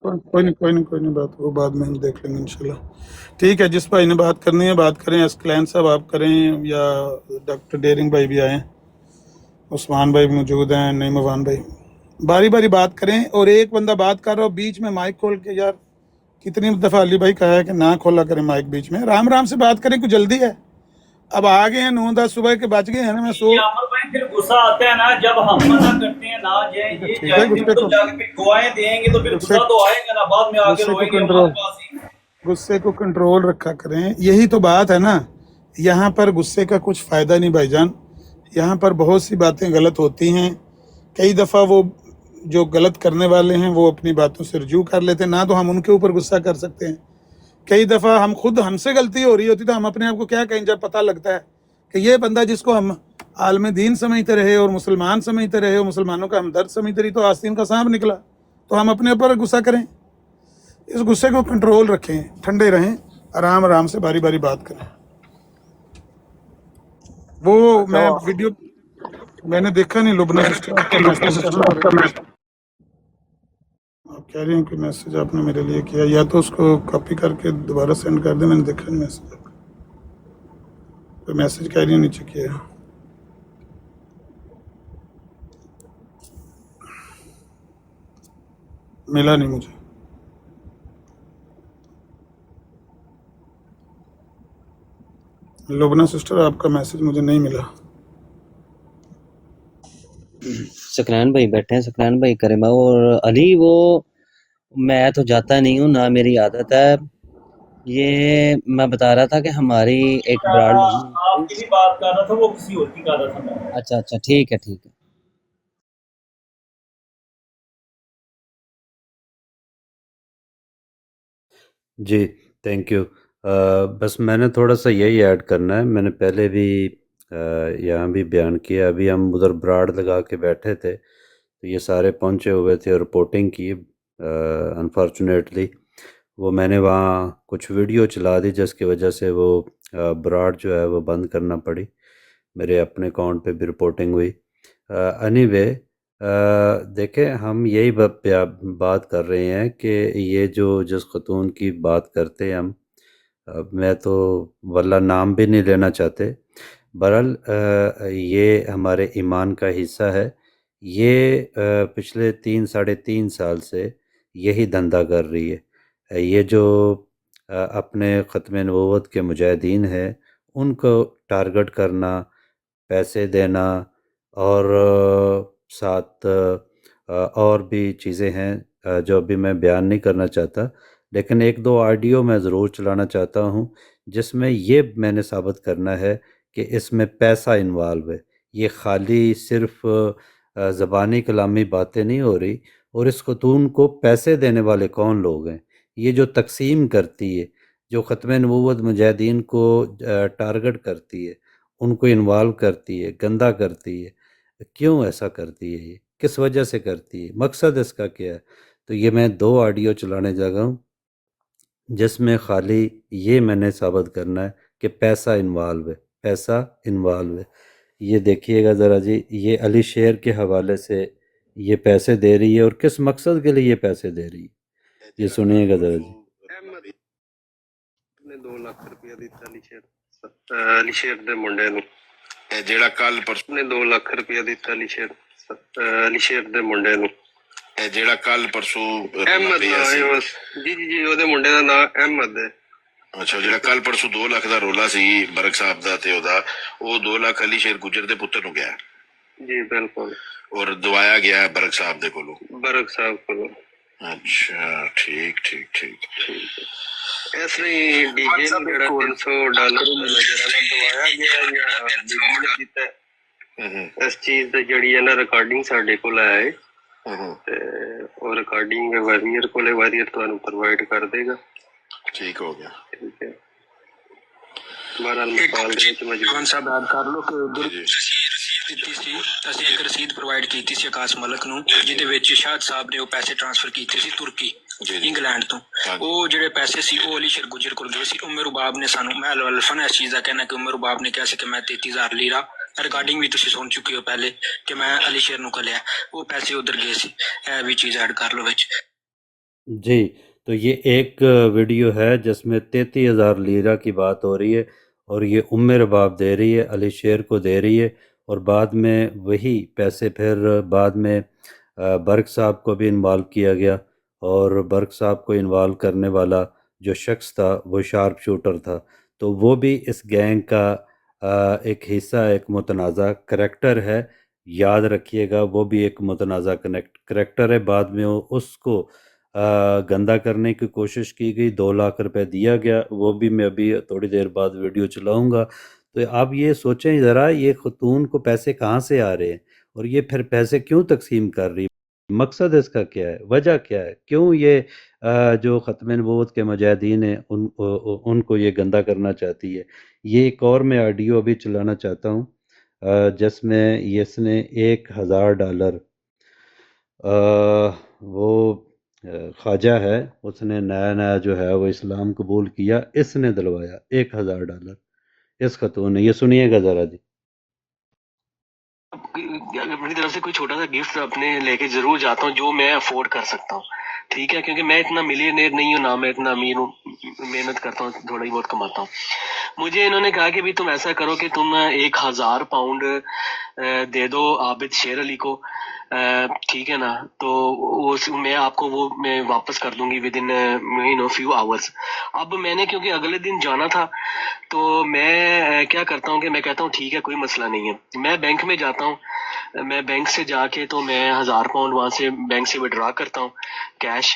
कोई नहीं बात, वो बाद में हम देख लेंगे इंशाल्लाह। ठीक है, जिस भाई ने बात करनी है बात करें। अस्कलैन साहब आप करें या डॉक्टर डेरिंग भाई भी आए हैं, उस्मान भाई भी मौजूद हैं, नईमवान भाई, बारी बारी बात करें। और एक बंदा बात कर रहा हो बीच में माइक खोल के, यार कितनी दफ़ा अली भाई कहा है कि ना खोला करें माइक बीच में, राम राम से बात करें, कुछ जल्दी है। अब आ गए हैं 9-10 सुबह के बज गए हैं ना, मैं सो फिर गुस्सा आता है ना जब हम मना करते हैं ना जाए, ये जाए तो जाके फिर दुआएं देंगे तो फिर गुस्सा तो आएगा ना, बाद में आके रोएंगे हमारे पास ही। गुस्से को कंट्रोल रखा करें, यही तो बात है ना। यहाँ पर गुस्से का कुछ फ़ायदा नहीं भाईजान, यहाँ पर बहुत सी बातें गलत होती हैं। कई दफ़ा वो जो गलत करने वाले हैं वो अपनी बातों से रजू कर लेते हैं, ना तो हम उनके ऊपर गुस्सा कर सकते हैं। कई दफ़ा हम खुद, हमसे गलती हो रही होती तो हम अपने आप को क्या कहें, जब पता लगता है कि ये बंदा जिसको हम आलम दीन समझते रहे और मुसलमान समझते रहे और मुसलमानों का हमदर्द समझते रहे, तो आस्तीन का सांप निकला, तो हम अपने ऊपर गुस्सा करें। इस गुस्से को कंट्रोल रखें, ठंडे रहें, आराम आराम से बारी बारी बात करें। वो मैं वीडियो मैंने देखा नहीं, लुबना सिस्टर आपका मैसेज, आप कह रही हैं कि मैसेज आपने मेरे लिए किया, या तो उसको कॉपी करके दोबारा सेंड कर दें, मैंने देखा नहीं मैसेज आपका। तो मैसेज कह रही है नीचे किया, मिला नहीं मुझे। लुबना सिस्टर आपका मैसेज मुझे नहीं मिला। सकलैन भाई बैठे हैं, सकलैन भाई करें और अली, वो मैं तो जाता नहीं हूँ ना, मेरी आदत है। ये मैं बता रहा था कि हमारी एक ब्रांड, आपकी भी बात कर रहा था, वो किसी और की कर रहा था मैं। अच्छा ठीक है। जी थैंक यू। बस मैंने थोड़ा सा यही ऐड करना है, मैंने पहले भी यहाँ भी बयान किया, अभी हम उधर ब्राड लगा के बैठे थे तो ये सारे पहुँचे हुए थे और रिपोर्टिंग की। अनफॉर्चुनेटली वो मैंने वहाँ कुछ वीडियो चला दी जिसकी वजह से वो ब्राड जो है वो बंद करना पड़ी, मेरे अपने अकाउंट पे भी रिपोर्टिंग हुई। एनीवे देखें, हम यही बात कर रहे हैं कि ये जो जिस खतून की बात करते हैं हम, मैं तो वल्ला नाम भी नहीं लेना चाहते, बहरहाल ये हमारे ईमान का हिस्सा है। ये पिछले 3-3.5 साल से यही धंधा कर रही है। ये जो अपने ख़त्म नबूवत के मुजाहिदीन हैं उनको टारगेट करना, पैसे देना और साथ और भी चीज़ें हैं जो अभी मैं बयान नहीं करना चाहता, लेकिन 1-2 ऑडियो मैं ज़रूर चलाना चाहता हूँ जिसमें ये मैंने साबित करना है कि इसमें पैसा इन्वॉल्व है। ये खाली सिर्फ ज़बानी कलामी बातें नहीं हो रही, और इस खतून को पैसे देने वाले कौन लोग हैं, ये जो तकसीम करती है, जो ख़त्म नबूवत मुजाहिदीन को टारगेट करती है, उनको इन्वॉल्व करती है, गंदा करती है। क्यों ऐसा करती है, ये किस वजह से करती है, मकसद इसका क्या है? तो ये मैं 2 ऑडियो चलाने लगा हूँ जिसमें खाली ये मैंने साबित करना है कि पैसा इन्वॉल्व है, पैसा इन्वॉल्व है। ये देखिएगा ज़रा जी, ये अली शेर के हवाले से ये पैसे दे रही है और किस मकसद के लिए ये पैसे दे रही है, ये सुनिएगा ज़रा जी। 2 ਲੱਖ ਰੁਪਇਆ ਦਿੱਤਾ ਅਲੀ ਸ਼ੇਰ ਦੇ ਮੁੰਡੇ ਨੂੰ, ਜਿਹੜਾ ਕੱਲ ਪਰਸੋਂ ਨੇ 2 ਲੱਖ ਰੁਪਇਆ ਦਿੱਤਾ ਅਲੀ ਸ਼ੇਰ ਦੇ ਮੁੰਡੇ ਨੂੰ, ਜਿਹੜਾ ਕੱਲ ਪਰਸੋਂ ਅਹਿਮਦ ਜੀ ਉਹਦੇ ਮੁੰਡੇ ਦਾ ਨਾਮ ਅਹਿਮਦ ਹੈ। ਅੱਛਾ, ਜਿਹੜਾ ਕੱਲ ਪਰਸੋਂ 2 ਲੱਖ ਦਾ ਰੋਲਾ ਸੀ ਬਰਕ ਸਾਹਿਬ ਦਾ ਤੇ ਉਹਦਾ, ਉਹ 2 ਲੱਖ ਅਲੀ ਸ਼ੇਰ ਗੁੱਜਰ ਦੇ ਪੁੱਤਰ ਨੂੰ ਗਿਆ ਜੀ, ਬਿਲਕੁਲ, ਔਰ ਦਵਾਇਆ ਗਿਆ ਬਰਕ ਸਾਹਿਬ ਦੇ ਕੋਲੋਂ, ਬਰਕ ਸਾਹਿਬ ਕੋਲੋਂ। ਅੱਛਾ ਠੀਕ ਇਸ ਲਈ ਡੀਜੇ ਨੂੰ ਜਿਹੜਾ $300 ਜਿਹੜਾ ਦਵਾਇਆ ਗਿਆ ਜਾਂ ਬੀਬੀ ਨੇ ਕੀਤਾ, ਇਸ ਚੀਜ਼ ਦੀ ਜਿਹੜੀ ਹੈ ਨਾ ਰਿਕਾਰਡਿੰਗ ਸਾਡੇ ਕੋਲ ਆਏ ਤੇ ਉਹ ਰਿਕਾਰਡਿੰਗ ਵਾਰੀਅਰ ਕੋਲੇ, ਵਾਰੀਅਰ ਤੁਹਾਨੂੰ ਪ੍ਰੋਵਾਈਡ ਕਰ ਦੇਗਾ। ਠੀਕ ਹੋ ਗਿਆ, ਠੀਕ ਹੈ। ਬਹਰਾਲ ਮਕਾਲ ਦੇ ਵਿੱਚ ਮਜਬੂਰ ਸਾਹਿਬ ਯਾਦ ਕਰ ਲਓ ਕਿ ਉਧਰ ਕੀਤੀ ਸੀ, ਅਸੀਂ ਇੱਕ ਰਸੀਦ ਪ੍ਰੋਵਾਈਡ ਕੀਤੀ ਸੀ ਆਕਾਸ਼ ਮਲਕ ਨੂੰ, ਜਿਹਦੇ ਵਿੱਚ ਸ਼ਾਹਦ ਸਾਹਿਬ ਨੇ ਉਹ ਪੈਸੇ ਟ੍ਰਾਂਸਫਰ ਕੀਤੇ ਸੀ ਤੁਰਕੀ, ਇੰਗਲੈਂਡ ਤੋਂ। ਉਹ ਜਿਹੜੇ ਪੈਸੇ ਸੀ ਉਹ ਅਲੀ ਸ਼ੇਰ ਗੁੱਜਰ ਕੋਲ ਗਏ ਸੀ। ਉਮਰ ਉਬਾਬ ਨੇ ਸਾਨੂੰ, ਮੈਂ ਅਲਫਨ ਇਸ ਚੀਜ਼ ਦਾ ਕਹਿਣਾ ਕਿ ਉਮਰ ਉਬਾਬ ਨੇ ਕਿਹਾ ਸੀ ਕਿ ਮੈਂ 33,000 ਲੀਰਾ, ਰਿਕਾਰਡਿੰਗ ਵੀ ਤੁਸੀਂ ਸੁਣ ਚੁੱਕੇ ਹੋ ਪਹਿਲੇ, ਕਿ ਮੈਂ ਅਲੀ ਸ਼ੇਰ ਨੂੰ ਕੱਲਿਆ, ਉਹ ਪੈਸੇ ਉਧਰ ਗਏ ਸੀ। ਇਹ ਵੀ ਚੀਜ਼ ਐਡ ਕਰ ਲਓ ਵਿੱਚ। جی، تو یہ ایک ویڈیو ہے جس میں 33,000 لیرہ کی بات ہو رہی ہے، اور یہ رباب دے رہی ہے، علی شیر کو دے رہی ہے، اور بعد میں وہی پیسے پھر بعد میں برق صاحب کو بھی انوالو کیا گیا، اور برق صاحب کو انوالو کرنے والا جو شخص تھا وہ شارپ شوٹر تھا، تو وہ بھی اس گینگ کا ایک حصہ، ایک متنازع کریکٹر ہے، یاد رکھیے گا، وہ بھی ایک متنازع کریکٹر ہے۔ بعد میں اس کو گندہ کرنے کی کوشش کی گئی، 2 لاکھ روپے دیا گیا، وہ بھی میں ابھی تھوڑی دیر بعد ویڈیو چلاؤں گا۔ تو آپ یہ سوچیں ذرا، یہ خاتون کو پیسے کہاں سے آ رہے ہیں، اور یہ پھر پیسے کیوں تقسیم کر رہی، مقصد اس کا کیا ہے، وجہ کیا ہے، کیوں یہ جو ختم نبوت کے مجاہدین ہیں ان کو یہ گندہ کرنا چاہتی ہے۔ یہ ایک اور میں آڈیو ابھی چلانا چاہتا ہوں جس میں اس نے $1,000 وہ خواجہ ہے، اس نے نیا جو ہے وہ اسلام قبول کیا، اس نے دلوایا $1,000 اس خاتون نے۔ یہ سنیے گا ذرا جی۔ اپنی طرف سے کوئی چھوٹا سا گفٹ اپنے لے کے ضرور جاتا ہوں جو میں افورڈ کر سکتا ہوں، ٹھیک ہے، کیونکہ میں اتنا ملینئر نہیں ہوں، نہ میں اتنا امیر ہوں، محنت کرتا ہوں، تھوڑا ہی بہت کماتا ہوں۔ مجھے انہوں نے کہا کہ بھی تم ایسا کرو کہ تم £1,000 دے دو عابد شیر علی کو، ٹھیک ہے نا، تو میں آپ کو وہ میں واپس کر دوں گی ود ان فیو آورس۔ اب میں نے کیونکہ اگلے دن جانا تھا تو میں کیا کرتا ہوں کہ میں کہتا ہوں ٹھیک ہے کوئی مسئلہ نہیں ہے، میں بینک میں جاتا ہوں، میں بینک سے جا کے تو میں £1,000 وہاں سے بینک سے وڈرا کرتا ہوں کیش،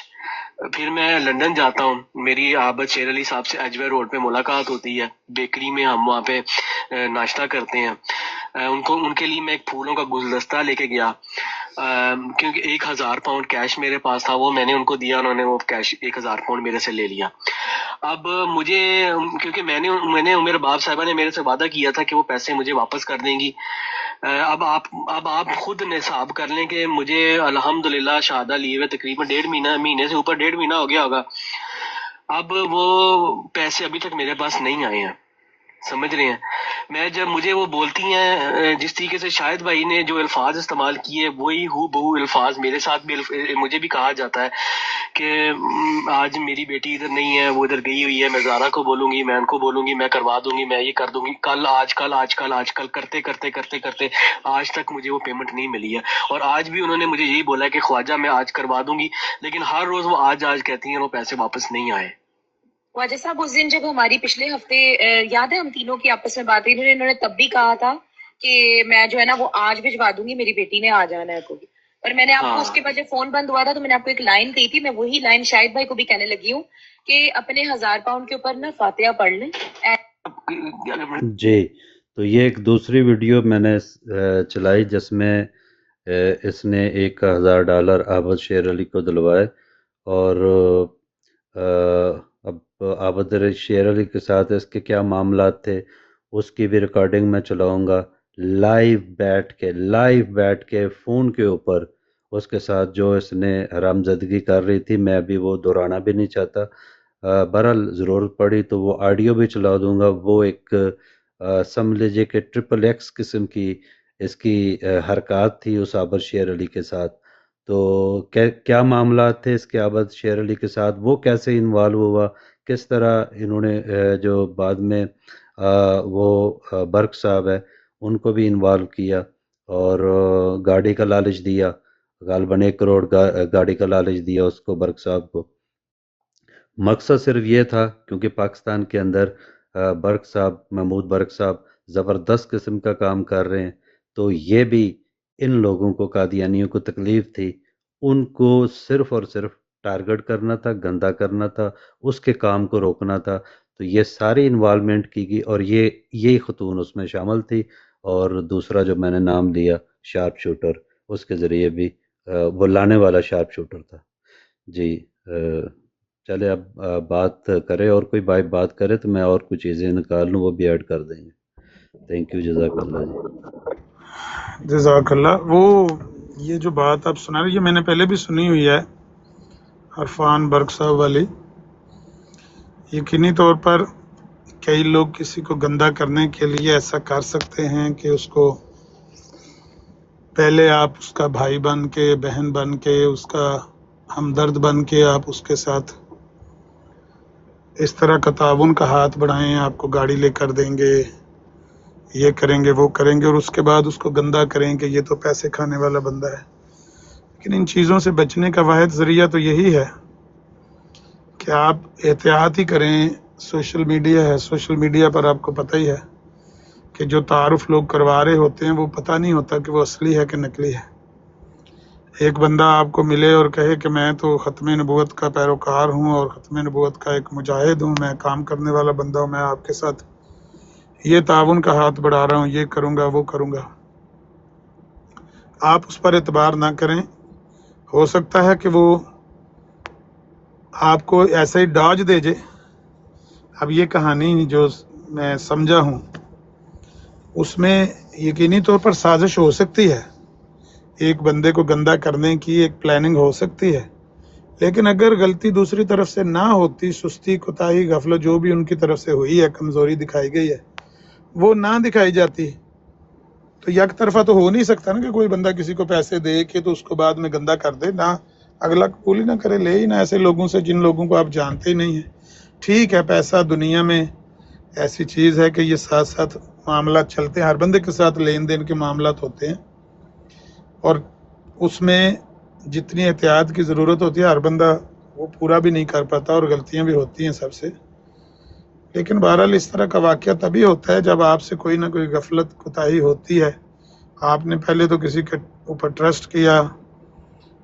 پھر میں لنڈن جاتا ہوں، میری عابد شیر علی صاحب سے ایجوے روڈ پہ ملاقات ہوتی ہے، بیکری میں ہم وہاں پہ ناشتہ کرتے ہیں، ان کے لیے میں ایک پھولوں کا گلدستہ لے کے گیا، کیونکہ £1,000 کیش میرے پاس تھا، وہ میں نے ان کو دیا، انہوں نے وہ کیش £1,000 میرے سے لے لیا۔ اب مجھے کیونکہ میں نے میرے باپ صاحبہ نے میرے سے وعدہ کیا تھا کہ وہ پیسے مجھے واپس کر دیں گی، اب آپ خود حساب کر لیں کہ مجھے الحمدللہ شہادہ لیے ہوئے تقریباً مہینے سے اوپر 1.5 مہینہ ہو گیا ہوگا، اب وہ پیسے ابھی تک میرے پاس نہیں آئے ہیں، سمجھ رہے ہیں۔ میں جب مجھے وہ بولتی ہیں جس طریقے سے شاہد بھائی نے جو الفاظ استعمال کیے وہی ہو بہو الفاظ میرے ساتھ بھی مجھے بھی کہا جاتا ہے کہ آج میری بیٹی ادھر نہیں ہے، وہ ادھر گئی ہوئی ہے، میں زارا کو بولوں گی، میں ان کو بولوں گی، میں کروا دوں گی، میں یہ کر دوں گی، کل آج کل کرتے آج تک مجھے وہ پیمنٹ نہیں ملی ہے، اور آج بھی انہوں نے مجھے یہی بولا کہ خواجہ میں آج کروا دوں گی، لیکن ہر روز وہ آج کہتی ہیں وہ پیسے واپس نہیں آئے۔ خواجہ صاحب اس دن جب ہماری پچھلے ہفتے یاد ہے ہم تینوں کی آپس میں بات ہوئی، انہوں نے تب بھی کہا تھا کہ میں جو ہے نا وہ آج بھجوا دوں گی، میری بیٹی نے آ جانا ہے کوئی، اور میں نے آپ کو اس کے بعد جب فون بند ہوا تھا تو میں نے آپ کو ایک لائن کہی تھی، میں وہی لائن شاہد بھائی کو بھی کہنے لگی ہوں کہ اپنے £1,000 کے اوپر نا فاتحہ پڑھ لیں۔ جی، تو یہ ایک دوسری ویڈیو میں نے چلائی جس میں اس نے $1,000 عابد شیر علی کو دلوائے، اور اب عابد شیر علی کے ساتھ اس کے کیا معاملات تھے اس کی بھی ریکارڈنگ میں چلاؤں گا، لائیو بیٹھ کے فون کے اوپر اس کے ساتھ جو اس نے حرامزادگی کر رہی تھی، میں ابھی وہ دہرانا بھی نہیں چاہتا، بہرحال ضرورت پڑی تو وہ آڈیو بھی چلا دوں گا۔ وہ ایک سمجھ لیجیے کہ XXX قسم کی اس کی حرکات تھی اس عابد شیر علی کے ساتھ، تو کیا معاملات تھے اس کے عابد شیر علی کے ساتھ، وہ کیسے انوالو ہوا، کس طرح انہوں نے جو بعد میں وہ برق صاحب ہے ان کو بھی انوالو کیا، اور گاڑی کا لالچ دیا، غالباً 1 کروڑ گاڑی کا لالچ دیا اس کو، برق صاحب کو۔ مقصد صرف یہ تھا کیونکہ پاکستان کے اندر برق صاحب، محمود برق صاحب زبردست قسم کا کام کر رہے ہیں، تو یہ بھی ان لوگوں کو، قادیانیوں کو تکلیف تھی، ان کو صرف اور صرف ٹارگٹ کرنا تھا، گندہ کرنا تھا، اس کے کام کو روکنا تھا، تو یہ ساری انوالومنٹ کی گئی، اور یہی خاتون اس میں شامل تھی، اور دوسرا جو میں نے نام لیا شارپ شوٹر، اس کے ذریعے بھی وہ لانے والا شارپ شوٹر تھا۔ جی چلے اب بات کرے، اور کوئی بھائی بات کرے تو میں اور کچھ چیزیں نکال لوں، وہ بھی ایڈ کر دیں گے۔ تھینک یو، جزاک اللہ جی۔ جزاک اللہ۔ وہ یہ جو بات آپ سنا رہے ہیں یہ میں نے پہلے بھی سنی ہوئی ہے، عرفان برق صاحب والی۔ یقینی طور پر کئی لوگ کسی کو گندا کرنے کے لیے ایسا کر سکتے ہیں کہ اس کو پہلے آپ اس کا بھائی بن کے، بہن بن کے، اس کا हमदर्द बन के आप उसके साथ इस तरह का ताउन का हाथ बढ़ाएं, आपको गाड़ी लेकर देंगे, ये करेंगे वो करेंगे, और उसके बाद उसको गंदा करें कि ये तो पैसे खाने वाला बंदा है। लेकिन इन चीज़ों से बचने का वाहिद ज़रिया तो यही है कि आप एहतियात ही करें। सोशल मीडिया है, सोशल मीडिया पर आपको पता ही है कि जो तारुफ लोग करवा रहे होते हैं वो पता नहीं होता कि वो असली है कि नकली है। एक बंदा आपको मिले और कहे कि मैं तो ख़त्म नबूवत का पैरोकार हूँ और ख़त्म नबूवत का एक मुजाहिद हूँ, मैं काम करने वाला बंदा हूँ, मैं आपके साथ ये ताउन का हाथ बढ़ा रहा हूँ, ये करूँगा वो करूँगा, आप उस पर एतबार ना करें। हो सकता है कि वो आपको ऐसे ही डॉज दे जे। अब ये कहानी जो मैं समझा हूँ उसमें यकीनी तौर पर साजिश हो सकती है, एक बंदे को गंदा करने की एक प्लानिंग हो सकती है, लेकिन अगर गलती दूसरी तरफ से ना होती, सुस्ती कोताही गफलत जो भी उनकी तरफ से हुई है, कमज़ोरी दिखाई गई है, वो ना दिखाई जाती तो एक तरफा तो हो नहीं सकता ना कि कोई बंदा किसी को पैसे दे के तो उसको बाद में गंदा कर दे, ना अगला कबूल ही ना करे, ले ही ना ऐसे लोगों से जिन लोगों को आप जानते ही नहीं हैं। ठीक है, पैसा दुनिया में ऐसी चीज़ है कि ये साथ साथ मामला चलते हैं, हर बंदे के साथ लेन देन के मामलात होते हैं और उसमें जितनी एहतियात की ज़रूरत होती है हर बंदा वो पूरा भी नहीं कर पाता और गलतियां भी होती हैं सबसे। लेकिन बहरहाल इस तरह का वाक़या तभी होता है जब आपसे कोई ना कोई गफलत कोताही होती है। आपने पहले तो किसी के ऊपर ट्रस्ट किया,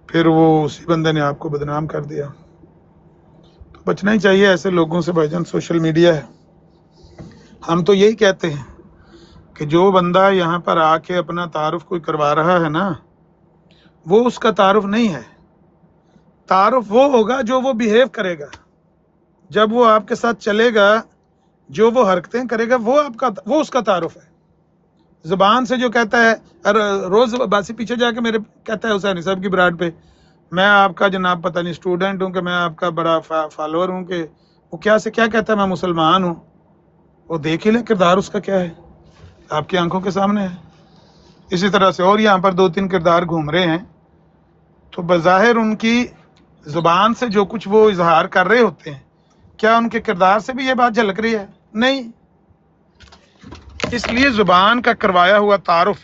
फिर वो उसी बंदे ने आपको बदनाम कर दिया। तो बचना ही चाहिए ऐसे लोगों से भाईजान। सोशल मीडिया है, हम तो यही कहते हैं कि जो बंदा यहाँ पर आके अपना तारुफ कोई करवा रहा है ना, वो उसका तारुफ नहीं है। तारुफ वो होगा जो वो बिहेव करेगा, जब वो आपके साथ चलेगा, जो वो हरकतें करेगा, वो उसका तारुफ है। ज़ुबान से जो कहता है, रोज़ बासी पीछे जाके मेरे कहता है हुसैनी साहब की ब्राड पे, मैं आपका जनाब पता नहीं स्टूडेंट हूँ कि मैं आपका बड़ा फॉलोअर हूँ, कि वो क्या से क्या कहता है, मैं मुसलमान हूँ। वो देख ही ले किरदार उसका क्या है, आपकी आंखों के सामने है। इसी तरह से और यहाँ पर 2-3 किरदार घूम रहे हैं, तो बज़ाहिर उनकी ज़ुबान से जो कुछ वो इजहार कर रहे होते हैं, क्या उनके किरदार से भी ये बात झलक रही है? नहीं। इसलिए ज़ुबान का करवाया हुआ तारुफ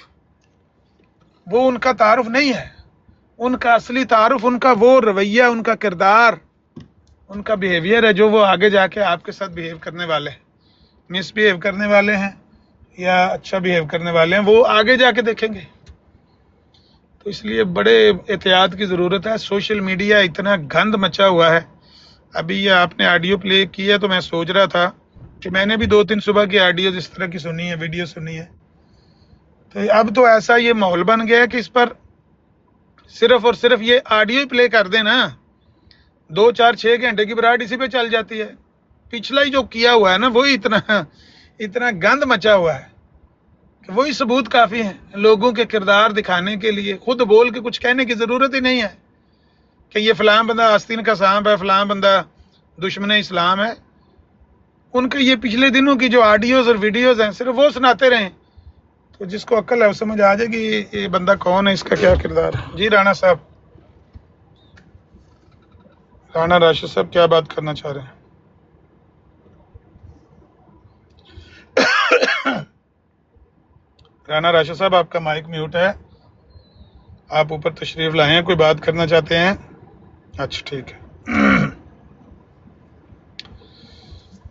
वो उनका तारुफ नहीं है। उनका असली तारुफ उनका वो रवैया, उनका किरदार, उनका बिहेवियर है जो वो आगे जाके आपके साथ बिहेव करने वाले हैं। मिसबिहेव करने वाले हैं या अच्छा बिहेव करने वाले हैं, वो आगे जाके देखेंगे। तो इसलिए बड़े एहतियात की ज़रूरत है। सोशल मीडिया इतना गंद मचा हुआ है। अभी ये आपने ऑडियो प्ले किया तो मैं सोच रहा था कि मैंने भी 2-3 सुबह की ऑडियो इस तरह की सुनी है, वीडियो सुनी है। तो अब तो ऐसा ये माहौल बन गया है कि इस पर सिर्फ और सिर्फ ये ऑडियो ही प्ले कर देना, 2-4-6 घंटे की बराड इसी पे चल जाती है। पिछला ही जो किया हुआ है ना, वही इतना गंद मचा हुआ है कि वही सबूत काफ़ी है लोगों के किरदार दिखाने के लिए। खुद बोल के कुछ कहने की ज़रूरत ही नहीं है कि ये फ़लाँ बंदा आस्तीन का सांप है, फ़लाँ बंदा दुश्मन इस्लाम है। उनके ये पिछले दिनों की जो ऑडियोज़ और वीडियोज़ हैं, सिर्फ वो सुनाते रहें, तो जिसको अक्ल है वो समझ आ जाएगी ये बंदा कौन है, इसका क्या किरदार है। जी राणा साहब, राणा राशिद साहब क्या बात करना चाह रहे हैं? राणा राशिद साहब, आपका माइक म्यूट है, आप ऊपर तशरीफ लाए हैं, कोई बात करना चाहते हैं? अच्छा ठीक है।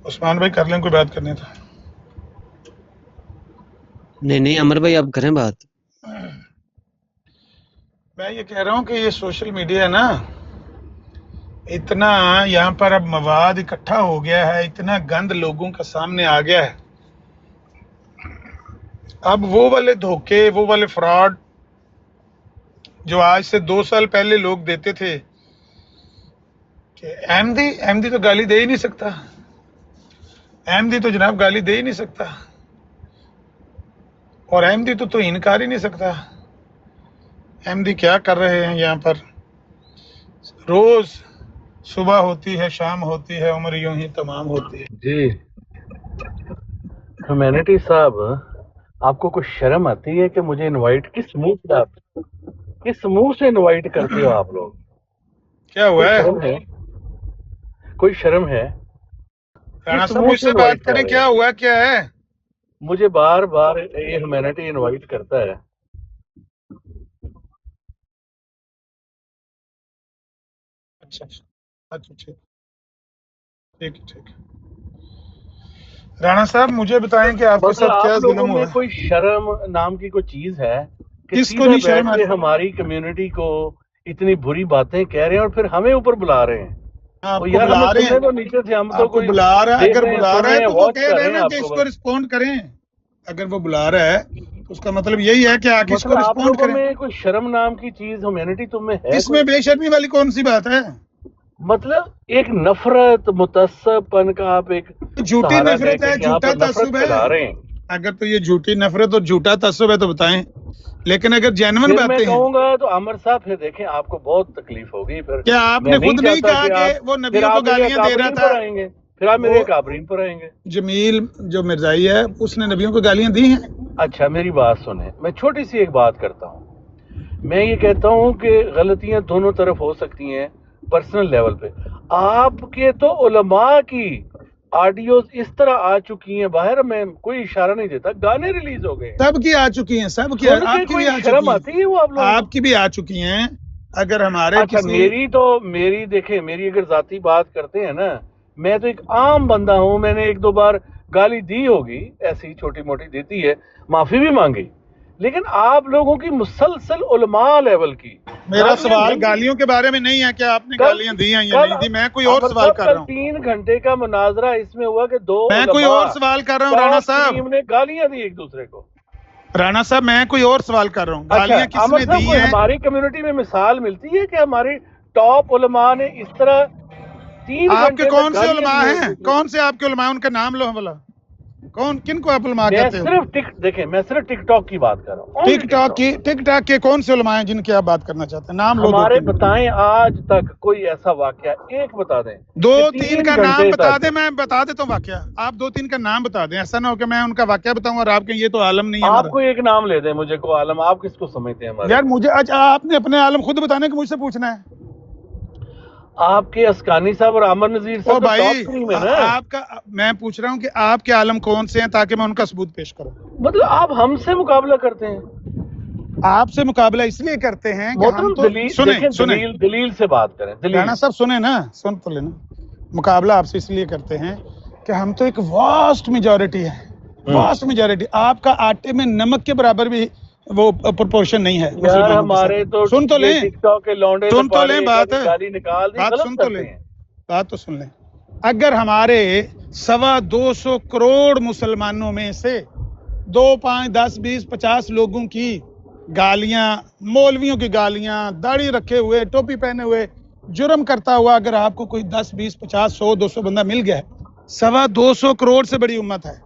उस्मान भाई कर लें, कोई बात करनी था? नहीं अमर भाई आप करें बात। मैं ये कह रहा हूँ कि ये सोशल मीडिया है ना, इतना यहाँ पर अब मवाद इकट्ठा हो गया है, इतना गंद लोगों का सामने आ गया है। अब वो वाले धोखे, वो वाले फ्रॉड जो आज से 2 साल पहले लोग देते थे कि अहमदी तो गाली दे ही नहीं सकता, अहमदी तो जनाब गाली दे ही नहीं सकता, और अहमदी तो इनकार ही नहीं सकता। अहमदी क्या कर रहे हैं यहाँ पर? रोज सुबह होती है, शाम होती है, उम्र यूं ही तमाम होती है। जी ह्यूमैनिटी साहब, आपको कुछ शर्म आती है कि मुझे इनवाइट किस मुंह से इनवाइट करते हो आप लोग? क्या हुआ है? कोई शर्म है? राणा किस साहब मुंह मुझसे से बात invite कर करें, रहे क्या हैं? हुआ, क्या है? मुझे बार बार ये ह्यूमैनिटी इनवाइट करता है। अच्छा अच्छा, ठीक ठीक ठीक। राणा साहब मुझे बताएं कि आपके मतलब साथ क्या आप लोगों जुल्म हुआ में है? कोई शर्म नाम की कोई चीज है कि किसको सीधा नहीं शर्म बैठ के है? हमारी कम्युनिटी को इतनी बुरी बातें कह रहे हैं और फिर हमें ऊपर बुला रहे हैं? वो आपको यार बुला हमें रहे सुनने हैं, तो नीचे से, हम तो आपको कोई बुला रहा है, देख अगर रहे हैं, बुला सुन रहा रहे है हैं, तो वो वॉच कह कर रहे रहे हैं हैं ना कि आपको इसको बस। रिस्पॉन्ड करें। अगर वो बुला रहा है तो उसका मतलब यही है कि आके इसको मतलब आप रिस्पॉन्ड लोगों करें। में कोई शर्म नाम की चीज, ह्यूमैनिटी तुम में है कोई? इसमें बेशर्मी वाली कौन सी बात है? मतलब एक नफरत, मुतस्सबपन का आप एक झूठी सहारा नफरत लेकर है, के यहाँ झूठा पर नफरत तस्सुब फैला है। रहे हैं। अगर तो ये झूठी नफरत और झूठा तस्सुब है तो बताएं, लेकिन अगर जेन्युइन फिर मैं बातें हैं। कहूंगा तो आमिर साहब फिर देखें आपको बहुत तकलीफ होगी। फिर क्या आपने मैं खुद नहीं चाहता कहा कि कि आप वो फिर नबियों को आप मेरे गालियां दे रहा अकाबरीन था? पर आएंगे, फिर आप मेरे वो अकाबरीन पर आएंगे। जमील जो मिर्जाई है उसने नबियों को गालियां दी हैं। अच्छा मेरी बात सुने, मैं छोटी सी एक बात करता हूँ। मैं ये कहता हूँ कि गलतियां दोनों तरफ हो सकती हैं पर्सनल लेवल पे। आपके तो उलमा की ऑडियोज इस तरह आ चुकी हैं बाहर, मैं कोई इशारा नहीं देता, गाने रिलीज हो गए। सबकी आ चुकी हैं, सबकी सुन के आपकी भी कोई आ शर्म चुकी आती है वो आप हैं, लोगों को? आपकी भी आ चुकी हैं। अगर हमारे अच्छा किसी मेरी देखें, मेरी अगर जाती बात करते हैं ना, मैं तो एक आम बंदा हूं। मैंने एक दो बार गाली दी होगी, ऐसी छोटी मोटी देती है, माफी भी मांगी, लेकिन आप लोगों की मुसलसल उलमा लेवल की मेरा गालियां सवाल गंदी। गालियों के बारे में नहीं है कि आपने कल गालियां दी हैं या कल नहीं दी। मैं कोई और अमर सवाल साहब कर कल रहा हूँ। 3 घंटे का मुनाजरा इसमें हुआ कि दो मैं कोई उलमा और सवाल कर रहा हूँ राणा टॉप साहब। टीम ने गालियां दी एक दूसरे को। राणा साहब मैं कोई और सवाल कर रहा हूँ। अच्छा गालियां अमर किसने साहब, दी कोई हैं? हमारी कम्युनिटी में मिसाल मिलती है कि हमारी टॉप उलमा ने इस तरह 3 आपके घंटे तक कौन से गालियां उलमा दी एक हैं? दूसरे को? कौन से आपके उलमा हैं? उनका नाम लो भला। कौन, किन को आप उलमा मैं कहते हो? सिर्फ देखें, मैं सिर्फ टिकटॉक की बात कर रहा हूँ। टिकटॉक के कौन से उलमा हैं जिनकी आप बात करना चाहते हैं? नाम लो। हमारे दो बताएं आज तक कोई ऐसा वाकया एक बता दें दो कि तीन 3 का नाम घंटे बता तक। दे, मैं बता देता हूँ वाकया। आप 2-3 का नाम बता दें, ऐसा ना हो कि मैं उनका वाकया बताऊं और आपके ये तो आलम नहीं है हमारा। आपको एक नाम ले दें मुझे को आलम, आप किसको समझते हैं हमारे? यार मुझे अच्छा आपने अपने आलम खुद बताने के मुझसे पूछना है? आपके असकानी साहब और अमर नजीर ओ साहब तो भाई टॉप टीम है ना। आपका मैं पूछ रहा हूँ कि आपके आलम कौन से हैं ताकि मैं उनका सबूत पेश करूं। मतलब आप हमसे मुकाबला करते हैं? आपसे मुकाबला इसलिए करते हैं कि हम तो दलील से बात करें। राणा साहब सुने ना, सुन तो लेना। मुकाबला आपसे इसलिए करते हैं कि हम तो एक वास्ट मेजॉरिटी है, वास्ट मेजॉरिटी। आपका आटे में नमक के बराबर भी वो प्रोपोर्शन नहीं है। यार हमारे तो सुन तो लें, टिकटॉक के लौंडे सुन तो लें बात, गाली निकाल दी, बात गलत सुन तो करते लें, हैं। बात तो सुन लें। अगर हमारे 225 करोड़ मुसलमानों में से 2, 5, 10, 20, 50 लोगों की गालियां, मौलवियों की गालियां, दाढ़ी रखे हुए, टोपी पहने हुए, जुर्म करता हुआ अगर आपको कोई 10, 20, 50, 100, 200 बंदा मिल गया है, 225 करोड़ से बड़ी उम्मत है।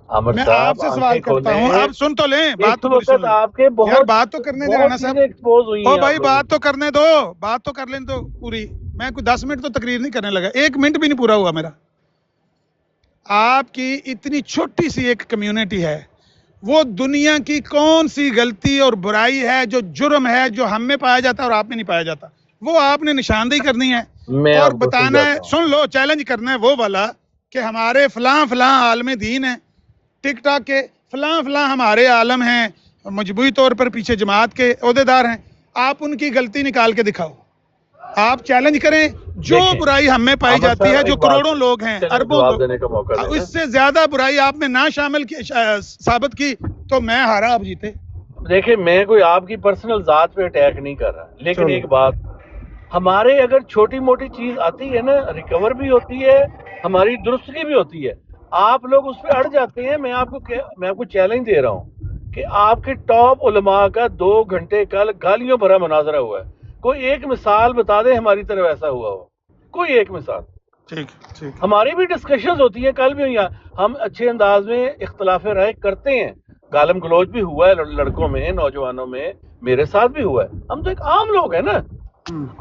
मैं आपसे सवाल करता हूँ, आप सुन तो लें, बात तो सुन लें। आपके बहुत यार बात तो करने दे राणा साहब। एक्सपोज हुई ओ हैं भाई आप बात तो करने दो, बात तो कर लें तो पूरी। मैं कोई 10 मिनट तो तकरीर नहीं करने लगा, 1 मिनट भी नहीं पूरा हुआ मेरा। आपकी इतनी छोटी सी एक कम्युनिटी है, वो दुनिया की कौन सी गलती और बुराई है जो जुर्म है जो हम में पाया जाता है और आप में नहीं पाया जाता? वो आपने निशानदेही करनी है और बताना है। सुन लो, चैलेंज करना है वो वाला कि हमारे फलां आलम दीन है, टिकटॉक के फलां हमारे आलम हैं, मजबूरी तौर पर पीछे जमात के ओहदेदार हैं, आप उनकी गलती निकाल के दिखाओ। आप चैलेंज करें, जो बुराई हम में पाई जाती है, जो करोड़ों लोग हैं, अरबों लोग, इससे ज्यादा बुराई आप में ना शामिल साबित की तो मैं हारा, आप जीते। देखिए मैं कोई आपकी पर्सनल जात पे अटैक नहीं कर रहा, लेकिन एक बात, हमारे अगर छोटी मोटी चीज आती है ना, रिकवर भी होती है, हमारी दुरुस्तगी भी होती है, आप लोग उस पर अड़ जाते हैं। मैं आपको चैलेंज दे रहा हूँ कि आपके टॉप उलमा का 2 घंटे कल गालियों भरा मुनाजरा हुआ है। कोई एक मिसाल बता दे हमारी तरफ ऐसा हुआ हो, कोई एक मिसाल। ठीक। हमारी भी डिस्कशंस होती हैं, कल भी हुई हैं, हम अच्छे अंदाज में इख्तलाफ राय करते हैं, गालम गलोच भी हुआ है लड़कों में, नौजवानों में, मेरे साथ भी हुआ है। हम तो एक आम लोग हैं ना।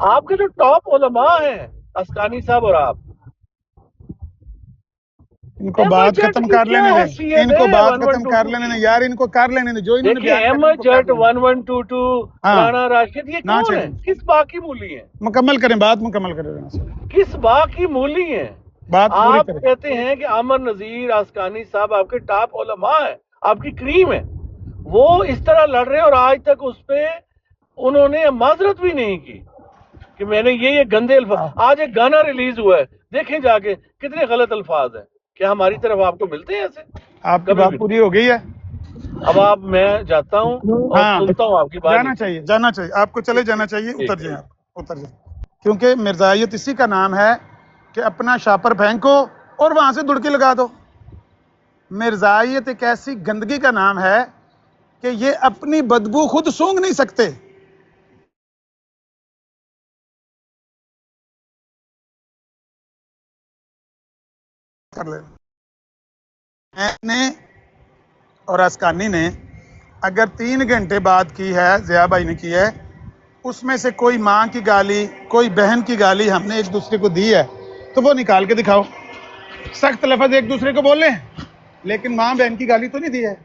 आपके जो टॉप उलमा हैं, अस्कानी साहब और आप, ان کو بات ختم کر لینے دیں، ان کو بات ختم کر لینے دیں یار، ان کو کر لینے دیں جو انہوں نے دیکھیں بیان احمد جٹ 1122 رانا راشد یہ نہ کون ہے؟ چلیں، کس باغ کی مولی ہیں؟ مکمل کریں، بات مکمل کریں رانا صاحب، کس باغ کی مولی ہیں؟ بات پوری آپ کریں۔ کہتے ہیں کہ عامر نذیر آسکانی صاحب آپ کے ٹاپ علماء ہیں، آپ کی کریم ہے، وہ اس طرح لڑ رہے ہیں اور آج تک اس پہ انہوں نے معذرت بھی نہیں کی کہ میں نے یہ گندے الفاظ. آج ایک گانا ریلیز ہوا ہے، دیکھیں جا کے کتنے غلط الفاظ ہیں. کیا ہماری طرف آپ کو ملتے ہیں ایسے؟ آپ کی بات پوری ہو گئی ہے؟ اب میں جاتا ہوں اور سنتا ہوں آپ کی بات. جانا چاہیے آپ کو، چلے جانا چاہیے، اتر جائیں آپ، اتر جائیں، کیونکہ مرزائیت اسی کا نام ہے کہ اپنا شاپر پھینکو اور وہاں سے دڑکی لگا دو. مرزائیت ایک ایسی گندگی کا نام ہے کہ یہ اپنی بدبو خود سونگھ نہیں سکتے. نے اور اسکانی نے اگر 3 گھنٹے بعد کی ہے، ضیاء بھائی نے کی ہے، اس میں سے کوئی ماں کی گالی، کوئی بہن کی گالی ہم نے ایک دوسرے کو دی ہے تو وہ نکال کے دکھاؤ. سخت لفظ ایک دوسرے کو بولیں لیکن ماں بہن کی گالی تو نہیں دی ہے.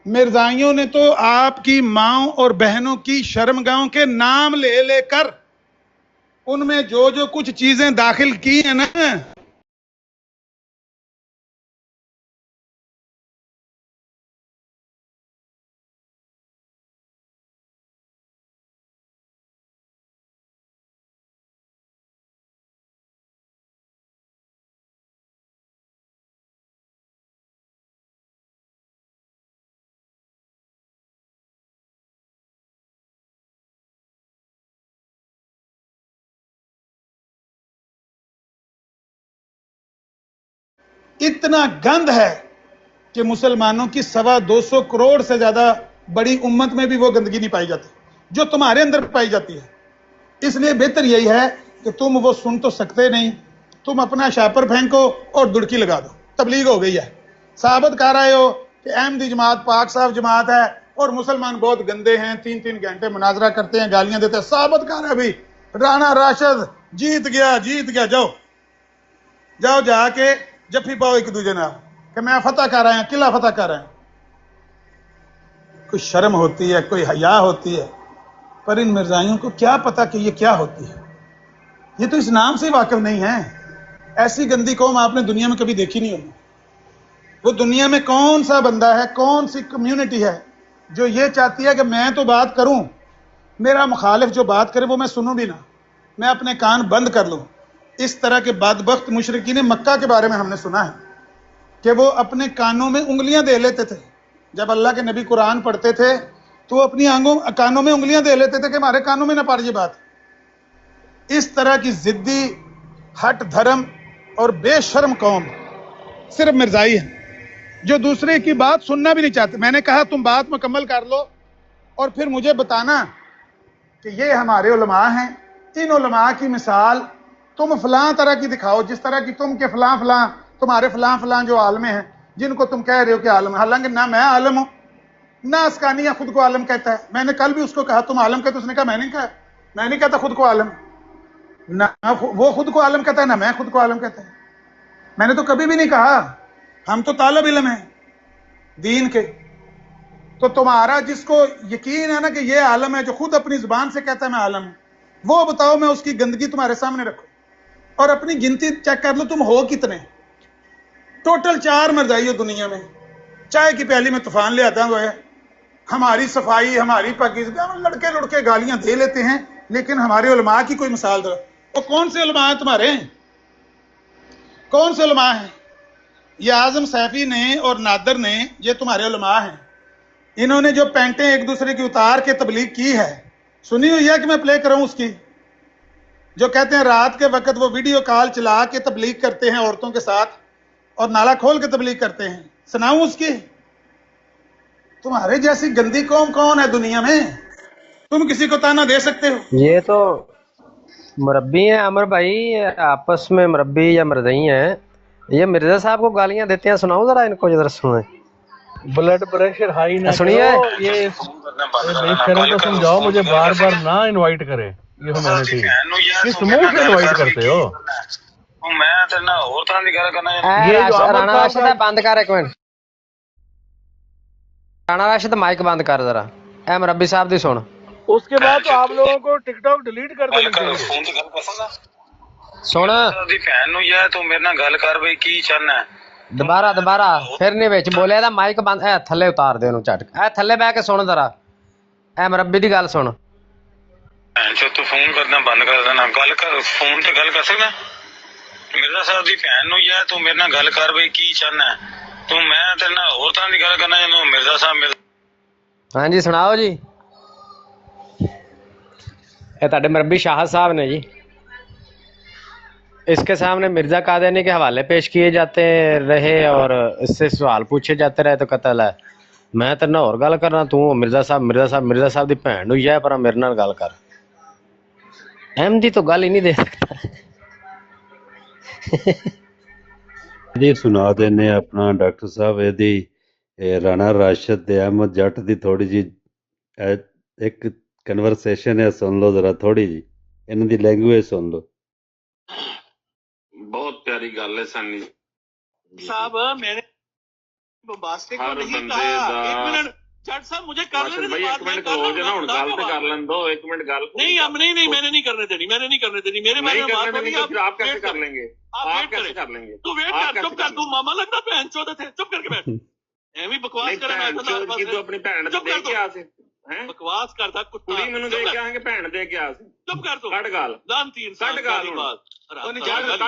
مرزائیوں نے تو آپ کی ماں اور بہنوں کی شرمگاہوں کے نام لے لے کر ان میں جو جو کچھ چیزیں داخل کی ہیں نا، اتنا گند ہے کہ مسلمانوں کی 225 کروڑ سے زیادہ بڑی امت میں بھی وہ گندگی نہیں پائی جاتی جو تمہارے اندر پائی جاتی ہے. اس لیے بہتر یہی ہے کہ تم وہ سن تو سکتے نہیں، تم اپنا شاپر پھینکو اور دڑکی لگا دو. تبلیغ ہو گئی ہے، ثابت کر رہے ہو کہ احمدی جماعت پاک صاحب جماعت ہے اور مسلمان بہت گندے ہیں، 3 گھنٹے مناظرہ کرتے ہیں، گالیاں دیتے ہیں. ثابت کر رہا ہے بھی رانا راشد جیت گیا. جاؤ جا کے جفی پاؤ ایک دوجے نے کہ میں فتح کر رہا ہوں، قلعہ فتح کر رہا ہوں. کوئی شرم ہوتی ہے، کوئی حیا ہوتی ہے، پر ان مرزائیوں کو کیا پتا کہ یہ کیا ہوتی ہے. یہ تو اس نام سے واقف نہیں ہے. ایسی گندی قوم آپ نے دنیا میں کبھی دیکھی نہیں ہوگی. وہ دنیا میں کون سا بندہ ہے، کون سی کمیونٹی ہے جو یہ چاہتی ہے کہ میں تو بات کروں، میرا مخالف جو بات کرے وہ میں سنوں بھی نہ، میں اپنے کان بند کر لوں. اس طرح کے بدبخت مشرکین مکہ کے بارے میں ہم نے سنا ہے کہ وہ اپنے کانوں میں انگلیاں دے لیتے تھے. جب اللہ کے نبی قرآن پڑھتے تھے تو وہ اپنی کانوں میں انگلیاں دے لیتے تھے کہ ہمارے کانوں میں نہ پڑ یہ بات. اس طرح کی ضدی، ہٹ دھرم اور بے شرم قوم صرف مرزائی ہے جو دوسرے کی بات سننا بھی نہیں چاہتے. میں نے کہا تم بات مکمل کر لو اور پھر مجھے بتانا کہ یہ ہمارے علماء ہیں. ان علماء کی مثال تم فلاں طرح کی دکھاؤ، جس طرح کی تم کے فلاں تمہارے فلاں جو عالم ہیں جن کو تم کہہ رہے ہو کہ عالم ہے. حالانکہ نہ میں عالم ہوں نہ اسکانیہ خود کو عالم کہتا ہے. میں نے کل بھی اس کو کہا تم عالم کہتے، اس نے کہا میں نہیں کہتا خود کو عالم. نہ وہ خود کو عالم کہتا ہے نہ میں خود کو عالم کہتا ہے. میں نے تو کبھی بھی نہیں کہا. ہم تو طالب علم ہیں دین کے. تو تمہارا جس کو یقین ہے نا کہ یہ عالم ہے، جو خود اپنی زبان سے کہتا ہے میں عالم ہوں، وہ بتاؤ میں اس کی گندگی تمہارے سامنے رکھوں اور اپنی گنتی چیک کر لو تم ہو کتنے. ٹوٹل 4 مرزائی ہو دنیا میں. چائے کی پیالی میں طوفان لے آتا ہوا ہے. ہماری صفائی، ہماری پاکیزگی، لڑکے گالیاں دے لیتے ہیں لیکن ہمارے علماء کی کوئی مثال دو. وہ کون سے علماء ہیں تمہارے؟ کون سے علماء ہیں؟ یہ اعظم سیفی نے اور نادر نے، یہ تمہارے علماء ہیں. انہوں نے جو پینٹیں ایک دوسرے کی اتار کے تبلیغ کی ہے، سنی ہوئی ہے کہ میں پلے کروں اس کی؟ جو کہتے ہیں رات کے وقت وہ ویڈیو کال چلا کے تبلیغ کرتے ہیں عورتوں کے ساتھ اور نالا کھول کے تبلیغ کرتے ہیں. سناؤں اس کی؟ تمہارے جیسی گندی قوم کون ہے دنیا میں؟ تم کسی کو تانا دے سکتے ہو؟ یہ تو مربی ہیں عامر بھائی، آپس میں مربی یا مرزئی ہیں. یہ مرزا صاحب کو گالیاں دیتے ہیں، سناؤ ذرا ان کو، ذرا سنیں. بلڈ پریشر ہائی نہ سنیے. کرو. یہ بے شرم کو سمجھاؤ مجھے بار بار نہ انوائٹ کرے. یہ ہیومینٹی کس منہ سے انوائٹ کرتے ہو؟ मैं तेरे नाल होर तरह दी गल करना राणा राशिद बंद कर एक मिनट राणा राशिद माइक बंद कर जरा ए मुरब्बी साहब दी सुन उसके बाद तो आप लोगों को टिकटॉक डिलीट कर देनी चाहिए फोन ते गल करना सुन दी भैन नु यार तू मेरे नाल गल कर बई की चाहना है दोबारा फिर नहीं विच बोले दा माइक बंद ए थल्ले उतार दे ओनू झटक ए थल्ले बैठ के सुन जरा ए मुरब्बी दी गल सुन भैन चो तू फोन करना बंद कर देना गल कर फोन ते गल कर सकदा मिर्जा साहब दी भैन नु यार तू मेरे नाल गल कर बई की चाहना है तू मैं तेरे नाल होर तरह दी गल करना जदों मिर्जा साहब हाँ जी सुनाओ जी ये ਤੁਹਾਡੇ मुरब्बी शाहद साहब ने जी इसके सामने मिर्जा कादियानी के हवाले पेश किए जाते रहे और इससे सवाल पूछे जाते रहे तो कतल है मैं तेरे नाल होर गल करना तू मिर्जा साहब दी भैन नु है पर मेरे नाल गल कर अहमदी तो गल ही नहीं दे सकता जी सुना देने अपना डॉक्टर साहब यदि राणा राशिद ते अहमद जट दी थोड़ी जी एक कन्वर्सेशन है सुन लो जरा थोड़ी जी इन्हां दी लैंग्वेज सुन लो बहुत प्यारी गल है सन्नी साहब मैंने बम्बास्टिक को नहीं कहा एक मिनट जट साहब मुझे कर लेने भाई एक मिनट क्लोज है ना हुन गल ते कर लें दो एक मिनट गल नहीं अब नहीं मैंने नहीं करने देनी मेरे नहीं करने देनी तो फिर आप कैसे कर लेंगे आप कैसे कर लेंगे तू वेट कर चुप कर तू मामा लगता बहन चोद थे चुप करके बैठ एवं बकवास करे मैं तो अपनी भैन दे के आ से हैं बकवास करदा कुत्ता कुड़ी मेनू दे के आके भैन दे के आ से चुप कर तू कट गाल लानती इंसान कट गाल बात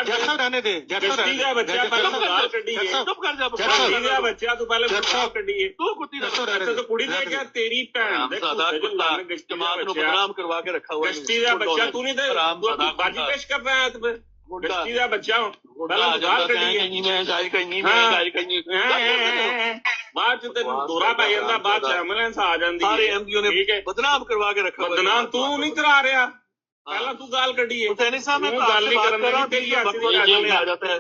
जैसा रहने दे जैसा बच्चा पहले गाल कड्डी है चुप कर जा जैसा बच्चा तू पहले गाल कड्डी है तू कुत्ती अच्छा तो कुड़ी दे के तेरी भैन दे दिमाग को बदनाम करवा के रखा हुआ है गश्ती दा बच्चा तू नहीं दे बाजी पेश कर रहा है तू गश्ती दा बच्चा पहले गाल कड्डी है नहीं मैं जाई कहीं बाद च तेन दौरा पै जांदा बाद च एम्बुलेंस आ जांदी सारे एमपीओ ने बदनाम करवा के रखा बदनाम तू नहीं करा रहा पहला तू गाल कड्डी है हुसैनी साहब मैं गाल नहीं करना तेरी आ जाता है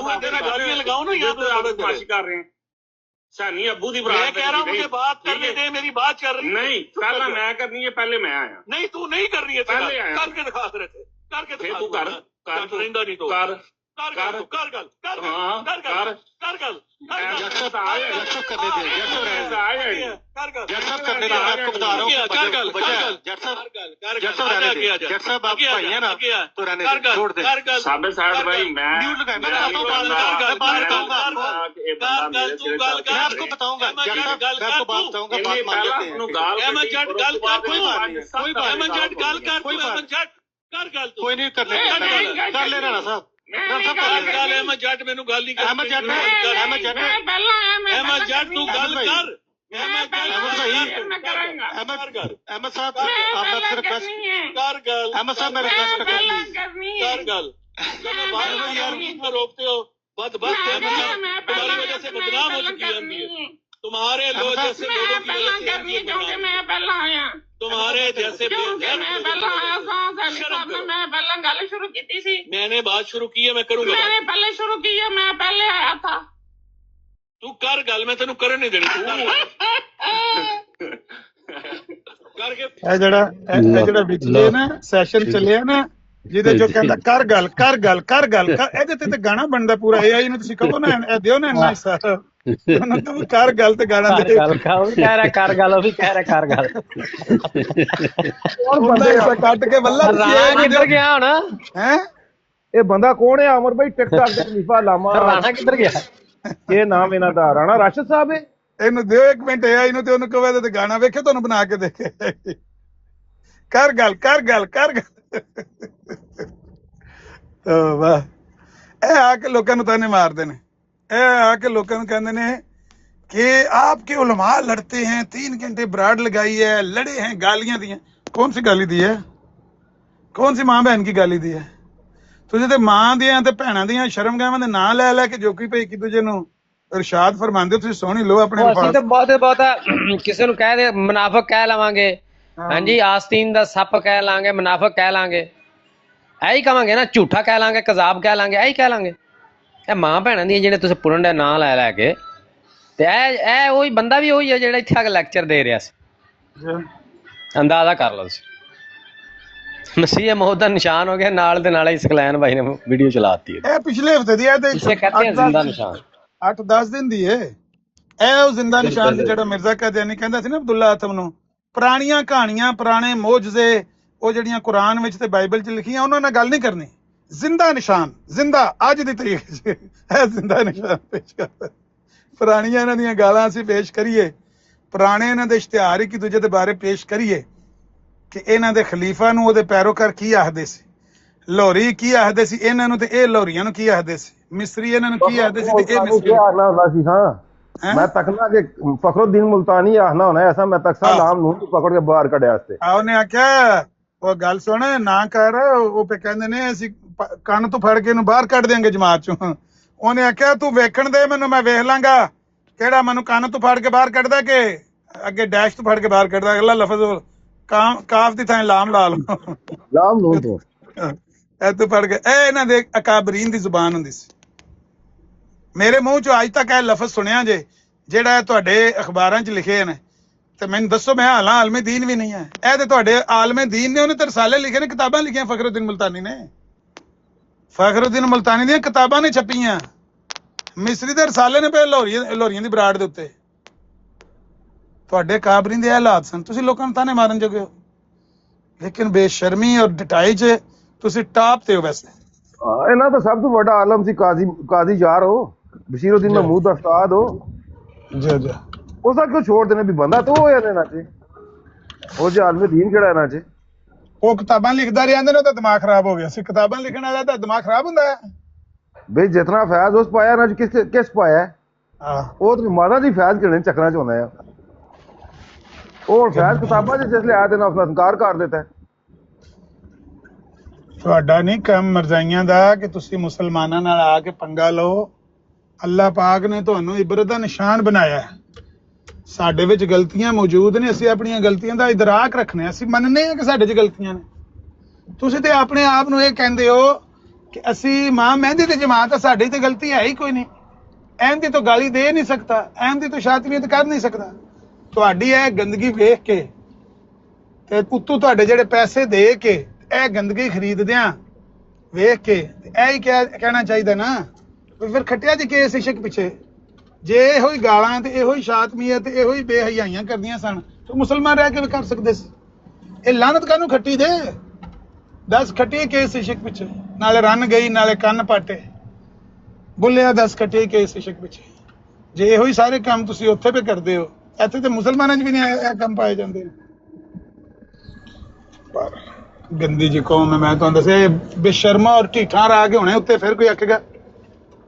मैं तेरा गालियां लगाऊं ना यहाँ पे बदमाशी कर रहे हैं सानी अब्बू दी मैं कह रहा हूँ मुझे बात करने दे मेरी बात चल रही नहीं पहला मैं करनी है पहले मैं आया नहीं तू नहीं कर रही है पहले आया करके दिखा रहे थे करके दिखा तू कर रहंदा नहीं तो कर कर कोई नहीं कर ले राणा साहब जट मैनू गल नहीं अहमद जट तू गल कर अहमद साहब आप आपसे रिक्वेस्ट कर गल अहमद साहब मैं रिक्वेस्ट करता हूं कर गल यार रोकते हो बद तुम्हारी वजह से बदनाम हो चुकी है तुम्हारे लोग जैसे लोगों की वजह से मैं पहला आया तुम्हारे जैसे गल शुरू की थी मैंने बात शुरू की है मैं करूंगा मैंने पहले शुरू की है मैं पहले आया था तू कर गल मैं तेन कर नहीं देनी ਇਹ ਜਿਹੜਾ ਵਿਚਲੇ ਨਾ ਸੈਸ਼ਨ ਚੱਲਿਆ ਨਾ ਜਿਹਦੇ ਚੋਂ ਕਹਿੰਦਾ ਕਰ ਗੱਲ ਇਹਦੇ ਤੇ ਗਾਣਾ ਬਣਦਾ ਪੂਰਾ AI ਨੂੰ ਤੁਸੀਂ ਕਹੋ ਨਾ ਇਹ ਦਿਓ ਨਾ ਇੰਨਾ ਹਿੱਸਾ ਉਹਨਾਂ ਤੋਂ ਕਰ ਗੱਲ ਤੇ ਗਾਣਾ ਦੇ ਕਰ ਗੱਲ ਉਹ ਵੀ ਕਹਿ ਰਿਹਾ ਕਰ ਗੱਲ ਕੌਣ ਬੰਦਾ ਹਿੱਸਾ ਕੱਟ ਕੇ ਵੱਲਾ ਰਾਣਾ ਕਿੱਧਰ ਗਿਆ ਹੁਣ ਹੈ ਇਹ ਬੰਦਾ ਕੌਣ ਹੈ ਅਮਰ ਭਾਈ ਟਿਕਟਾਕ ਦੇ ਖਲੀਫਾ ਲਾਮਾ ਰਾਣਾ ਕਿੱਧਰ ਗਿਆ ਇਹ ਨਾਮ ਇਹਨਾਂ ਦਾ ਰਾਣਾ ਰਾਸ਼ਦ ਸਾਹਿਬ ਹੈ ਇਹਨੂੰ ਦਿਓ ਇੱਕ ਮਿੰਟ AI ਨੂੰ ਤੇ ਉਹਨੂੰ ਕਹੋ ਇਹਦੇ ਤੇ ਗਾਣਾ ਵੇਖੇ ਤੁਹਾਨੂੰ ਬਣਾ ਕੇ ਦੇ ਕਰ ਗੱਲ ਵਾਹ ਇਹ ਆ ਕੇ ਲੋਕਾਂ ਨੂੰ ਤਾਨੇ ਮਾਰਦੇ ਨੇ ਇਹ ਆ ਕੇ ਲੋਕਾਂ ਨੂੰ ਕਹਿੰਦੇ ਨੇ कि आपके उलमा लड़ते हैं 3 घंटे ब्राड लगाई है लड़े हैं गालियां दी हैं कौन सी गाली दी है कौन सी मां बहन की गाली दी है तुझे तो मां दियां ते भैणां दियां शर्म गावां दे नां ले के जोकी भई एक दूजे नूं इरशाद फरमांदे हो तुसीं सोहनी लो अपने ਅਸੀਂ ਤਾਂ ਬਹੁਤ ਕਿਸੇ ਨੂੰ ਕਹਿ ਦੇ ਮੁਨਾਫਿਕ ਕਹਿ ਲਵਾਂਗੇ ਹਾਂਜੀ ਆਸਤੀਨ ਦਾ ਸੱਪ ਕਹਿ ਲਾਂਗੇ ਮੁਨਾਫਿਕ ਕਹਿ ਲਾਂਗੇ ਐਹੀ ਕਹਾਂਗੇ ਨਾ ਝੂਠਾ ਕਹਿ ਲਾਂਗੇ ਕਜ਼ਾਬ ਕਹਿ ਲਾਂਗੇ ਐਹੀ ਕਹਿ ਲਾਂਗੇ ਇਹ ਮਾਂ ਭੈਣਾਂ ਦੀਆਂ ਜਿਹੜੇ ਤੁਸੀਂ ਪੁਰਨ ਦਾ ਨਾਂ ਲੈ ਕੇ ਤੇ ਇਹ ਉਹੀ ਬੰਦਾ ਵੀ ਉਹੀ ਹੈ ਜਿਹੜਾ ਇੱਥੇ ਆ ਕੇ ਲੈਕਚਰ ਦੇ ਰਿਹਾ ਸੀ ਅੰਦਾਜ਼ਾ ਕਰ ਲਓ ਤੁਸੀਂ ਮਸੀਹ ਮੌਤ ਦਾ ਨਿਸ਼ਾਨ ਹੋ ਗਿਆ, ਨਾਲ ਦੇ ਨਾਲ ਹੀ ਸਕਲੈਨ ਭਾਈ ਨੇ ਵੀਡੀਓ ਚਲਾਤੀ ਹੈ। ਇਹ ਪਿਛਲੇ ਹਫਤੇ ਦੀ ਹੈ ਤੇ ਇਸੇ ਕਹਤੇ हैं जिंदा निशान। 8-10 ਦਿਨ ਦੀ ਹੈ ਇਹ ਉਹ ਜ਼ਿੰਦਾ ਨਿਸ਼ਾਨ ਤੇ ਜਿਹੜਾ ਮਿਰਜ਼ਾ ਕਾਦੀਆਨੀ ਕਹਿੰਦਾ ਸੀ ਨਾ ਅਬਦੁੱਲਾ ਆਤਮ ਨੂੰ, ਪੁਰਾਣੀਆਂ ਕਹਾਣੀਆਂ, ਪੁਰਾਣੇ ਮੌਜਜ਼ੇ, ਉਹ ਜਿਹੜੀਆਂ ਕੁਰਾਨ ਵਿੱਚ ਤੇ ਬਾਈਬਲ 'ਚ ਲਿਖੀਆਂ ਉਹਨਾਂ ਨਾਲ ਗੱਲ ਨਹੀਂ ਕਰਨੀ। ਜ਼ਿੰਦਾ ਨਿਸ਼ਾਨ, ਜ਼ਿੰਦਾ ਅੱਜ ਦੀ ਤਰੀਕ 'ਚ ਇਹ ਜ਼ਿੰਦਾ ਨਿਸ਼ਾਨ ਪੇਸ਼ ਕਰਦਾ। ਪੁਰਾਣੀਆਂ ਇਹਨਾਂ ਦੀਆਂ ਗਾਲਾਂ ਅਸੀਂ ਪੇਸ਼ ਕਰੀਏ, ਪੁਰਾਣੇ ਇਹਨਾਂ ਦੇ ਇਸ਼ਤਿਹਾਰ ਇੱਕ ਦੂਜੇ ਦੇ ਬਾਰੇ ਪੇਸ਼ ਕਰੀਏ ਕਿ ਇਹਨਾਂ ਦੇ ਖਲੀਫਾ ਨੂੰ ਉਹਦੇ ਪੈਰੋਕਾਰ ਕੀ ਆਖਦੇ ਸੀ, ਲਾਹੌਰੀ ਕੀ ਆਖਦੇ ਸੀ ਇਹਨਾਂ ਨੂੰ ਤੇ ਇਹ ਲਾਹੌਰੀਆਂ ਨੂੰ ਕੀ ਆਖਦੇ ਸੀ, ਮਿਸਰੀ ਇਹਨਾਂ ਨੂੰ ਕੀ ਆਖਦੇ ਸੀ ਤੇ ਇਹ ਮਿਸਰੀ ਆਖਣਾ ਹੁੰਦਾ ਸੀ। ਹਾਂ ਮੈਂ ਤੱਕਣਾ ਕਿ ਫਖਰੁद्दीन ਮੁਲਤਾਨੀ ਆਖਣਾ ਹੋਣਾ ਐਸਾ, ਮੈਂ ਤੱਕਸਾ ਨਾਮ ਨੂੰ ਪਕੜ ਕੇ ਬਾਹਰ ਕੱਢਿਆ ਵਾਸਤੇ। ਉਹਨੇ ਆਖਿਆ ਉਹ ਗੱਲ ਸੁਣ ਨਾ ਕਰ, ਉਹ ਪੇ ਕਹਿੰਦੇ ਨੇ ਅਸੀਂ ਕੰਨ ਤੋਂ ਫੜ ਕੇ ਇਹਨੂੰ ਬਾਹਰ ਕੱਢ ਦਿਆਂਗੇ ਜਮਾਤ ਚੋਂ। ਉਹਨੇ ਆਖਿਆ ਤੂੰ ਵੇਖਣ ਦੇ ਮੈਨੂੰ, ਮੈਂ ਵੇਖ ਲਾਂਗਾ ਕਿਹੜਾ ਮੈਨੂੰ ਕੰਨ ਤੋਂ ਫੜ ਕੇ ਬਾਹਰ ਕੱਢਦਾ ਕਿ ਅੱਗੇ ਡੈਸ਼ ਤੋਂ ਫੜ ਕੇ ਬਾਹਰ ਕੱਢਦਾ। ਅਗਲਾ ਲਫ਼ਜ਼ ਕਾਫ ਦੀ ਥਾਂ ਲਾਮ ਲਾ ਲਓ, ਲਾਮ ਨੂੰ ਤੋਂ ਇਹ ਤੋਂ ਫੜ ਕੇ। ਇਹ ਇਹਨਾਂ ਦੇ ਅਕਾਬਰੀਨ ਦੀ ਜ਼ੁਬਾਨ ਹੁੰਦੀ ਸੀ। ਮੇਰੇ ਮੂੰਹ ਚੋਂ ਅੱਜ ਤੱਕ ਇਹ ਲਫ਼ਜ਼ ਸੁਣਿਆ ਜੇ ਜਿਹੜਾ ਤੁਹਾਡੇ ਅਖਬਾਰਾਂ 'ਚ ਲਿਖੇ ਨੇ, ਤੇ ਮੈਨੂੰ ਦੱਸੋ ਮੈਂ ਹਾਲਾਂ ਆਲਮੇ ਦੀਨ ਵੀ ਨਹੀਂ ਹੈ। ਇਹ ਤੇ ਤੁਹਾਡੇ ਆਲਮੇ ਦੀਨ ਨੇ, ਉਹਨੇ ਤੇ ਰਸਾਲੇ ਲਿਖੇ ਨੇ, ਕਿਤਾਬਾਂ ਲਿਖੀਆਂ ਫਖਰੁद्दीन ਮੁਲਤਾਨੀ ਨੇ। ਫਖਰੁद्दीन ਮੁਲਤਾਨੀ ਦੀਆਂ ਕਿਤਾਬਾਂ ਨੇ ਛਪੀਆਂ, ਮਿਸਰੀ ਦੇ ਰਸਾਲੇ ਨੇ ਪਏ ਲਾਹੌਰੀਆਂ ਦੀ ਬਰਾੜ ਦੇ ਉੱਤੇ। ਤੁਹਾਡੇ ਕਾਬਰੀਨ ਦੇ ਇਹ ਹਾਲਾਤ ਸਨ, ਤੁਸੀਂ ਲੋਕਾਂ ਨੂੰ ਤਾਨੇ ਮਾਰਨ ਜੋਗੇ ਹੋ, ਲੇਕਿਨ ਬੇਸ਼ਰਮੀ ਔਰ ਡਟਾਈ 'ਚ ਤੁਸੀਂ ਟਾਪ ਤੇ ਹੋ। ਵੈਸੇ ਇਹਨਾਂ ਦਾ ਸਭ ਤੋਂ ਵੱਡਾ ਆਲਮ ਸੀ ਕਾਜ਼ੀ ਯਾਰ ਹੋ, ਬਸ਼ੀਰੁद्दीन ਮਹਿਮੂਦ ਦਾ ਉਸਤਾਦ ਹੋ। ਜੀ ਉਹ ਸਭ ਕੁਝ ਛੋੜ ਦੇਣੇ ਵੀ ਬੰਦਾ ਤੂੰ ਹੋਇਆ ਇਹਨਾਂ 'ਚ, ਉਹ ਜੇ ਆਲਮੇ ਦੀਨ ਕਿਹੜਾ ਇਹਨਾਂ 'ਚ। ਉਹ ਕਿਤਾਬਾਂ ਲਿਖਦਾ ਰਿਹਾ ਨੇ, ਉਹਦਾ ਦਿਮਾਗ ਖਰਾਬ ਹੋ ਗਿਆ ਸੀ। ਕਿਤਾਬਾਂ ਲਿਖਣ ਵਾਲਾ ਤਾਂ ਦਿਮਾਗ ਖਰਾਬ ਹੁੰਦਾ ਹੈ ਬਈ। ਜਿਤਨਾ ਫੈਜ਼ ਉਸ ਪਾਇਆ ਇਹਨਾਂ 'ਚ ਕਿਸ ਪਾਇਆ, ਉਹ ਤੇ ਮਾਦਾ ਦੀ ਫੈਜ਼ ਕਿਹੜੇ ਚੱਕਰਾਂ 'ਚ ਹੁੰਦਾ ਆ। ਉਹ ਫੈਜ਼ ਕਿਤਾਬਾਂ 'ਚ ਜਿਸ ਲਈ ਆਇਆ ਦੇਣਾ ਉਸਦਾ ਇਨਕਾਰ ਕਰ ਦਿੱਤਾ। ਤੁਹਾਡਾ ਨਹੀਂ ਕੰਮ ਮਰਜ਼ਾਈਆਂ ਦਾ ਕਿ ਤੁਸੀਂ ਮੁਸਲਮਾਨਾਂ ਨਾਲ ਆ ਕੇ ਪੰਗਾ ਲਓ। ਅੱਲਾਹ ਪਾਕ ਨੇ ਤੁਹਾਨੂੰ ਇਬਰਤ ਦਾ ਨਿਸ਼ਾਨ ਬਣਾਇਆ। ਸਾਡੇ ਵਿੱਚ ਗਲਤੀਆਂ ਮੌਜੂਦ ਨੇ, ਅਸੀਂ ਆਪਣੀਆਂ ਗਲਤੀਆਂ ਦਾ ਇਦਰਾਕ ਰੱਖਣੇ, ਅਸੀਂ ਮੰਨਨੇ ਆ ਕਿ ਸਾਡੇ 'ਚ ਗਲਤੀਆਂ ਨੇ। ਤੁਸੀਂ ਤੇ ਆਪਣੇ ਆਪ ਨੂੰ ਇਹ ਕਹਿੰਦੇ ਹੋ ਕਿ ਅਸੀਂ ਮਾਂ ਮਹਿੰਦੀ ਦੀ ਜਮਾਤ ਆ, ਸਾਡੀ ਤੇ ਗਲਤੀ ਹੈ ਹੀ ਕੋਈ ਨਹੀਂ। ਅਹਿਮਦੀ ਤੋਂ ਗਾਲੀ ਦੇ ਨਹੀਂ ਸਕਦਾ, ਅਹਿਮਦੀ ਤੋਂ ਸ਼ਾਤਮੀਅਤ ਕਰ ਨਹੀਂ ਸਕਦਾ। ਤੁਹਾਡੀ ਇਹ ਗੰਦਗੀ ਵੇਖ ਕੇ ਤੇ ਉੱਤੋਂ ਤੁਹਾਡੇ ਜਿਹੜੇ ਪੈਸੇ ਦੇ ਕੇ ਇਹ ਗੰਦਗੀ ਖਰੀਦਦਿਆਂ ਵੇਖ ਕੇ ਇਹ ਹੀ ਕਹਿਣਾ ਚਾਹੀਦਾ ਨਾ ਫਿਰ ਖੱਟਿਆ ਜੀ ਕੇਸ ਇਸ਼ਕ ਪਿੱਛੇ। ਜੇ ਇਹੋ ਹੀ ਗਾਲਾਂ ਤੇ ਇਹੋ ਹੀ ਸ਼ਾਤਮੀਅਤ ਤੇ ਇਹੋ ਹੀ ਬੇਹਯਾਈਆਂ ਕਰਦੀਆਂ ਸਨ ਤਾਂ ਮੁਸਲਮਾਨ ਰਹਿ ਕੇ ਵੀ ਕਰ ਸਕਦੇ ਸੀ। ਇਹ ਲਾਨਤ ਕਾਹਨੂੰ ਖੱਟੀ ਦੇ 10 ਖੱਟੀ ਕੇਸ ਇਸ਼ਕ ਪਿੱਛੇ, ਨਾਲੇ ਰੰਨ ਗਈ ਨਾਲੇ ਕੰਨ ਪਾਟੇ, ਬੁੱਲਿਆ 10 ਖੱਟੀ ਕੇਸ ਇਸ਼ਕ ਪਿੱਛੇ। ਜੇ ਇਹੋ ਹੀ ਸਾਰੇ ਕੰਮ ਤੁਸੀਂ ਉੱਥੇ ਵੀ ਕਰਦੇ ਹੋ, ਇੱਥੇ ਤੇ ਮੁਸਲਮਾਨਾਂ 'ਚ ਵੀ ਨਹੀਂ ਇਹ ਕੰਮ ਪਾਏ ਜਾਂਦੇ। ਪਰ ਗੰਦੀ ਜੀ ਕੌਮ ਹੈ। ਮੈਂ ਤੁਹਾਨੂੰ ਦੱਸਿਆ ਬੇਸ਼ਰਮਾ ਔਰ ਢੀਠਾਂ ਰਾ ਕੇ ਹੋਣੇ ਉੱਤੇ। ਫਿਰ ਕੋਈ ਆਖੇਗਾ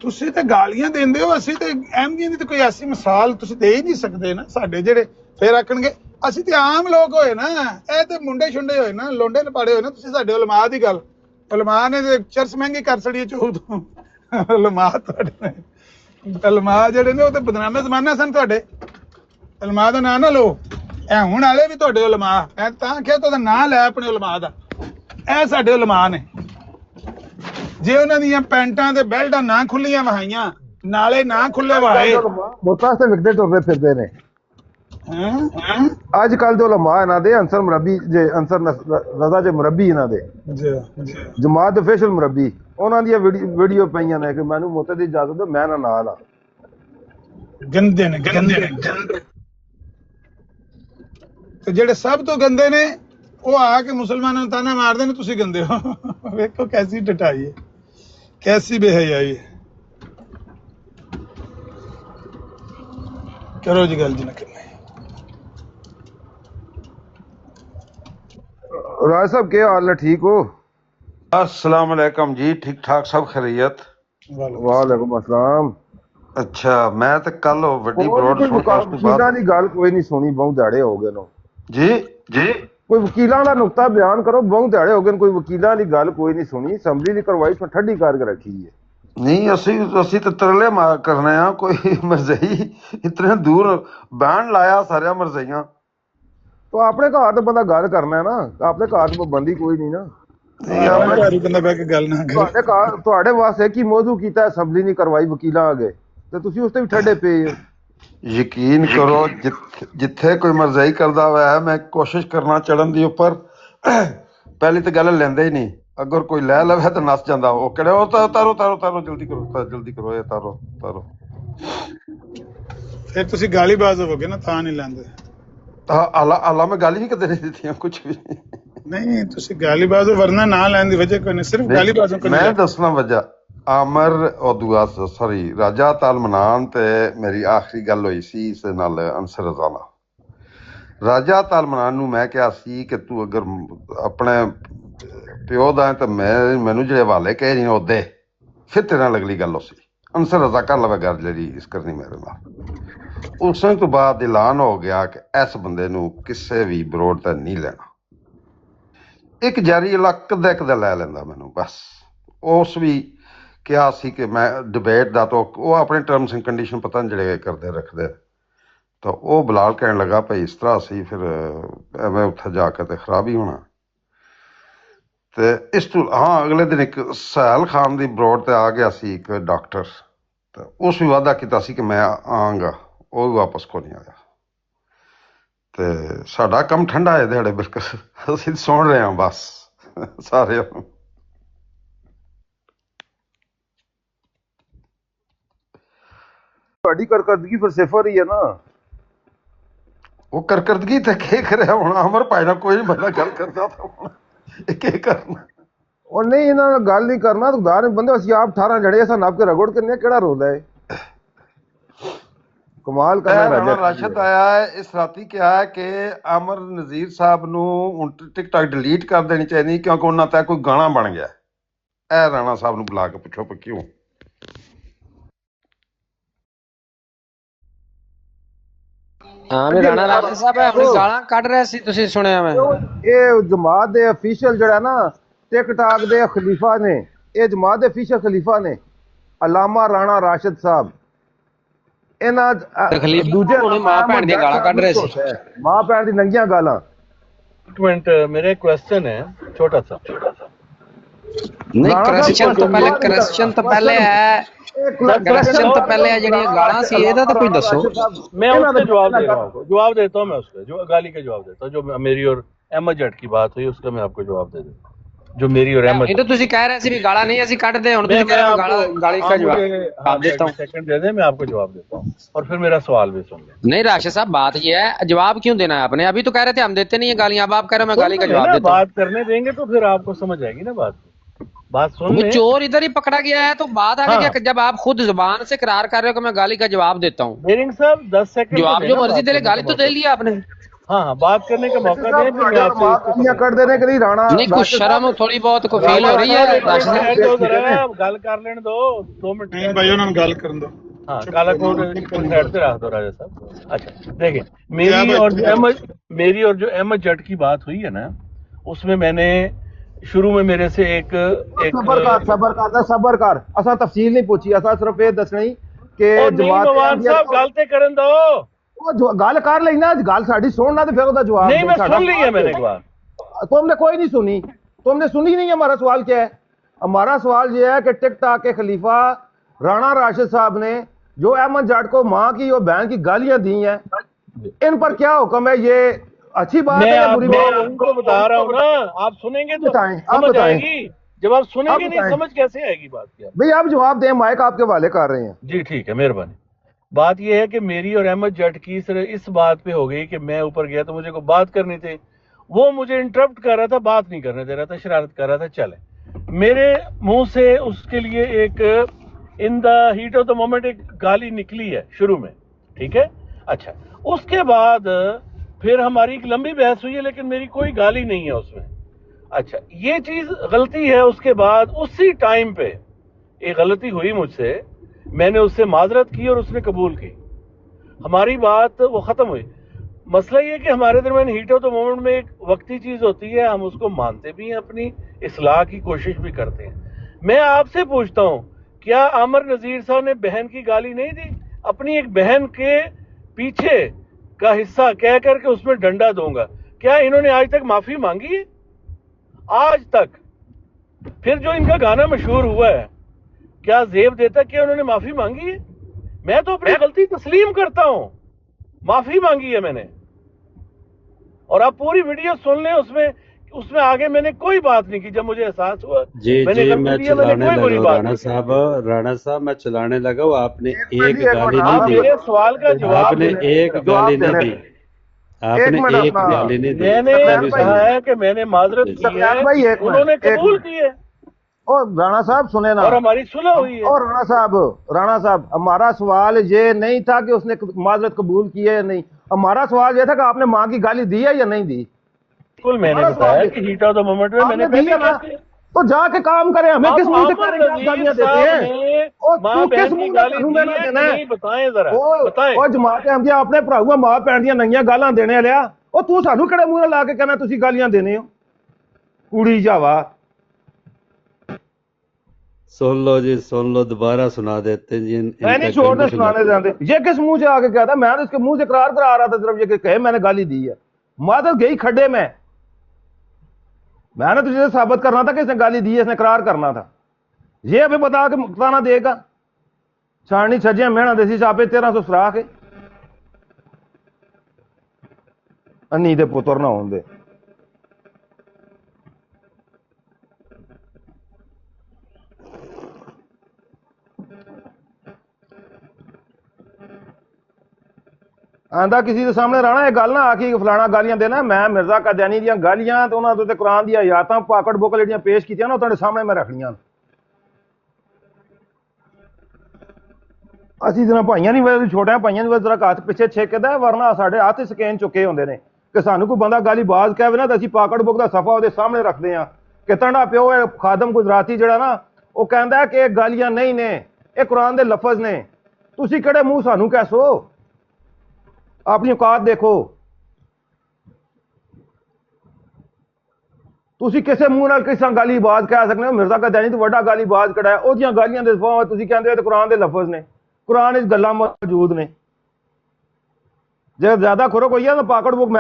ਤੁਸੀਂ ਤੇ ਗਾਲੀਆਂ ਦਿੰਦੇ ਹੋ, ਅਸੀਂ ਤੇ ਅਹਿਮਦੀਆਂ ਦੀ ਤੇ ਕੋਈ ਐਸੀ ਮਿਸਾਲ ਤੁਸੀਂ ਦੇ ਹੀ ਨਹੀਂ ਸਕਦੇ ਨਾ। ਸਾਡੇ ਜਿਹੜੇ ਫਿਰ ਆਖਣਗੇ ਅਸੀਂ ਤੇ ਆਮ ਲੋਕ ਹੋਏ ਨਾ, ਇਹ ਤੇ ਮੁੰਡੇ ਛੁੰਡੇ ਹੋਏ ਨਾ, ਲੋਂਡੇ ਲਪਾੜੇ ਹੋਏ ਨਾ। ਤੁਸੀਂ ਸਾਡੇ ਉਲਮਾ ਦੀ ਗੱਲ, ਉਲਮਾ ਨੇ ਤੇ ਚਰਸ ਮਹਿੰਗੀ ਕਰ ਛੜੀ ਚੋਂ। ਉਲਮਾ ਤੁਹਾਡੇ ਉਲਮਾ ਜਿਹੜੇ ਨੇ ਉਹ ਤੇ ਬਦਨਾਮੇ ਜ਼ਮਾਨਾ ਸਨ। ਤੁਹਾਡੇ ਉਲਮਾ ਦਾ ਨਾਂ ਨਾ ਲਓ। ਇਹ ਹੁਣ ਵਾਲੇ ਵੀ ਤੁਹਾਡੇ ਉਲਮਾ, ਮੈਂ ਤਾਂ ਕਿਹਾ ਤੁਹਾਡਾ ਨਾਂ ਲੈ ਆਪਣੇ ਉਲਮਾ ਦਾ। ਇਹ ਸਾਡੇ ਉਲਮਾ ਨੇ। ਜੇ ਉਹਨਾਂ ਦੀਆਂ ਪੈਂਟਾਂ ਤੇ ਬੈਲਟਾਂ ਨਾ ਖੁੱਲੀਆਂ ਵਹਾਈਆਂ, ਨਾਲੇ ਨਾ ਖੁੱਲੇ ਵਹਾਏ, ਮੋਤਾਂ ਤੇ ਵਿਕਦੇ ਤੁਰਦੇ ਫਿਰਦੇ ਨੇ। ਅੱਜ ਕੱਲ ਦੇ ਉਲਮਾ ਇਹਨਾਂ ਦੇ ਅੰਸਰ ਮੁਰੱਬੀ, ਜੇ ਅੰਸਰ ਰਜ਼ਾ ਜੇ ਮੁਰੱਬੀ ਇਹਨਾਂ ਦੇ ਜਮਾਤ ਦੇ ਫੇਸ਼ਲ ਮੁਰੱਬੀ, ਉਹਨਾਂ ਦੀਆਂ ਵੀਡੀਓ ਪਈਆਂ ਨੇ ਕਿ ਮੈਨੂੰ ਮੋਤੇ ਦੀ ਇਜਾਜ਼ਤ ਦਿਓ ਮੈਂ ਨਾਲ ਆ। ਗੰਦੇ ਨੇ ਗੰਦੇ ਨੇ। ਤੇ ਜਿਹੜੇ ਸਭ ਤੋਂ ਗੰਦੇ ਨੇ ਉਹ ਆ ਕੇ ਮੁਸਲਮਾਨਾਂ ਨੂੰ ਤਾਨਾ ਮਾਰਦੇ ਨੇ ਤੁਸੀਂ ਗੰਦੇ ਹੋ। ਵੇਖੋ ਕੈਸੀ ਟਟਾਈ ਹੈ, ਕੈਸੀ ਬੇਹਯਾਈ ਹੈ। ਕਰੋ ਜੀ ਗੱਲ ਜੀ ਨਾ ਕਰਨਾ। राज साहब क्या हाल है, ठीक हो? अस्सलाम वालेकुम जी, ठीक ठाक सब खैरियत? वालेकुम अस्सलाम। अच्छा मैं तो कल वड्डी ब्रॉडकास्ट वकीलां दी गल कोई नहीं सुनी, बहुत दिहाड़े हो गए नो जी जी। कोई वकीलां दा नुक्ता बयान करो, बहुत दिहाड़े हो गए कोई वकीलां दी गल कोई नहीं सुनी। असैंबली दी करवाई तो ठंडी करके रखी है। नहीं असी तो तरले करने आ, कोई मरजई इतने दूर बैन लाया सारे मरजइयां। तो अपने घर तो बंदा गल करना है ना, अपने घर तो पाबंदी कोई नहीं ना। ਤੁਹਾਡੇ ਵਾਸਤੇ ਕੀ ਮੌਜੂ ਕੀਤਾ, ਅਸੈਂਬਲੀ ਨਹੀਂ ਕਰਵਾਈ ਵਕੀਲਾਂ ਅਗੇ ਤੇ ਤੁਸੀਂ ਉਸ ਤੇ ਵੀ ਠੱਡੇ ਪਏ ਹੋ। ਯਕੀਨ ਕਰੋ ਜਿੱਥੇ ਕੋਈ ਮਰਜ਼ਾਈ ਕਰਦਾ ਹੋਇਆ ਹੈ, ਮੈਂ ਕੋਸ਼ਿਸ਼ ਕਰਨਾ ਚੜਨ ਦੀ ਉੱਪਰ ਪਹਿਲੀ ਤਾਂ ਗੱਲ ਲੈਂਦੇ ਹੀ ਨਹੀਂ, ਅਗਰ ਕੋਈ ਲੈ ਲਵੇ ਤਾਂ ਨੱਸ ਜਾਂਦਾ, ਉਹ ਕਿਹੜੇ ਉਹ ਤਾਂ ਤਾਰੋ ਤਾਰੋ ਤਾਰੋ ਜਲਦੀ ਕਰੋ ਇਹ ਤਾਰੋ ਤਾਰੋ। ਫਿਰ ਤੁਸੀਂ ਗਾਲੀਬਾਜ਼ ਹੋਵੋਗੇ ਨਾ, ਤਾਂ ਨਹੀਂ ਲੈਂਦੇ। ਆਲਾ ਮੈਂ ਗੱਲ ਹੀ ਨਹੀਂ ਕਦੇ ਨਹੀਂ ਦਿੱਤੀਆਂ ਕੁਝ ਵੀ ਨਹੀਂ ਤੁਸੀਂ ਗਾਲੀਬਾਜ਼ ਹੋ, ਵਰਨਾ ਨਾ ਲੈਣ ਦੀ ਵਜ੍ਹਾ ਕੋਈ ਨਹੀਂ, ਸਿਰਫ ਗਾਲੀਬਾਜ਼ੋਂ ਕੋਈ ਮੈਂ ਦੱਸਣਾ ਵਜ੍ਹਾ। ਆਮਰ ਉਦੋਂ ਸੌਰੀ ਰਾਜਾ ਤਾਲਮਨਾਨ ਤੇ ਮੇਰੀ ਆਖਰੀ ਗੱਲ ਹੋਈ ਸੀ ਇਸ ਨਾਲ ਅੰਸਰ ਰਜ਼ਾ ਨਾਲ। ਰਾਜਾ ਤਾਲਮਨਾਨ ਨੂੰ ਮੈਂ ਕਿਹਾ ਸੀ ਕਿ ਤੂੰ ਅਗਰ ਆਪਣੇ ਪਿਓ ਦਾ ਤਾਂ ਮੈਨੂੰ ਜਿਹੜੇ ਹਵਾਲੇ ਕਹੇ ਨਹੀਂ ਉਹਦੇ, ਫਿਰ ਤੇਰੇ ਨਾਲ ਅਗਲੀ ਗੱਲ ਹੋਸੀ। ਅੰਸਰ ਰਜ਼ਾ ਕਰ ਲਵੇ ਗੱਲ ਜਿਹੜੀ ਇਸ ਕਰਨੀ ਮੇਰੇ ਨਾਲ। ਉਸ ਤੋਂ ਬਾਅਦ ਐਲਾਨ ਹੋ ਗਿਆ ਕਿ ਇਸ ਬੰਦੇ ਨੂੰ ਕਿਸੇ ਵੀ ਬਰੋਡ ਤੇ ਨਹੀਂ ਲੈਣਾ। ਇੱਕ ਜਾਰੀ ਇਲਾਕ ਕਦੇ ਲੈ ਲੈਂਦਾ ਮੈਨੂੰ ਬਸ। ਉਸ ਵੀ ਕਿਹਾ ਸੀ ਕਿ ਮੈਂ ਡਿਬੇਟ ਦਾ ਤਾਂ ਉਹ ਆਪਣੇ ਟਰਮਸ ਐਂਡ ਕੰਡੀਸ਼ਨ ਪਤਾ ਨਹੀਂ ਜਿਹੜੇ ਕਰਦੇ ਰੱਖਦੇ, ਤਾਂ ਉਹ ਬਲਾਲ ਕਹਿਣ ਲੱਗਾ ਭਾਈ ਇਸ ਤਰ੍ਹਾਂ ਸੀ, ਫਿਰ ਐਵੇਂ ਉੱਥੇ ਜਾ ਕੇ ਤੇ ਖਰਾਬ ਹੀ ਹੋਣਾ। ਤੇ ਇਸ ਤੋਂ ਹਾਂ ਅਗਲੇ ਦਿਨ ਇੱਕ ਸਹਿਲ ਖਾਨ ਦੀ ਬਰੋਡ ਤੇ ਆ ਗਿਆ ਸੀ ਇੱਕ ਡਾਕਟਰ, ਤਾਂ ਉਸ ਵੀ ਵਾਅਦਾ ਕੀਤਾ ਸੀ ਕਿ ਮੈਂ ਆਵਾਂਗਾ, ਉਹ ਵੀ ਵਾਪਸ ਕੋ ਨਹੀਂ ਆਇਆ। ਤੇ ਸਾਡਾ ਕੰਮ ਠੰਡਾ ਹੈ ਦਿਹਾੜੇ, ਬਿਲਕੁਲ ਅਸੀਂ ਸੁਣ ਰਹੇ ਹਾਂ ਬਸ ਸਾਰੇ। ਤੁਹਾਡੀ ਕਰਕਰਦਗੀ ਫਿਰ ਸਿਫਰ ਹੀ ਹੈ ਨਾ। ਉਹ ਕਰਕਰਦਗੀ ਤੇ ਕੀ ਕਰਿਆ ਹੁਣ, ਅਮਰ ਭਾਈ ਨਾਲ ਕੋਈ ਬੰਦਾ ਗੱਲ ਕਰਦਾ ਤਾਂ ਹੁਣ ਇਹ ਕੀ ਕਰਨਾ। ਉਹ ਨਹੀਂ ਇਹਨਾਂ ਨਾਲ ਗੱਲ ਨਹੀਂ ਕਰਨਾ, ਤੂੰ ਗਾਰ ਬੰਦੇ ਅਸੀਂ ਆਪ 18 ਜੜੇ ਅਸਾਂ ਨੱਪ ਕੇ ਰਗੜ ਕਿੰਨੇ ਕਿਹੜਾ ਰੋਦਾ ਹੈ। ਕਮਾਲ ਕਰਨਾ। ਰਾਸ਼ਦ ਆਇਆ ਹੈ ਇਸ ਰਾਤੀ ਕਿਹਾ ਹੈ ਕਿ ਅਮਰ ਨਜ਼ੀਰ ਸਾਹਿਬ ਨੂੰ ਟਿਕਟਾਕ ਡਿਲੀਟ ਕਰ ਦੇਣੀ ਚਾਹੀਦੀ ਕਿਉਂਕਿ ਉਹਨਾਂ ਤੇ ਕੋਈ ਗਾਣਾ ਬਣ ਗਿਆ। ਇਹ ਰਾਣਾ ਸਾਹਿਬ ਨੂੰ ਬੁਲਾ ਕੇ ਪੁੱਛੋ ਕਿ ਕਿਉਂ। ਹਾਂ ਵੀ ਰਾਣਾ ਰਾਜਾ ਸਾਹਿਬ ਆਪਣੀ ਗਾਲਾਂ ਕੱਢ ਰਿਹਾ ਸੀ, ਤੁਸੀਂ ਸੁਣਿਆ ਮੈਂ। ਇਹ ਜਮਾਤ ਦੇ ਅਫੀਸ਼ੀਅਲ ਜਿਹੜਾ ਨਾ ਟਿਕਟਾਕ ਦੇ ਖਲੀਫਾ ਨੇ, ਇਹ ਜਮਾਤ ਦੇ ਅਫੀਸ਼ੀਅਲ ਖਲੀਫਾ ਨੇ ਅਲਾਮਾ ਰਾਣਾ ਰਾਸ਼ਦ ਸਾਹਿਬ। ਇਹਨਾਂ ਦੂਜੇ ਮਾਂ ਭੈਣ ਦੀਆਂ ਗਾਲਾਂ ਕੱਢ ਰਹੇ ਸੀ, ਮਾਂ ਭੈਣ ਦੀ ਨੰਗੀਆਂ ਗਾਲਾਂ। एक मिनट, मेरा एक क्वेश्चन है छोटा सा। नहीं क्रिश्चियन तो पहले है, क्रिश्चियन तो पहले है ਜਿਹੜੀਆਂ ਗਾਲਾਂ ਸੀ, ਇਹਦਾ ਤਾਂ ਕੋਈ ਦੱਸੋ। मैं उसका जवाब दे रहा हूँ, जवाब देता हूँ मैं उसका, जो गाली का जवाब देता हूँ। जो मेरी और अहमद जट की बात हुई उसका मैं आपको जवाब दे देता हूँ। जो मेरी और अहमद, ਇਹ ਤਾਂ ਤੁਸੀਂ ਕਹਿ ਰਹੇ ਸੀ ਵੀ ਗਾਲਾਂ ਨਹੀਂ ਅਸੀਂ ਕੱਢਦੇ, ਹੁਣ ਤੁਸੀਂ ਕਹਿ ਰਹੇ ਹੋ गाली का जवाब देता हूँ। सेकंड दे दे, मैं आपको जवाब देता हूँ और फिर मेरा सवाल भी सुन ले। नहीं राशिद साहब बात ये है, जवाब क्यों देना है आपने? अभी तो कह रहे थे हम देते नहीं है गालियां, अब आप कह रहे हो मैं गाली का जवाब देता हूँ। बात करने देंगे तो फिर आपको समझ आएगी ना बात सुन ले। चोर इधर ही पकड़ा गया है तो बात आगे क्या, जब आप खुद जुबान से करार कर रहे हो कि मैं गाली का जवाब देता हूँ। मेरिंग साहब 10 सेकंड जवाब जो मर्जी दे, गाली तो दे लिया आपने। हाँ बात करने का मौका दें। कर देने के लिए राणा नहीं कुछ शर्म थोड़ी बहुत को फील हो रही है। गल कर लेने दो 2 मिनट भाई उन्होंने गल करन दो। हाँ काला कोट साइड पे रख दो राजा साहब। अच्छा देखिए, मेरी और जो अहमद जट की बात हुई है ना, उसमें मैंने शुरू में मेरे से एक सबर कर असा तफसील नहीं पूछी, असा सिर्फ ये दसनी कि जमात साहब गलते करन दो, गल कर लेना, गल साडी सुनना तो फिर उसका जवाब नहीं। मैं सुन ली है मैंने एक बार, तुमने कोई नहीं सुनी, तुमने सुनी नहीं। हमारा सवाल क्या है? हमारा सवाल ये है कि टिकटॉक के खलीफा राणा राशिद साहब ने जो अहमद जाट को माँ की और बहन की गालियां दी हैं, इन पर क्या हुक्म है? ये अच्छी बात है या बुरी बात है? उनको बता रहा हूँ ना, आप सुनेंगे तो समझ आएगी, जब आप सुनेंगे नहीं समझ कैसे आएगी बात की? भाई आप जवाब दें, माइक आपके हवाले कर रहे हैं। जी ठीक है, मेहरबानी। बात यह है कि मेरी और अहमद जट की सिर्फ इस बात पे हो गई कि मैं ऊपर गया तो मुझे को बात करनी थी, वो मुझे इंटरप्ट कर रहा था, बात नहीं करने दे रहा था, शरारत कर रहा था। चले मेरे मुंह से उसके लिए एक in the heat of the moment एक गाली निकली है शुरू में, ठीक है। अच्छा उसके बाद फिर हमारी एक लंबी बहस हुई है, लेकिन मेरी कोई गाली नहीं है उसमें। अच्छा ये चीज गलती है। उसके बाद उसी टाइम पे एक गलती हुई मुझसे, मैंने उससे माजरत की और उसने कबूल की, हमारी बात वो खत्म हुई। मसला ये कि हमारे दरमियान हीट ऑफ द मोमेंट में एक वक्ती चीज होती है, हम उसको मानते भी हैं, अपनी इस्लाह की कोशिश भी करते हैं। मैं आपसे पूछता हूं, क्या आमर नजीर साहब ने बहन की गाली नहीं दी? अपनी एक बहन के पीछे का हिस्सा कह करके उसमें डंडा दूंगा, क्या इन्होंने आज तक माफी मांगी है? आज तक। फिर जो इनका गाना मशहूर हुआ है, क्या जेब देता, क्या उन्होंने माफी मांगी है? मैं तो अपनी गलती तस्लीम करता हूं, माफी मांगी है मैंने। और आप पूरी वीडियो सुन लें, उसमें उसमें आगे मैंने कोई बात नहीं की। जब मुझे एहसास हुआ जी मैंने जी गलती मैं किया, मैंने चलाने कोई बुरी लगा बात राणा नहीं की। साहब मैं चलाने लगा हूँ, आपने एक जी, एक गाली मिनट, नहीं आप दी, मेरे सवाल का जवाब आपने देने एक दीजिए। गाली नहीं देने दी, एक आपने मिनट एक अपना गाली नहीं दी। मैंने सकलैन भाई, कहा है कि मैंने माजरत जी, की सकलैन है, भाई एक उन्होंने मिनट, एक कबूल मिनट। की है और राणा साहब सुने ना, और हमारी सुलह हुई है। और राणा साहब हमारा सवाल ये नहीं था कि उसने माजरत कबूल की है या नहीं, हमारा सवाल ये था कि आपने माँ की गाली दी है या नहीं दी। बिल्कुल मैंने हमारा सवाल बताया ये कि हीट ऑफ द मोमेंट में मैंने आपने दी पहले है ना, कहा। तो जाके काम करें, हमें अब किस मुंह से अमर करें कि आप नजीर गालियां देते साहब हैं? ने और माँ तू किस बहन की मुंह गाली से दी देना है देना कि है? नहीं, बताएं जरा ਉਹ बताएं। ਉਹ ਜਮਾਤ ਹਮਦੀ ਆਪਣੇ ਭਰਾਊਆਂ ਮਾਂ ਭੈਣ ਦੀਆਂ ਨੰਗੀਆਂ ਗਾਲਾਂ ਦੇਣੇ ਲਿਆ, ਉਹ ਤੂੰ ਸਾਨੂੰ ਕਿਹੜੇ ਮੂੰਹ ਨਾਲ ਲਾ ਕੇ ਕਹਿਣਾ ਤੁਸੀਂ ਗਾਲੀਆਂ ਦੇਣੇ ਹੋ? ਕੁੜੀ ਜਾਵਾ सुन लो जी, सुन लो, दोबारा सुना देते हैं जी मैं इनका नहीं छोड़ने कंडीशन सुनाने जाते। ये किस मुंह से आके कहता? मैं तो इसके मुंह से इकरार करा रहा था, सिर्फ ये कि कहे मैंने गाली दी है। मादर गई खड्डे में, मैंने तुझे साबित करना था कि इसने गाली दी है, इसने इकरार करना था। ये अभी बता के बताना देगा छानी छजिया मेहना देसी छापे 1300 सरा के अन्नी दे पुत्र ना होंदे। ਆਂਦਾ ਕਿਸੇ ਦੇ ਸਾਹਮਣੇ ਰਾਣਾ ਇਹ ਗੱਲ ਨਾ ਆਖੀ ਫਲਾਣਾ ਗਾਲੀਆਂ ਦੇਣਾ। ਮੈਂ ਮਿਰਜ਼ਾ ਕਾਦੀਆਨੀ ਦੀਆਂ ਗਾਲੀਆਂ ਤੇ ਉਹਨਾਂ ਦੇ ਉੱਤੇ ਕੁਰਾਨ ਦੀਆਂ ਆਇਤਾਂ ਪਾਕੜ ਬੁੱਕ ਜਿਹੜੀਆਂ ਪੇਸ਼ ਕੀਤੀਆਂ ਨਾ ਉਹ ਤੁਹਾਡੇ ਸਾਹਮਣੇ ਮੈਂ ਰੱਖਣੀਆਂ। ਅਸੀਂ ਜਿਹਨਾਂ ਭਾਈਆਂ ਨਹੀਂ ਵੇ ਛੋਟਿਆਂ ਭਾਈਆਂ ਨਹੀਂ ਵੇ ਜ਼ਰਾ ਹੱਥ ਪਿੱਛੇ ਛੇਕਦਾ, ਵਰਨਾ ਸਾਡੇ ਹੱਥ ਹੀ ਸਕੈਨ ਚੁੱਕੇ ਹੁੰਦੇ ਨੇ ਕਿ ਸਾਨੂੰ ਕੋਈ ਬੰਦਾ ਗਾਲੀ ਬਾਜ਼ ਕਹੇ ਨਾ ਤਾਂ ਅਸੀਂ ਪਾਕੜ ਬੁੱਕ ਦਾ ਸਫਾ ਉਹਦੇ ਸਾਹਮਣੇ ਰੱਖਦੇ ਹਾਂ ਕਿ ਤੁਹਾਡਾ ਪਿਓ ਹੈ ਖਾਦਮ ਗੁਜਰਾਤੀ ਜਿਹੜਾ ਨਾ ਉਹ ਕਹਿੰਦਾ ਕਿ ਇਹ ਗਾਲੀਆਂ ਨਹੀਂ ਨੇ, ਇਹ ਕੁਰਾਨ ਦੇ ਲਫ਼ਜ਼ ਨੇ। ਤੁਸੀਂ ਕਿਹੜੇ ਮੂੰਹ ਸਾਨੂੰ ਕਹਿਸੋ? ਆਪਣੀ ਔਕਾਤ ਦੇਖੋ। ਤੁਸੀਂ ਕਿਸੇ ਮੂੰਹ ਨਾਲ ਕਿਸੇ ਗਾਲੀ ਬਾਜ਼ ਕਹਿ ਸਕਦੇ ਹੋ? ਮਿਰਜ਼ਾ ਕਾਦੀਆਨੀ ਤੋਂ ਵੱਡਾ ਗਾਲੀ ਬਾਜ਼ ਕਿਹੜਾ ਹੈ? ਉਹਦੀਆਂ ਗਾਲੀਆਂ ਦੇ ਸਫਾ ਤੁਸੀਂ ਕਹਿੰਦੇ ਹੋ ਤੇ ਕੁਰਾਨ ਦੇ ਲਫ਼ਜ਼ ਨੇ, ਕੁਰਾਨ ਵਿੱਚ ਗੱਲਾਂ ਮੌਜੂਦ ਨੇ। ਜੇ ਜ਼ਿਆਦਾ ਖੁਰਕ ਹੋਈ ਹੈ ਤਾਂ ਪਾਕੜ ਬੁੱਕ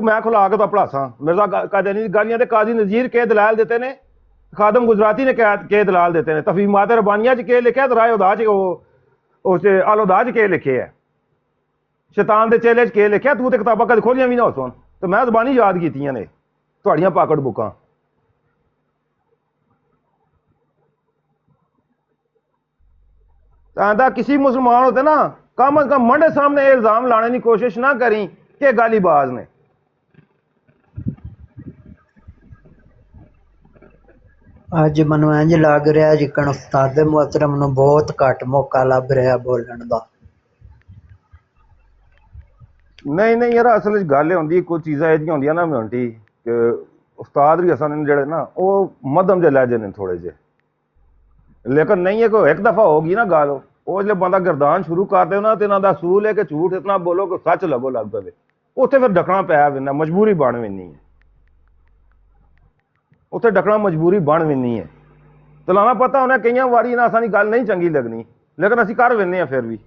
ਮੈਂ ਖੁਲਾ ਕੇ ਤਾਂ ਪੜਾਸਾਂ। ਮਿਰਜ਼ਾ ਕਾਦੀਆਨੀ ਦੀ ਗਾਲੀਆਂ ਤੇ ਕਾਜ਼ੀ ਨਜ਼ੀਰ ਕੇ ਦਲਾਲ ਦਿੱਤੇ ਨੇ, ਖਾਦਮ ਗੁਜਰਾਤੀ ਨੇ ਕੇ ਦਲਾਲ ਦਿੱਤੇ ਨੇ, ਤਫਹੀਮਾਤ ਰਬਾਨੀਆਂ 'ਚ ਕੇ ਲਿਖਿਆ ਤੇ ਰਾਏ ਉਦਾ 'ਚ ਉਸ ਅਲ ਉਦਾ 'ਚ ਕੇ ਲਿਖੇ ਹੈ, ਸ਼ੈਤਾਨ ਦੇ ਚੇਲੇ 'ਚ ਕੇ ਲਿਖਿਆ। ਤੂੰ ਤੇ ਕਿਤਾਬਾਂ ਕਦੇ ਖੋਲੀਆਂ ਵੀ ਨਾ ਹੋ ਸੁਣ, ਤੇ ਮੈਂ ਜ਼ਬਾਨੀ ਯਾਦ ਕੀਤੀਆਂ ਨੇ ਤੁਹਾਡੀਆਂ ਪਾਕੜ ਬੁੱਕਾਂ। आंदा किसी मुसलमान होते ना कम अज कम मंडे सामने इल्जाम लाने की कोशिश ना करी कि गालीबाज ने। ਅੱਜ ਮੈਨੂੰ ਇੰਝ ਲੱਗ ਰਿਹਾ ਜਿੱਕਣ ਉਸਤਾਦ ਮੁਹਤਰਮ ਨੂੰ ਬਹੁਤ ਘੱਟ ਮੌਕਾ ਲੱਭ ਰਿਹਾ ਬੋਲਣ ਦਾ। नहीं नहीं यार, असल गल होंगी कुछ चीज़ां ऐसियां होंदियां ना मोंटी कि उस्ताद भी असन जेह्ड़े ना वो मध्यम जे लहजे ने थोड़े जे, लेकिन नहीं है कोई एक दफ़ा होगी ना गल ਉਹ ਜਿਹੜੇ ਬੰਦਾ ਗਰਦਾਨ ਸ਼ੁਰੂ ਕਰਦੇ ਉਹਨਾਂ ਤੇ ਇਹਨਾਂ ਦਾ ਅਸੂਲ ਹੈ ਕਿ ਝੂਠ ਇਤਨਾ ਬੋਲੋ ਕਿ ਸੱਚ ਲੱਗੋ ਲੱਗ ਪਵੇ। ਉੱਥੇ ਫਿਰ ਡਕਣਾ ਪਿਆ ਵਿੰਨਾ, ਮਜਬੂਰੀ ਬਣ ਵਿੰਨੀ ਹੈ। ਉੱਥੇ ਡਕਣਾ ਮਜਬੂਰੀ ਬਣ ਵਿੰਨੀ ਹੈ। ਤਲਾਣਾ ਪਤਾ ਹੋਣਾ ਕਈਆਂ ਵਾਰੀ ਨਾ ਅਸਾਂ ਦੀ ਗੱਲ ਨਹੀਂ ਚੰਗੀ ਲੱਗਣੀ, ਲੇਕਿਨ ਅਸੀਂ ਕਰ ਵਿੰਨੇ ਹਾਂ ਫਿਰ ਵੀ,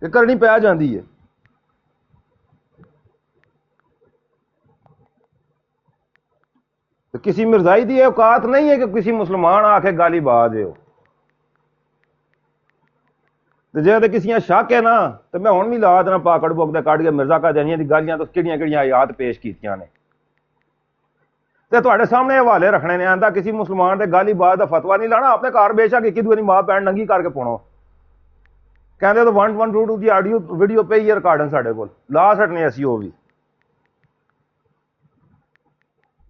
ਇਹ ਕਰਨੀ ਪੈ ਜਾਂਦੀ ਹੈ। किसी मिर्जाई की औकात नहीं है कि किसी मुसलमान आके गाली बाज हो। जे तो किसी शक है ना तो मैं हुण भी ला देना पाकड़ बुक कढ़ के मिर्जा कादियानी की गालियां तो किहड़ियां आयात पेश कीतियां ने ते तुहाडे सामने हवाले रखने ने। आंदा किसी मुसलमान के गाली बाज का फतवा नहीं लाना, अपने घर बेशक एक दूसरी मां भैन नंगी करके पाउणो। कहते तो 1122 की आडियो वीडियो पई है रिकॉर्डिंग साडे कोल, ला छड्डने असीं वो भी।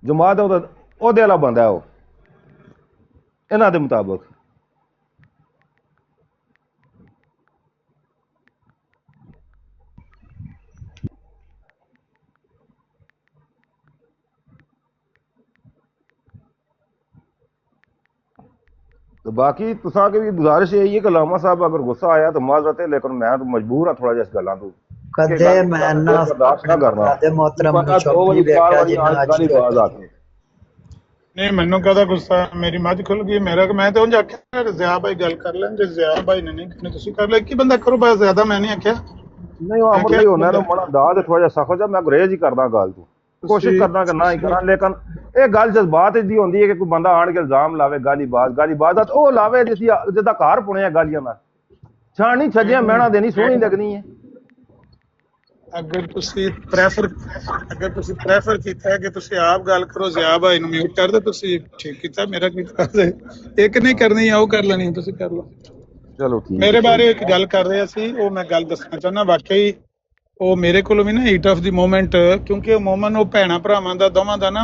जमात ਉਹਦੇ ਵਾਲਾ ਬੰਦਾ ਉਹ ਇਹਨਾਂ ਦੇ ਮੁਤਾਬਕ। तो बाकी तुसा की भी गुजारिश यही है कि लामा साहब अगर गुस्सा आया तो माजरत है, लेकिन मैं तो मजबूर हाँ थोड़ा जिहा इस गल्लां तो कदे मैं ना बर्दाश्त ना करना। मोहतरम पता 2 वारी 4 वारी गाली बाज आके नहीं मैनू कहता गुस्सा, मेरी मझ खुल गई मेरा मैं तो उंज आख्या ज़िया भाई गल कर लें, जे ज़िया भाई ने नहीं करनी तुसीं कर लो, एक ही बंदा करो बस, ज्यादा मैं नहीं आख्या। नहीं वो अमर नहीं होना ना बड़ा दाद थोड़ा जिहा सख्त जा, मैं गुरेज ही करदा गल तू, कोशिश करना कि ना ही करा। लेकिन ये गल जज्बात दी होंदी है कि कोई बंदा आण के इल्जाम लावे गाली बाज दा तो लावे जिसदा घर पुणिया गालियां नाल, छानी छजियां महना देनी सोहनी लगनी है। ਅਗਰ ਤੁਸੀਂ ਪ੍ਰੈਫਰ ਕੀਤਾ ਹੈ ਕਿ ਤੁਸੀਂ ਆਪ ਗੱਲ ਕਰੋ, ਜ਼ਿਆ ਭਾਈ ਨੂੰ ਮਿਊਟ ਕਰ ਦਿਓ, ਤੁਸੀਂ ਠੀਕ ਕੀਤਾ। ਮੇਰਾ ਕੀ ਕਰਦੇ ਇੱਕ ਨਹੀਂ ਕਰਨੀ ਆ, ਉਹ ਕਰ ਲੈਣੀ, ਤੁਸੀਂ ਕਰ ਲਓ। ਚਲੋ ਠੀਕ ਮੇਰੇ ਬਾਰੇ ਇੱਕ ਗੱਲ ਕਰ ਰਿਹਾ ਸੀ, ਉਹ ਮੈਂ ਗੱਲ ਦੱਸਣਾ ਚਾਹੁੰਦਾ। ਵਾਕਈ ਉਹ ਮੇਰੇ ਕੋਲੋਂ ਵੀ ਨਾ ਹੀਟ ਆਫ ਦੀ ਮੂਮੈਂਟ, ਕਿਉਂਕਿ ਉਹ ਮੂਮੈਂਟ ਉਹ ਭੈਣਾਂ ਭਰਾਵਾਂ ਦਾ, ਦੋਵਾਂ ਦਾ ਨਾ,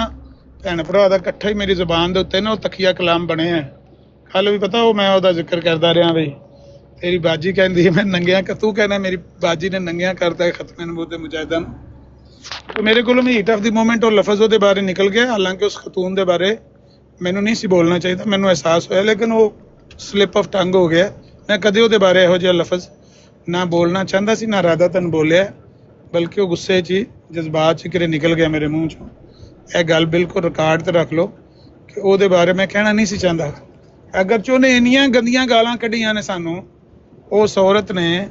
ਭੈਣ ਭਰਾ ਦਾ ਇਕੱਠਾ ਹੀ ਮੇਰੀ ਜ਼ੁਬਾਨ ਦੇ ਉੱਤੇ ਨਾ ਉਹ ਤਖੀਆ ਕਲਾਮ ਬਣੇ ਆ। ਕੱਲ ਵੀ ਪਤਾ ਉਹ ਮੈਂ ਉਹਦਾ ਜ਼ਿਕਰ ਕਰਦਾ ਰਿਹਾ ਬਈ ਤੇਰੀ ਬਾਜੀ ਕਹਿੰਦੀ ਹੈ ਮੈਂ ਨੰਗਿਆਂ ਤੂੰ ਕਹਿੰਦਾ ਮੇਰੀ ਬਾਜੀ ਨੇ ਨੰਗਿਆਂ ਕਰਤਾ ਖਤਮੇ ਨਬੂਤ ਦੇ ਮੁਜਾਹਿਦਾਂ ਨੂੰ। ਤੇ ਮੇਰੇ ਕੋਲੋਂ ਵੀ ਹੀਟ ਆਫ ਦੀ ਮੂਮੈਂਟ ਉਹ ਲਫ਼ਜ਼ ਉਹਦੇ ਬਾਰੇ ਨਿਕਲ ਗਿਆ। ਹਾਲਾਂਕਿ ਉਸ ਖਤੂਨ ਦੇ ਬਾਰੇ ਮੈਨੂੰ ਨਹੀਂ ਸੀ ਬੋਲਣਾ ਚਾਹੀਦਾ, ਮੈਨੂੰ ਅਹਿਸਾਸ ਹੋਇਆ, ਲੇਕਿਨ ਉਹ ਸਲਿਪ ਆਫ ਟੰਗ ਹੋ ਗਿਆ। ਮੈਂ ਕਦੇ ਉਹਦੇ ਬਾਰੇ ਇਹੋ ਜਿਹਾ ਲਫ਼ਜ਼ ਨਾ ਬੋਲਣਾ ਚਾਹੁੰਦਾ ਸੀ, ਨਾ ਇਰਾਦਤਨ ਬੋਲਿਆ, ਬਲਕਿ ਉਹ ਗੁੱਸੇ 'ਚ ਹੀ, ਜਜ਼ਬਾਤ 'ਚ ਕਿਰੇ ਨਿਕਲ ਗਿਆ ਮੇਰੇ ਮੂੰਹ 'ਚੋਂ। ਇਹ ਗੱਲ ਬਿਲਕੁਲ ਰਿਕਾਰਡ ਤੇ ਰੱਖ ਲਓ ਕਿ ਉਹਦੇ ਬਾਰੇ ਮੈਂ ਕਹਿਣਾ ਨਹੀਂ ਸੀ ਚਾਹੁੰਦਾ। ਅਗਰ 'ਚ ਉਹਨੇ ਇੰਨੀਆਂ ਗੰਦੀਆਂ ਗਾਲਾਂ ਕੱਢੀਆਂ ਨੇ ਸਾਨੂੰ, ਉਸ ਔਰਤ ਨੇ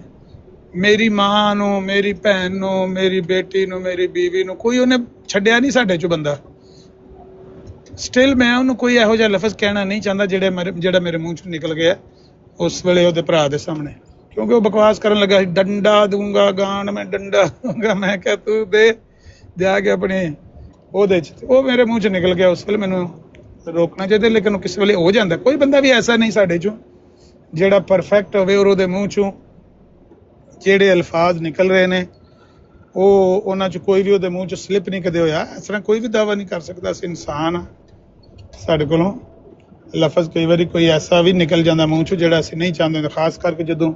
ਮੇਰੀ ਮਾਂ ਨੂੰ, ਮੇਰੀ ਭੈਣ ਨੂੰ, ਮੇਰੀ ਬੇਟੀ ਨੂੰ, ਮੇਰੀ ਬੀਵੀ ਨੂੰ, ਕੋਈ ਉਹਨੇ ਛੱਡਿਆ ਨਹੀਂ ਸਾਡੇ 'ਚੋਂ ਬੰਦਾ। ਸਟਿਲ ਮੈਂ ਉਹਨੂੰ ਕੋਈ ਇਹੋ ਜਿਹਾ ਲਫ਼ਜ਼ ਕਹਿਣਾ ਨਹੀਂ ਚਾਹੁੰਦਾ ਜਿਹੜਾ ਮੇਰੇ ਮੂੰਹ 'ਚੋਂ ਨਿਕਲ ਗਿਆ ਉਸ ਵੇਲੇ ਉਹਦੇ ਭਰਾ ਦੇ ਸਾਹਮਣੇ, ਕਿਉਂਕਿ ਉਹ ਬਕਵਾਸ ਕਰਨ ਲੱਗਾ ਸੀ, ਡੰਡਾ ਦੂੰਗਾ ਗਾਂਡ ਮੈਂ, ਡੰਡਾ ਦੂੰਗਾ। ਮੈਂ ਕਿਹਾ ਤੂੰ ਦੇ ਜਾ ਕੇ ਆਪਣੇ ਉਹਦੇ 'ਚ, ਉਹ ਮੇਰੇ ਮੂੰਹ 'ਚ ਨਿਕਲ ਗਿਆ। ਉਸ ਵੇਲੇ ਮੈਨੂੰ ਰੋਕਣਾ ਚਾਹੀਦਾ, ਲੇਕਿਨ ਉਹ ਕਿਸੇ ਵੇਲੇ ਹੋ ਜਾਂਦਾ। ਕੋਈ ਬੰਦਾ ਵੀ ਐਸਾ ਨਹੀਂ ਸਾਡੇ 'ਚੋਂ ਜਿਹੜਾ ਪਰਫੈਕਟ ਹੋਵੇ ਔਰ ਉਹਦੇ ਮੂੰਹ 'ਚੋਂ ਜਿਹੜੇ ਅਲਫਾਜ਼ ਨਿਕਲ ਰਹੇ ਨੇ ਉਹ ਉਹਨਾਂ 'ਚ ਕੋਈ ਵੀ ਉਹਦੇ ਮੂੰਹ 'ਚ ਸਲਿਪ ਨਹੀਂ ਕਦੇ ਹੋਇਆ। ਇਸ ਤਰ੍ਹਾਂ ਕੋਈ ਵੀ ਦਾਅਵਾ ਨਹੀਂ ਕਰ ਸਕਦਾ। ਅਸੀਂ ਇਨਸਾਨ ਆ, ਸਾਡੇ ਕੋਲੋਂ ਲਫ਼ਜ਼ ਕਈ ਵਾਰੀ ਕੋਈ ਐਸਾ ਵੀ ਨਿਕਲ ਜਾਂਦਾ ਮੂੰਹ 'ਚੋਂ ਜਿਹੜਾ ਅਸੀਂ ਨਹੀਂ ਚਾਹੁੰਦੇ, ਖਾਸ ਕਰਕੇ ਜਦੋਂ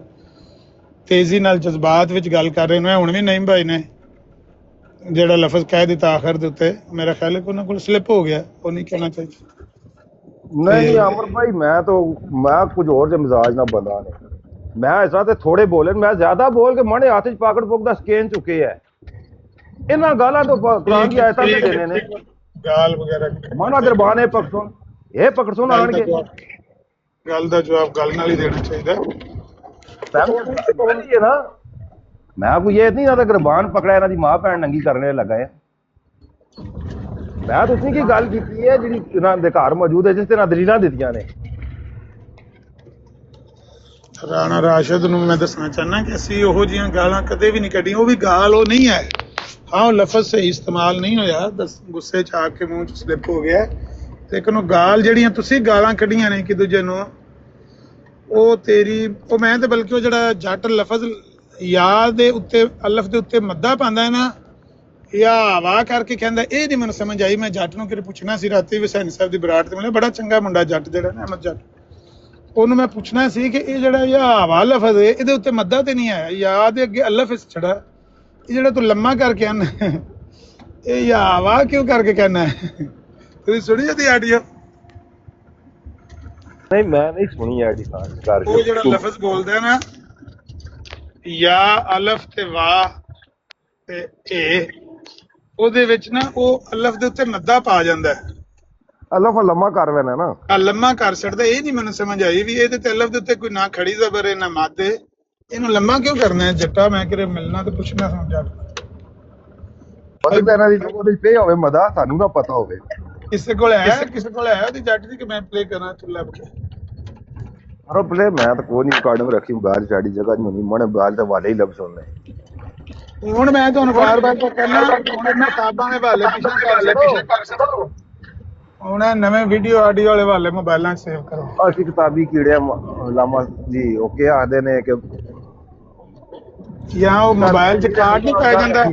ਤੇਜ਼ੀ ਨਾਲ ਜਜ਼ਬਾਤ ਵਿੱਚ ਗੱਲ ਕਰ ਰਹੇ ਨੇ। ਹੁਣ ਵੀ ਨਈਮ ਭਾਈ ਨੇ ਜਿਹੜਾ ਲਫ਼ਜ਼ ਕਹਿ ਦਿੱਤਾ ਆਖਰ ਦੇ ਉੱਤੇ, ਮੇਰਾ ਖਿਆਲ ਹੈ ਕਿ ਉਹਨਾਂ ਕੋਲ ਸਲਿਪ ਹੋ ਗਿਆ, ਉਹ ਨਹੀਂ ਕਹਿਣਾ ਚਾਹੀਦਾ। नहीं अमर भाई, मैं कुछ और जे मिजाज ना बंदा ने, मैं इस तरह ते थोड़े बोले, मैं ज्यादा बोल के माने हाथ च पाकट पुक दा स्कैन चुके है। इन्हां गालां तो कुरान की आयतां दे देने ने, गाल वगैरह माना दरबान है पकड़सुन, ये पकड़सुन आणगे, ਗੱਲ ਦਾ ਜਵਾਬ ਗੱਲ ਨਾਲ ਹੀ ਦੇਣਾ ਚਾਹੀਦਾ। है ना, मैं कोई ये नहीं ना गुरबान पकड़ा इन्हां दी मां भैन नंगी करने लगा है। मैं तो उसी की गल की है जी इन्हां दे घर मौजूद है, जिस तरह दलीलां दित्तियां ने। ਰਾਣਾ ਰਾਸ਼ਦ ਨੂੰ ਮੈਂ ਦੱਸਣਾ ਚਾਹੁੰਦਾ ਕਿ ਅਸੀਂ ਉਹੋ ਜਿਹੀਆਂ ਗਾਲਾਂ ਕਦੇ ਵੀ ਨਹੀਂ ਕੱਢੀਆਂ। ਉਹ ਵੀ ਗਾਲ ਉਹ ਨਹੀਂ ਹੈ, ਹਾਂ ਉਹ ਲਫ਼ਜ਼ ਸਹੀ ਇਸਤੇਮਾਲ ਨਹੀਂ ਹੋਇਆ, ਗੁੱਸੇ 'ਚ ਆ ਕੇ ਮੂੰਹ 'ਚ ਸਲਿਪ ਹੋ ਗਿਆ। ਲੇਕਿਨ ਉਹ ਗਾਲ ਜਿਹੜੀਆਂ ਤੁਸੀਂ ਗਾਲਾਂ ਕੱਢੀਆਂ ਨੇ ਇੱਕ ਦੂਜੇ ਨੂੰ, ਉਹ ਤੇਰੀ ਉਹ ਮੈਂ ਤੇ ਬਲਕਿ ਉਹ ਜਿਹੜਾ ਜੱਟ ਲਫ਼ਜ਼ ਯਾਦ ਦੇ ਉੱਤੇ ਅਲਫ ਦੇ ਉੱਤੇ ਮੱਦਾ ਪਾਉਂਦਾ ਹੈ ਨਾ, ਜਾਂ ਵਾਹ ਕਰਕੇ ਕਹਿੰਦਾ, ਇਹ ਨਹੀਂ ਮੈਨੂੰ ਸਮਝ ਆਈ। ਮੈਂ ਜੱਟ ਨੂੰ ਕਿਤੇ ਪੁੱਛਣਾ ਸੀ, ਰਾਤੀ ਹੁਸੈਨ ਸਾਹਿਬ ਦੀ ਬਰਾਤ ਤੇ ਮਿਲਿਆ, ਬੜਾ ਚੰਗਾ ਮੁੰਡਾ ਜੱਟ ਜਿਹੜਾ ਨਾ ਅਹਿਮਦ ਜੱਟ, ਉਹਨੂੰ ਮੈਂ ਪੁੱਛਣਾ ਸੀ ਕਿ ਇਹ ਜਿਹੜਾ ਯਾ ਲਫ਼ਜ਼ ਹੈ ਇਹਦੇ ਉੱਤੇ ਮੱਦਾ ਤੇ ਨਹੀਂ ਆਇਆ, ਯਾ ਦੇ ਅੱਗੇ ਅਲਫ ਇਸ ਛੜਾ, ਇਹ ਜਿਹੜਾ ਤੂੰ ਲੰਮਾ ਕਰਕੇ ਆਨਾ ਇਹ ਯਾ ਵਾਹ ਕਿਉਂ ਕਰਕੇ ਕਹਿਣਾ ਹੈ? ਤੁਸੀਂ ਸੁਣੀ ਜਾਂਦੀ ਆਡੀਓ? नहीं मैं नहीं सुनी आडी कर ਉਹ ਜਿਹੜਾ ਲਫ਼ਜ਼ ਬੋਲਦਾ ਨਾ ਯਾ ਅਲਫ ਤੇ ਵਾਹ ਤੇ ਇਹ, ਉਹਦੇ ਵਿੱਚ ਨਾ ਉਹ ਅਲਫ ਦੇ ਉੱਤੇ ਮੱਦਾ ਪਾ ਜਾਂਦਾ ਹੈ, अल्लाह लम्मा कर लेना ना, ਆ ਲੰਮਾ ਕਰ ਛੱਡਦਾ। ਇਹ ਨਹੀਂ ਮੈਨੂੰ ਸਮਝ ਆਈ ਵੀ ਇਹਦੇ ਤੇ ਅਲਫ ਦੇ ਉੱਤੇ ਕੋਈ ਨਾ ਖੜੀ ਜ਼ਬਰ ਹੈ ਨਾ ਮਾਦੇ, ਇਹਨੂੰ ਲੰਮਾ ਕਿਉਂ ਕਰਨਾ ਹੈ? ਜੱਟਾ ਮੈਂ ਕਿਤੇ ਮਿਲਣਾ ਤੇ ਪੁੱਛਣਾ ਸਮਝਾ ਪਤਾ ਇਹਨਾਂ ਦੀ ਉਹਦੇ ਪੇ ਹੋਵੇ ਮਦਾ ਸਾਨੂੰ ਨਾ ਪਤਾ ਹੋਵੇ। ਕਿਸੇ ਕੋਲ ਹੈ ਉਹਦੀ ਜੱਟ ਦੀ ਕਿ ਮੈਂ ਪਲੇ ਕਰਾਂ ਤੂੰ ਲੱਭ ਕੇ? ਅਰੋ ਪਲੇ ਮੈਂ ਤਾਂ ਕੋਈ ਨਹੀਂ ਰਿਕਾਰਡਿੰਗ ਰੱਖੀ, ਬਾਹਰ ਸਾਡੀ ਜਗ੍ਹਾ ਨਹੀਂ ਹੁੰਦੀ, ਮਣੇ ਬਾਹਰ ਤਾਂ ਵਾਲੇ ਹੀ ਲੱਭ ਸੁਣਨੇ। ਹੁਣ ਮੈਂ ਤੁਹਾਨੂੰ ਬਾਰ-ਬਾਰ ਕਹਿਣਾ, ਹੁਣ ਮੈਂ ਕਿਤਾਬਾਂ ਦੇ ਹਵਾਲੇ ਪਿੱਛੇ ਕਰ ਸਕਦਾ, ਹੁਣ ਨਵੇਂ ਵੀਡੀਓ ਆਡੀਓ ਵਾਲੇ ਹਵਾਲੇ ਮੋਬਾਈਲਾਂ 'ਚ ਸੇਵ ਕਰੋ। ਅਸੀਂ ਕਿਤਾਬੀ ਕੀੜੇ ਲਾਮਾ ਜੀ ਉਹ ਕੀ ਆਖਦੇ ਨੇ ਕਿ ਜਾਂ ਉਹ ਮੋਬਾਈਲ 'ਚ ਕਾਰਡ ਨਹੀਂ ਪੈ ਜਾਂਦਾ,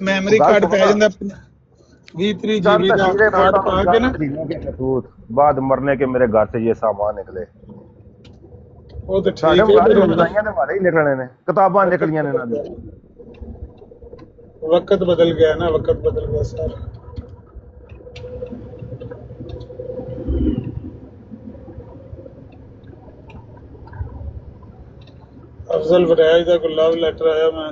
ਮੈਮਰੀ ਕਾਰਡ ਪੈ ਜਾਂਦਾ 20-30 GB ਦਾ ਕਾਰਡ ਪਾ ਕੇ ਨਾ, बाद मरने के मेरे घर से ये सामान निकले, ਉਹ ਤੇ ਠੀਕ ਹੈ, ਰਜ਼ਾਈਆਂ ਦੇ ਵਾਲੇ ਹੀ ਨਿਕਲਣੇ ਨੇ, ਕਿਤਾਬਾਂ ਨਿਕਲੀਆਂ ਨੇ ਇਹਨਾਂ ਦੀਆਂ। ਵਕਤ ਬਦਲ ਗਿਆ ਨਾ, ਵਕਤ ਬਦਲ ਗਿਆ ਸਾਰਾ। ਅਫਜ਼ਲ ਵਰਾਜ ਦਾ ਕੋਈ ਲਵ ਲੈਟਰ ਆਇਆ, ਮੈਂ